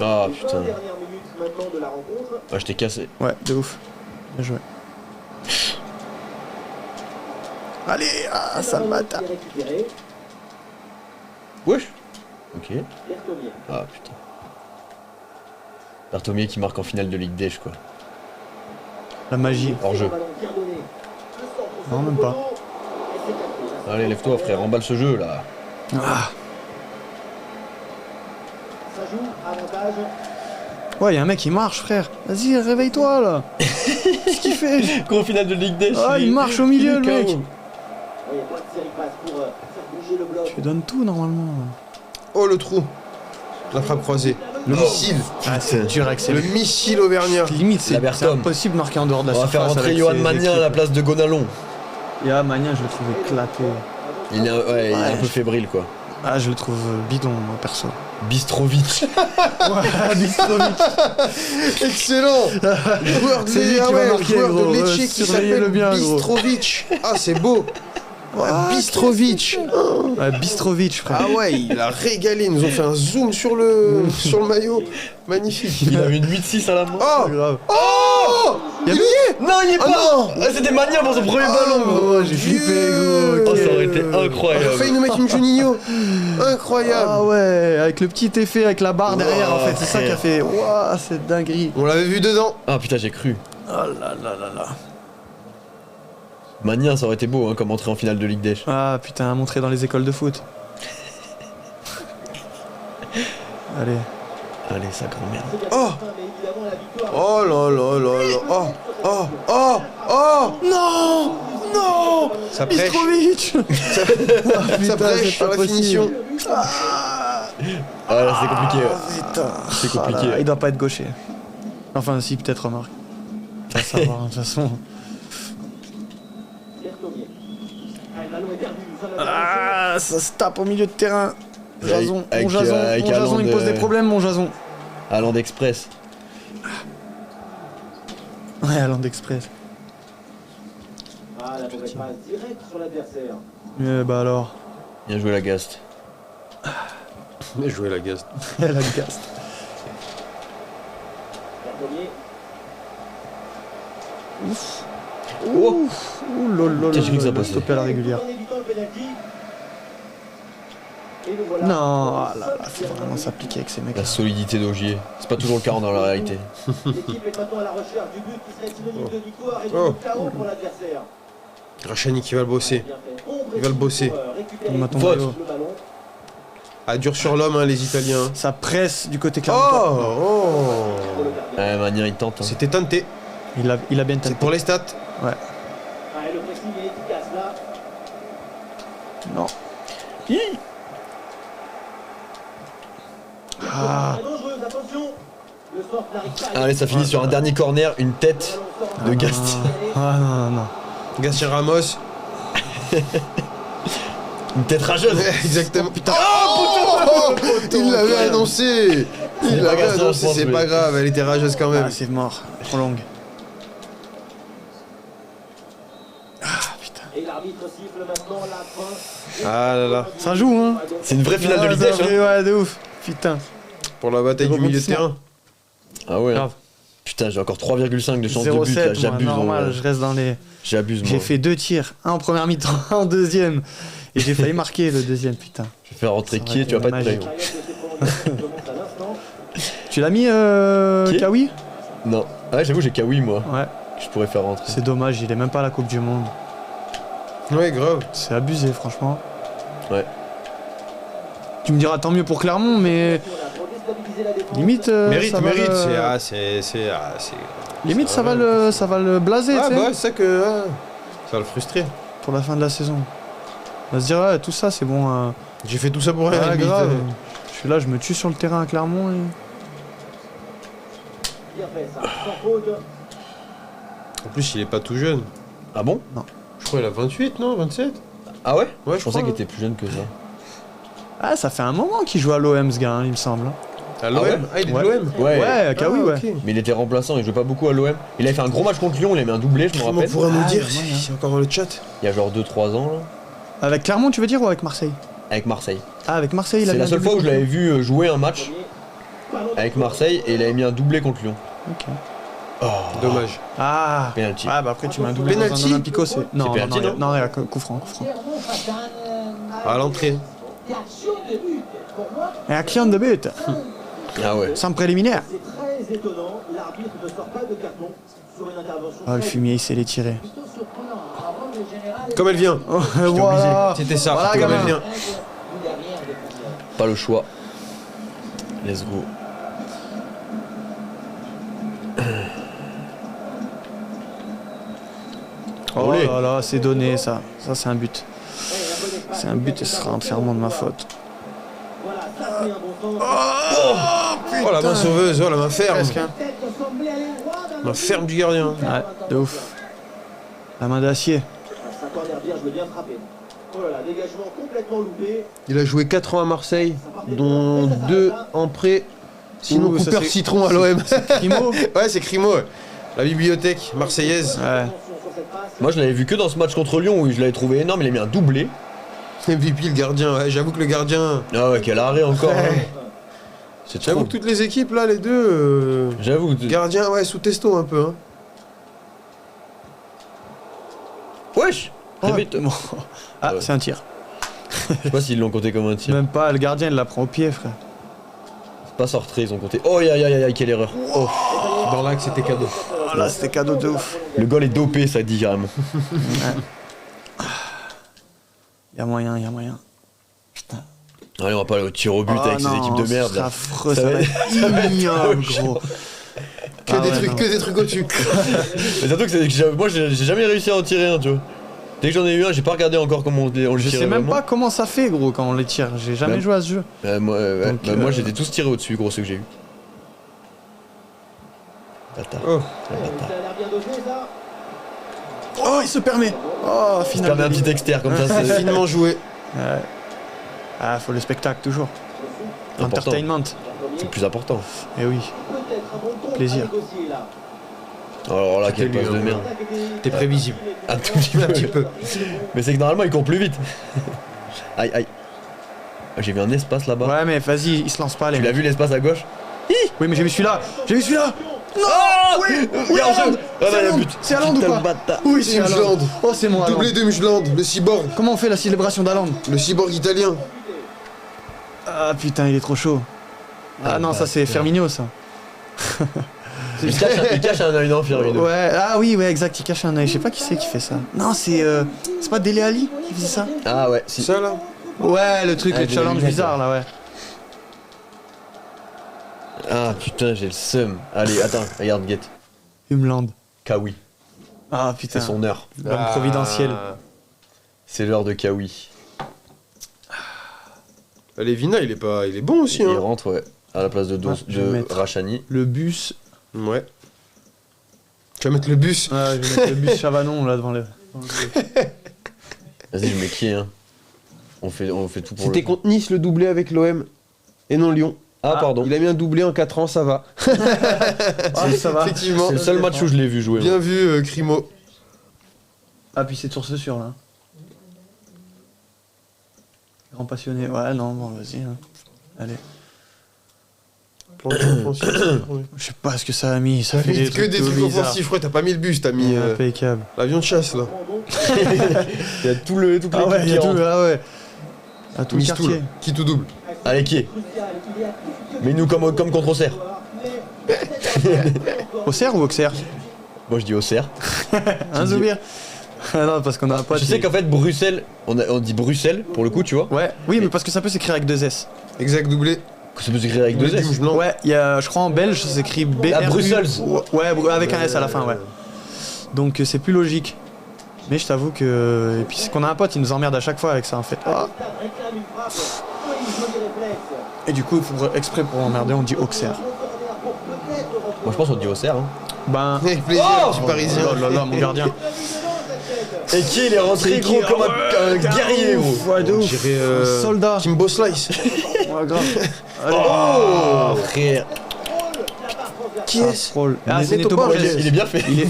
Speaker 3: Ah
Speaker 5: Les 20
Speaker 3: putain.
Speaker 5: dernières minutes maintenant de la rencontre.
Speaker 3: Ah, je t'ai cassé.
Speaker 1: Ouais, de ouf. Bien joué. Allez, ah, ça
Speaker 5: ballon
Speaker 1: bâtard.
Speaker 5: qui est récupéré.
Speaker 3: Wesh. Ok.
Speaker 5: Berthomier.
Speaker 3: Ah putain. Berthomier qui marque en finale de Ligue des, quoi.
Speaker 1: La magie.
Speaker 3: Hors jeu.
Speaker 5: Ballon bien donné. Le centre,
Speaker 1: Non, même pas.
Speaker 5: Et c'est capté.
Speaker 3: Allez, lève-toi, frère, emballe ce jeu là.
Speaker 1: Ah.
Speaker 5: Ça joue, avantage.
Speaker 1: Ouais, y'a un mec qui marche, frère. Vas-y, réveille-toi là. Qu'est-ce qu'il fait?
Speaker 3: Gros finale de Ligue des.
Speaker 1: Ah, il marche au milieu, le mec.
Speaker 5: Oui, point de série passe pour faire bouger le bloc.
Speaker 1: Tu donnes tout normalement.
Speaker 4: Oh, le trou. La frappe croisée. Le missile.
Speaker 1: Ah, c'est dur avec
Speaker 4: Le
Speaker 1: ces.
Speaker 4: missile auvergnat.
Speaker 1: Limite,
Speaker 3: La
Speaker 1: c'est
Speaker 3: Bertom.
Speaker 1: impossible de marquer en dehors de la
Speaker 3: On va
Speaker 1: surface.
Speaker 3: faire rentrer
Speaker 1: avec
Speaker 3: Johan
Speaker 1: ces
Speaker 3: Magnin à
Speaker 1: équipes.
Speaker 3: la place de Gonalon.
Speaker 1: Ya, Magnin, je le trouve éclaté.
Speaker 3: Il est, ouais, il est un
Speaker 1: Ouais.
Speaker 3: peu fébrile, quoi.
Speaker 1: Ah, je le trouve bidon, moi, perso.
Speaker 3: Bistrovic.
Speaker 1: Ouais, Bistrovic.
Speaker 4: Excellent. Joueur de
Speaker 1: C'est lui qui
Speaker 4: ah
Speaker 1: va
Speaker 4: ouais,
Speaker 1: marquer,
Speaker 4: joueur
Speaker 1: gros.
Speaker 4: de Lecce qui
Speaker 1: Surveillez-le
Speaker 4: s'appelle
Speaker 1: bien, gros.
Speaker 4: Bistrovic. Ah, c'est beau. Ouais, Bistrovic.
Speaker 1: Ouais, Bistrovic, frère.
Speaker 4: Ah ouais, il a régalé. Ils nous ont fait un zoom sur le maillot. Magnifique.
Speaker 3: Il avait une 8-6 à la main.
Speaker 4: Oh,
Speaker 1: Pas grave.
Speaker 4: oh,
Speaker 1: Y'a
Speaker 4: il y
Speaker 1: vu
Speaker 4: est.
Speaker 3: Non, il est
Speaker 4: Ah
Speaker 3: pas.
Speaker 4: non.
Speaker 3: Ah, c'était Magnin pour son premier ballon, gros.
Speaker 1: Oh, j'ai flippé, gros.
Speaker 3: Oh, ça aurait été
Speaker 4: Il a
Speaker 3: incroyable.
Speaker 4: failli nous mettre une Juninho. Incroyable.
Speaker 1: Ah ouais, avec le petit effet, avec la barre derrière, en fait, c'est ça
Speaker 3: frère.
Speaker 1: qui a fait. Waouh, c'est dinguerie.
Speaker 4: On l'avait vu dedans.
Speaker 3: Ah putain, j'ai cru.
Speaker 1: Oh là là là là.
Speaker 3: Magnin, ça aurait été beau, hein, comme entrée en finale de Ligue des.
Speaker 1: Ah putain, à montrer dans les écoles de foot. Allez.
Speaker 3: Allez, sa grand-mère.
Speaker 4: Oh.
Speaker 5: Mais évidemment, la victoire.
Speaker 4: Oh là là là là. Oh, oh, oh, oh.
Speaker 1: Non. Non.
Speaker 4: Ça prêche.
Speaker 1: Bistrovic.
Speaker 4: Ça
Speaker 1: Putain,
Speaker 4: prêche
Speaker 1: c'est
Speaker 4: sur
Speaker 1: pas
Speaker 4: la
Speaker 1: possible.
Speaker 4: finition.
Speaker 3: Ah là, c'est compliqué. ouais.
Speaker 1: Putain.
Speaker 3: C'est compliqué.
Speaker 1: Ah là là, il doit pas être gaucher. Enfin, si, peut-être, remarque. Ça va savoir, de toute façon.
Speaker 5: Berthomier. Ah, le ballon est perdu. Fin de la
Speaker 1: Ah, ça se tape au milieu de terrain.
Speaker 3: Avec-
Speaker 1: Jason,
Speaker 3: avec,
Speaker 1: mon Jason,
Speaker 3: avec
Speaker 1: mon Jason, il me pose
Speaker 3: Haaland,
Speaker 1: des problèmes, mon Jason.
Speaker 3: Haaland Express.
Speaker 1: Ouais, Haaland Express.
Speaker 5: Ah, la mauvaise passe directe sur l'adversaire.
Speaker 1: Bah alors.
Speaker 3: Bien joué la Gast.
Speaker 4: Bien joué la Gast.
Speaker 1: Elle a le cast.
Speaker 5: Berthomier.
Speaker 1: Ouf.
Speaker 3: Oh.
Speaker 1: Ouh lolo,
Speaker 3: Tiens, j'ai cru que ça passait.
Speaker 1: stoppé à la régulière.
Speaker 5: En évitant le penalty. Et nous voilà.
Speaker 1: Non, ah là là, faut vraiment s'appliquer avec ces mecs.
Speaker 3: La solidité d'Ogier. C'est pas toujours le cas dans la réalité.
Speaker 5: L'équipe est maintenant à la recherche du but qui serait synonyme de victoire et de
Speaker 4: Oh.
Speaker 5: chaos pour l'adversaire.
Speaker 4: Rachani qui va le bosser. Il va le bosser.
Speaker 1: Il m'a tombé
Speaker 3: Faute.
Speaker 1: haut.
Speaker 4: Ah, dur sur l'homme, hein, les Italiens.
Speaker 1: Ça presse du côté
Speaker 4: Oh,
Speaker 1: Clermontois.
Speaker 4: oh.
Speaker 3: Ouais, Magnin il tente. Hein.
Speaker 4: C'était tenté.
Speaker 1: Il a bien
Speaker 4: C'est
Speaker 1: tenté.
Speaker 4: pour les stats.
Speaker 1: Ouais.
Speaker 5: Ah, et le pressing est efficace là.
Speaker 1: Non. Ah.
Speaker 5: Très dangereuse, attention. Le sort n'arrive pas à
Speaker 3: Allez, ça finit sur un dernier corner, une tête de Gasti.
Speaker 1: Ah non, non, non.
Speaker 4: Gastien Ramos.
Speaker 3: Une tête rageuse.
Speaker 4: Exactement. Putain. Oh, il l'avait annoncé. Il
Speaker 3: pas
Speaker 4: l'avait
Speaker 3: grave, ça,
Speaker 4: annoncé,
Speaker 3: je pense,
Speaker 4: c'est
Speaker 3: mais-
Speaker 4: pas grave, elle était rageuse quand même.
Speaker 1: Ah, c'est mort. Trop longue. Ah, putain.
Speaker 5: Et l'arbitre siffle maintenant la fin.
Speaker 4: Ah là là.
Speaker 1: Ça joue, hein.
Speaker 3: C'est une vraie finale de
Speaker 1: Ah,
Speaker 3: Ligue.
Speaker 1: ça fait- Ouais, de ouf. Putain.
Speaker 4: Pour la bataille
Speaker 1: Le
Speaker 4: du milieu de
Speaker 1: rebondissement.
Speaker 4: terrain.
Speaker 3: Ah ouais.
Speaker 1: Grave.
Speaker 3: Putain, j'ai encore 3,5 de chance de but là,
Speaker 1: 0,7, moi,
Speaker 3: j'abuse.
Speaker 1: normal, je reste dans les...
Speaker 3: J'abuse moi.
Speaker 1: J'ai fait 2 tirs, un en première mi-temps, un en deuxième. Et j'ai failli marquer le deuxième, putain.
Speaker 3: Je vais faire rentrer
Speaker 1: Ça
Speaker 3: qui
Speaker 1: aurait
Speaker 3: et tu vas
Speaker 1: été
Speaker 3: pas être prêt.
Speaker 1: magique.
Speaker 3: gros.
Speaker 5: Période de ces prolongations commence à l'instant.
Speaker 1: Tu l'as mis,
Speaker 3: Qui
Speaker 1: Kawi?
Speaker 3: Non. Ah ouais, j'avoue, j'ai Kawi moi.
Speaker 1: Ouais,
Speaker 3: Que je pourrais faire rentrer.
Speaker 1: c'est dommage, il est même pas à la Coupe du Monde.
Speaker 4: Ouais, grave.
Speaker 1: C'est abusé, franchement.
Speaker 3: Ouais.
Speaker 1: Tu me diras tant mieux pour Clermont, mais
Speaker 5: Pour déstabiliser la défense.
Speaker 1: limite,
Speaker 4: Mérite,
Speaker 1: ça va
Speaker 4: mérite.
Speaker 1: le-
Speaker 4: C'est.
Speaker 1: limite ça va le blaser,
Speaker 4: Ah
Speaker 1: tu sais,
Speaker 4: bah, c'est ça que. ah, ça va le frustrer.
Speaker 1: pour la fin de la saison. On va se dire, ouais, tout ça, c'est bon.
Speaker 4: J'ai fait tout ça pour rien.
Speaker 1: Ouais,
Speaker 4: limite.
Speaker 1: grave. Je suis là, je me tue sur le terrain à Clermont. Et...
Speaker 5: Bien fait ça, sans faute.
Speaker 4: En plus, il est pas tout jeune.
Speaker 3: Ah bon?
Speaker 4: Je crois qu'il a 28, non 27.
Speaker 3: Ah ouais?
Speaker 4: Ouais,
Speaker 3: Je pensais qu'il était plus jeune que ça.
Speaker 1: Ah, ça fait un moment qu'il joue à l'OM, ce gars, hein, il me semble.
Speaker 4: À l'OM.
Speaker 3: Ah ouais
Speaker 4: Ah, il est
Speaker 1: Ouais.
Speaker 4: de l'OM.
Speaker 1: Ouais, Kawi,
Speaker 4: Ah,
Speaker 1: ouais.
Speaker 4: ok.
Speaker 3: Mais il était remplaçant, il jouait pas beaucoup à l'OM. Il avait fait un gros match contre Lyon, il a mis un doublé, je me
Speaker 4: Comment
Speaker 3: rappelle.
Speaker 4: pourra nous
Speaker 1: Ah,
Speaker 4: dire
Speaker 1: il y a moyen.
Speaker 4: C'est encore dans le chat.
Speaker 3: Il y a genre 2-3 ans là.
Speaker 1: Avec Clermont, tu veux dire, ou avec Marseille?
Speaker 3: Avec Marseille.
Speaker 1: Ah, avec Marseille, il a
Speaker 3: C'est
Speaker 1: mis
Speaker 3: la
Speaker 1: un
Speaker 3: seule
Speaker 1: doublé
Speaker 3: fois où je
Speaker 1: contre
Speaker 3: l'avais vu jouer un match
Speaker 5: Ballon
Speaker 3: avec Marseille et il avait mis un doublé contre Lyon.
Speaker 1: Ok.
Speaker 3: Oh,
Speaker 4: Dommage.
Speaker 1: Ah.
Speaker 3: penalty.
Speaker 1: Ah, bah après, tu mets un doublé dans un
Speaker 4: Penalty.
Speaker 1: Olympico, c'est. Non, non,
Speaker 3: penalty,
Speaker 1: non, non, coup franc, coup franc.
Speaker 4: À l'entrée.
Speaker 5: d'action de but. Pour moi,
Speaker 1: Et action de but,
Speaker 3: Ah ouais.
Speaker 1: sans préliminaire.
Speaker 5: c'est très étonnant. L'arbitre ne sort pas de carton sur une intervention.
Speaker 1: Oh, le fumier, il sait les tirer.
Speaker 5: plutôt surprenant. Avant le général.
Speaker 4: Comme elle vient.
Speaker 1: Oh, voilà.
Speaker 4: C'était ça.
Speaker 1: Voilà,
Speaker 4: comme
Speaker 1: gamin.
Speaker 4: elle vient.
Speaker 3: Pas le choix. Let's go.
Speaker 1: Oh
Speaker 3: Olé.
Speaker 1: là là, c'est donné, ça. Ça, c'est un but. C'est un but et ce sera entièrement de ma faute.
Speaker 5: Voilà, ça c'est un bon sens.
Speaker 4: Oh la main sauveuse, oh la main ferme.
Speaker 1: Presque, hein.
Speaker 5: Tête semblait aller droit d'un
Speaker 4: Main ferme du gardien.
Speaker 1: Ouais, de ouf. La main d'acier.
Speaker 5: Ça corner bien, je veux bien frapper. Oh là là, dégagement complètement loupé.
Speaker 4: Il a joué 4 ans à Marseille, dont 2 en prêt. Sinon,
Speaker 1: Ouh, ça,
Speaker 4: Cooper
Speaker 1: c'est-
Speaker 4: Citron à l'OM.
Speaker 1: Primo.
Speaker 4: Ouais, c'est Crimo. Ouais. La bibliothèque marseillaise.
Speaker 1: Ouais.
Speaker 5: Attention sur cette passe.
Speaker 3: Moi je l'avais vu que dans ce match contre Lyon où je l'avais trouvé énorme, il a mis un doublé.
Speaker 4: MVP, le gardien. Ouais, j'avoue que le gardien.
Speaker 3: Ah ouais, quel arrêt encore. hein. C'est
Speaker 4: J'avoue
Speaker 3: trop.
Speaker 4: que toutes les équipes, là, les deux.
Speaker 3: J'avoue.
Speaker 4: Gardien, ouais, sous testo un peu. Hein.
Speaker 3: Wesh. Très
Speaker 1: Oh,
Speaker 3: vite.
Speaker 1: bon. Ah,
Speaker 3: Ouais.
Speaker 1: c'est un tir.
Speaker 3: Je sais pas s'ils l'ont compté comme un tir.
Speaker 1: Même pas, le gardien, il la prend au pied, frère.
Speaker 3: C'est pas sorti, ils ont compté. Oh aïe aïe aïe aïe, quelle erreur. Oh.
Speaker 4: Dans l'axe, c'était cadeau.
Speaker 1: Oh là, c'était cadeau de ouf.
Speaker 3: Le goal est dopé, ça dit carrément.
Speaker 1: Y'a moyen, y'a moyen. Putain.
Speaker 3: Allez, on va pas aller au tir au but
Speaker 1: Oh
Speaker 3: avec
Speaker 1: non,
Speaker 3: ces équipes de merde.
Speaker 1: C'est
Speaker 3: là.
Speaker 1: affreux,
Speaker 3: Ça
Speaker 1: ça
Speaker 3: va
Speaker 1: va être ignoble, gros.
Speaker 4: Que,
Speaker 1: Ah
Speaker 4: des
Speaker 1: ouais,
Speaker 4: trucs,
Speaker 1: non.
Speaker 4: que des trucs au-dessus.
Speaker 3: Mais surtout que, moi j'ai jamais réussi à en tirer un, tu vois. Dès que j'en ai eu un, j'ai pas regardé encore comment on le
Speaker 1: Je
Speaker 3: tirait
Speaker 1: sais même
Speaker 3: vraiment.
Speaker 1: pas comment ça fait, gros, quand on les tire. J'ai jamais
Speaker 3: Même-
Speaker 1: joué à ce jeu.
Speaker 3: Moi,
Speaker 1: Donc,
Speaker 3: moi j'étais tous tirés au-dessus, gros, ceux que j'ai eu. Bâtard.
Speaker 4: Oh.
Speaker 5: Ça a l'air bien dosé ça.
Speaker 1: Oh, il se permet. Oh,
Speaker 3: Je
Speaker 1: final.
Speaker 3: permets un
Speaker 1: de
Speaker 3: petit
Speaker 1: ligne.
Speaker 3: externe comme ça, c'est
Speaker 4: Finement joué.
Speaker 1: Ouais. Ah, faut le spectacle, toujours.
Speaker 3: important.
Speaker 1: Entertainment.
Speaker 3: C'est le plus important.
Speaker 1: Eh oui.
Speaker 5: Peut-être un bon compte
Speaker 1: Plaisir.
Speaker 5: à négocier là.
Speaker 3: Alors là, quelle
Speaker 4: C'était lui,
Speaker 3: passe de
Speaker 4: hein.
Speaker 3: merde.
Speaker 4: T'es prévisible.
Speaker 3: Un tout petit peu.
Speaker 4: Un petit peu.
Speaker 3: Mais c'est que normalement, il court plus vite. Aïe aïe. Ah, j'ai vu un espace là-bas.
Speaker 1: Ouais, mais vas-y, il se lance pas, les
Speaker 3: Tu l'as
Speaker 1: mecs.
Speaker 3: vu l'espace à gauche?
Speaker 1: Oui, mais j'ai vu celui-là. J'ai vu celui-là. Oui,
Speaker 3: Il y a un
Speaker 1: Haaland.
Speaker 3: jeu. Ah,
Speaker 1: C'est
Speaker 3: bah, il y a
Speaker 1: Haaland.
Speaker 3: but.
Speaker 1: C'est Haaland ou
Speaker 3: Putain,
Speaker 1: pas
Speaker 3: le bâtard.
Speaker 1: Oui, c'est
Speaker 4: Mujland.
Speaker 1: Haaland. Oh, c'est mon Haaland.
Speaker 4: Doublé de Mujland, le cyborg.
Speaker 1: Comment on fait la célébration d'Haaland?
Speaker 4: Le cyborg italien.
Speaker 1: Ah putain, il est trop chaud. Ah non, ça c'est Firmino ça.
Speaker 3: Il cache un œil, non, Firmino.
Speaker 1: Ouais, ah oui, ouais, exact, il cache un œil. Je sais pas qui c'est qui fait ça. Non, c'est pas Dele Alli qui faisait ça?
Speaker 3: Ah ouais, si.
Speaker 4: Ça là.
Speaker 1: Ouais, le truc,
Speaker 3: Ah,
Speaker 1: le
Speaker 3: j'ai
Speaker 1: challenge
Speaker 3: vu,
Speaker 1: bizarre là, ouais.
Speaker 3: Ah putain, j'ai le seum. Allez, attends, regarde, Get.
Speaker 1: Humland.
Speaker 3: Kawi.
Speaker 1: Ah
Speaker 3: C'est
Speaker 1: putain.
Speaker 3: son heure.
Speaker 1: L'homme providentiel.
Speaker 3: C'est l'heure de Kawi.
Speaker 4: Levina, il est bon aussi.
Speaker 3: Il
Speaker 4: Hein.
Speaker 3: rentre, ouais, à la place de,
Speaker 1: je vais
Speaker 3: de
Speaker 1: mettre-
Speaker 3: Rachani.
Speaker 1: Le bus.
Speaker 4: Ouais. Tu vas mettre le bus.
Speaker 1: Ah, je vais mettre le bus Chavanon là devant le.
Speaker 3: Vas-y, je mets qui, hein. On fait tout pour
Speaker 4: C'était
Speaker 3: le...
Speaker 4: contre Nice le doublé avec l'OM. Et non Lyon.
Speaker 3: Ah, pardon.
Speaker 4: Il a mis un doublé en 4 ans, ça va.
Speaker 1: Ah, ça va.
Speaker 4: Effectivement.
Speaker 3: C'est le seul match où je l'ai vu jouer.
Speaker 4: Bien vu, Crimo.
Speaker 1: Ah, puis c'est de source sûre là. Grand passionné. Ouais, non, bon, vas-y. Hein. Allez.
Speaker 4: Plan offensif.
Speaker 1: Je sais pas ce que ça a mis. Ça
Speaker 4: T'as
Speaker 1: fait
Speaker 4: mis
Speaker 1: des
Speaker 4: que des trucs
Speaker 1: bizarres.
Speaker 4: offensifs, frère. T'as pas mis le bus, t'as mis
Speaker 1: Impeccable.
Speaker 4: l'avion de chasse là.
Speaker 3: Il y a tout le
Speaker 1: Ah ouais, il y a tout. Ah ouais. À tout le
Speaker 4: Mistoul.
Speaker 1: quartier.
Speaker 4: Qui tout double.
Speaker 3: Allez, qui est? Mais nous comme contre Auxerre.
Speaker 1: Auxerre ou Auxerre?
Speaker 3: Moi je dis Auxerre.
Speaker 1: Hein, Zoubir? Ah non, parce qu'on a un pote.
Speaker 3: Je sais
Speaker 1: qui-
Speaker 3: qu'en fait Bruxelles, on dit Bruxelles pour le coup, tu vois.
Speaker 1: Ouais, oui, mais parce que ça peut s'écrire avec deux S.
Speaker 4: Exact doublé.
Speaker 3: Que ça peut s'écrire avec deux
Speaker 4: Doublé
Speaker 3: S.
Speaker 4: du Mujland.
Speaker 1: Ouais, il y a, je crois en belge, ça s'écrit B.
Speaker 3: Ah, Bruxelles.
Speaker 1: Ouais, avec un S à la fin, ouais. Donc c'est plus logique. Mais je t'avoue que. Et puis c'est qu'on a un pote, il nous emmerde à chaque fois avec ça en fait. Ah. Et du coup, exprès pour emmerder, on dit Auxerre.
Speaker 3: Moi je pense qu'on dit Auxerre. Hein.
Speaker 1: Ben.
Speaker 4: Avec plaisir, petit parisien.
Speaker 1: Oh là là, mon gardien.
Speaker 3: Et qui il est rentré
Speaker 1: C'est
Speaker 3: gros
Speaker 1: qui,
Speaker 3: comme
Speaker 1: ouais,
Speaker 3: un guerrier gros.
Speaker 1: Ouais, de
Speaker 4: On
Speaker 1: ouf.
Speaker 4: dirait
Speaker 1: Soldat.
Speaker 4: Kimbo Slice.
Speaker 1: Ouais, grave. Allez.
Speaker 3: Oh frère.
Speaker 4: Qui est-ce
Speaker 1: Frôle. Ah, c'est
Speaker 4: Neto
Speaker 1: Neto
Speaker 4: Borges.
Speaker 1: Borges.
Speaker 3: Il est bien fait.
Speaker 1: Il est.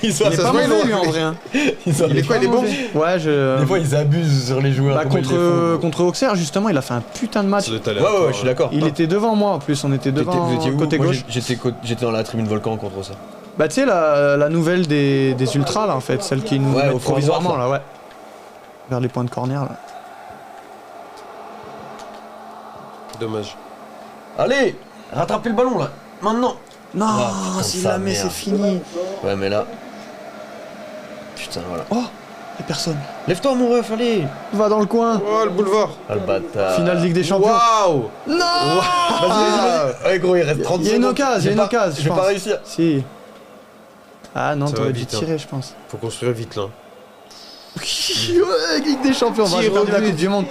Speaker 3: Ils sont
Speaker 1: Il est
Speaker 4: ça
Speaker 1: pas
Speaker 4: se voit,
Speaker 1: mauvais
Speaker 4: il
Speaker 1: lui
Speaker 4: est-
Speaker 1: en vrai. Hein.
Speaker 4: Il est quoi, il est bon?
Speaker 1: Ouais, je.
Speaker 3: Des fois ils abusent sur les joueurs.
Speaker 1: Bah,
Speaker 3: comment ils les font.
Speaker 1: contre Auxerre, justement, il a fait un putain de match.
Speaker 3: Ouais, ouais, je suis d'accord.
Speaker 1: Il était devant moi en plus, on était devant
Speaker 3: Vous étiez où?
Speaker 1: côté
Speaker 3: Moi,
Speaker 1: gauche.
Speaker 3: j'étais dans la tribune Volcan contre ça.
Speaker 1: Bah tu sais la nouvelle des ultras là en fait, celle qui nous
Speaker 3: Ouais,
Speaker 1: mettent
Speaker 3: au fond à
Speaker 1: provisoirement
Speaker 3: droite,
Speaker 1: là, ouais. Vers les points de corner là.
Speaker 4: Dommage.
Speaker 3: Allez, rattrapez le ballon là, maintenant.
Speaker 1: Non,
Speaker 3: Ah, putain,
Speaker 1: s'il
Speaker 3: sa
Speaker 1: la met
Speaker 3: mère.
Speaker 1: c'est fini.
Speaker 3: Ouais, mais là. Putain, voilà.
Speaker 1: Oh, y'a personne.
Speaker 3: Lève-toi, mon ref, allez.
Speaker 1: Va dans le coin.
Speaker 4: Oh, le boulevard.
Speaker 3: Ah, le bâtard.
Speaker 1: Finale Ligue des Champions.
Speaker 4: Waouh.
Speaker 1: Non.
Speaker 3: Vas-y, vas-y. Ouais, gros, il reste 30
Speaker 1: Il y a une
Speaker 3: secondes.
Speaker 1: occasion, il y a une occasion.
Speaker 3: Je vais pas réussir.
Speaker 1: Si. Ah non,
Speaker 4: Ça
Speaker 1: t'aurais
Speaker 4: va
Speaker 1: dû
Speaker 4: vite, hein.
Speaker 1: tirer, je pense.
Speaker 4: Faut construire vite là.
Speaker 1: Ouais, Ligue des Champions. Bah, j'ai
Speaker 4: Tir au
Speaker 1: perdu la
Speaker 4: but.
Speaker 1: Coupe du Monde.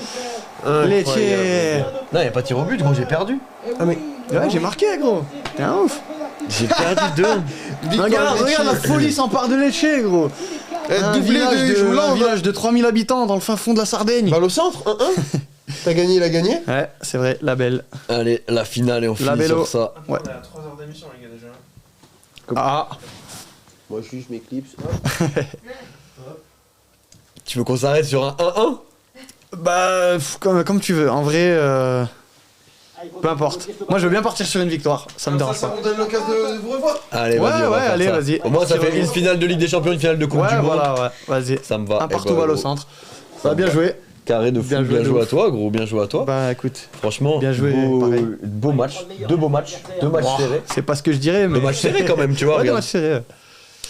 Speaker 1: Les tirs.
Speaker 3: Non, y a pas de tir au but, gros, j'ai perdu.
Speaker 1: Ah mais ouais, j'ai marqué gros. T'es un ouf.
Speaker 3: J'ai perdu 2.
Speaker 1: Regarde la folie s'empare de Lecce gros. Un
Speaker 4: Doublé
Speaker 1: village
Speaker 4: de
Speaker 1: un
Speaker 4: Jouland.
Speaker 1: village de 3000 habitants dans le fin fond de la Sardaigne.
Speaker 4: Balle au centre, 1-1. T'as gagné, il a gagné.
Speaker 1: Ouais, c'est vrai, la belle.
Speaker 3: Allez, la finale et on finit
Speaker 1: bello.
Speaker 3: sur ça.
Speaker 1: Ouais.
Speaker 2: On est à 3 heures d'émission, les gars, déjà.
Speaker 1: Ah,
Speaker 4: Moi je m'éclipse.
Speaker 3: Tu veux qu'on s'arrête sur un 1-1?
Speaker 1: bah comme tu veux. En vrai, peu importe. Moi, je veux bien partir sur une victoire. Ça me dérange
Speaker 4: Ça
Speaker 1: pas.
Speaker 4: vous donne l'occasion de vous revoir.
Speaker 3: Allez,
Speaker 1: Ouais,
Speaker 3: vas-y, on va
Speaker 1: ouais,
Speaker 3: faire
Speaker 1: allez,
Speaker 3: ça.
Speaker 1: vas-y.
Speaker 3: Au moins, ça fait
Speaker 1: Partir
Speaker 3: une finale de Ligue des Champions, une finale de Coupe
Speaker 1: Ouais,
Speaker 3: du Monde.
Speaker 1: voilà, ouais. Vas-y.
Speaker 3: Ça me va.
Speaker 1: Un
Speaker 3: Eh
Speaker 1: partout
Speaker 3: ben,
Speaker 1: balle au
Speaker 3: gros,
Speaker 1: centre. Bah, bien joué.
Speaker 3: Carré de fou,
Speaker 1: Bien
Speaker 3: bien
Speaker 1: joué de
Speaker 3: joué à
Speaker 1: ouf.
Speaker 3: toi, gros, bien joué à toi.
Speaker 1: Bah, écoute,
Speaker 3: Franchement,
Speaker 1: bien joué, pareil.
Speaker 3: beau match, deux beaux matchs serrés.
Speaker 1: c'est pas ce que je dirais, mais.
Speaker 3: Deux matchs serrés quand même, tu vois.
Speaker 1: Ouais, deux
Speaker 3: regarde.
Speaker 1: matchs serrés.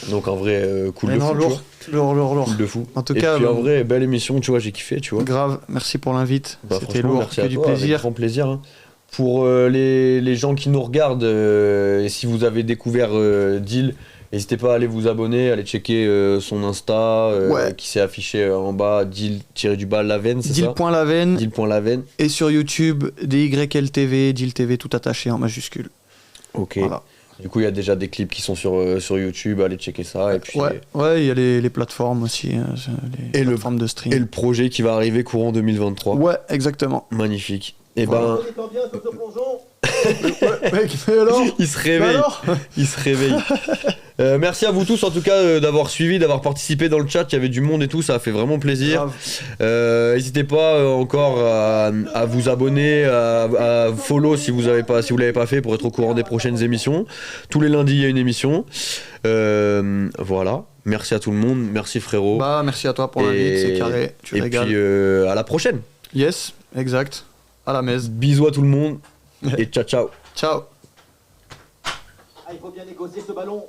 Speaker 3: Donc en vrai, cool
Speaker 1: Mais
Speaker 3: de
Speaker 1: non,
Speaker 3: fou, tu
Speaker 1: lourd. Lourd.
Speaker 3: Cool de fou.
Speaker 1: En tout
Speaker 3: Et
Speaker 1: cas,
Speaker 3: puis en vrai, belle émission, tu vois, j'ai kiffé, tu vois.
Speaker 1: grave. Merci pour l'invite.
Speaker 3: Bah,
Speaker 1: C'était
Speaker 3: franchement,
Speaker 1: lourd,
Speaker 3: merci
Speaker 1: que
Speaker 3: à
Speaker 1: du
Speaker 3: toi, avec
Speaker 1: plaisir.
Speaker 3: grand plaisir. Hein. Pour les gens qui nous regardent, et si vous avez découvert Deal, n'hésitez pas à aller vous abonner, aller checker son Insta
Speaker 1: Ouais.
Speaker 3: qui s'est affiché en bas, Deal-Laven, c'est ça
Speaker 1: Deal.laven
Speaker 3: Deal.Laven.
Speaker 1: et sur YouTube DYLTV, Deal TV tout attaché en majuscule.
Speaker 3: Ok.
Speaker 1: Voilà.
Speaker 3: Du coup, il y a déjà des clips qui sont sur YouTube, allez checker ça. Et puis,
Speaker 1: Ouais, il y a les plateformes aussi, les
Speaker 3: Et le-
Speaker 1: plateformes de stream.
Speaker 3: et le projet qui va arriver courant 2023.
Speaker 1: Ouais, exactement.
Speaker 3: Magnifique. Et
Speaker 1: Voilà.
Speaker 3: ben,
Speaker 5: On est bien sur ce plongeon.
Speaker 1: Ouais, mec, mais alors
Speaker 3: Il se
Speaker 1: Mais
Speaker 3: réveille.
Speaker 1: alors
Speaker 3: Il se réveille. Merci à vous tous en tout cas d'avoir suivi, d'avoir participé dans le chat. Il y avait du monde et tout, ça a fait vraiment plaisir. N'hésitez pas encore à vous abonner, à follow si vous l'avez pas fait pour être au courant des prochaines émissions. Tous les lundis il y a une émission. Voilà. Merci à tout le monde. Merci frérot.
Speaker 1: Bah, merci à toi pour l'invite, c'est carré. Tu
Speaker 3: et
Speaker 1: régales.
Speaker 3: puis à la prochaine.
Speaker 1: Yes, exact. À la messe.
Speaker 3: Bisous à tout le monde et ciao ciao.
Speaker 1: Ciao.
Speaker 5: Ah, il faut bien négocier ce ballon.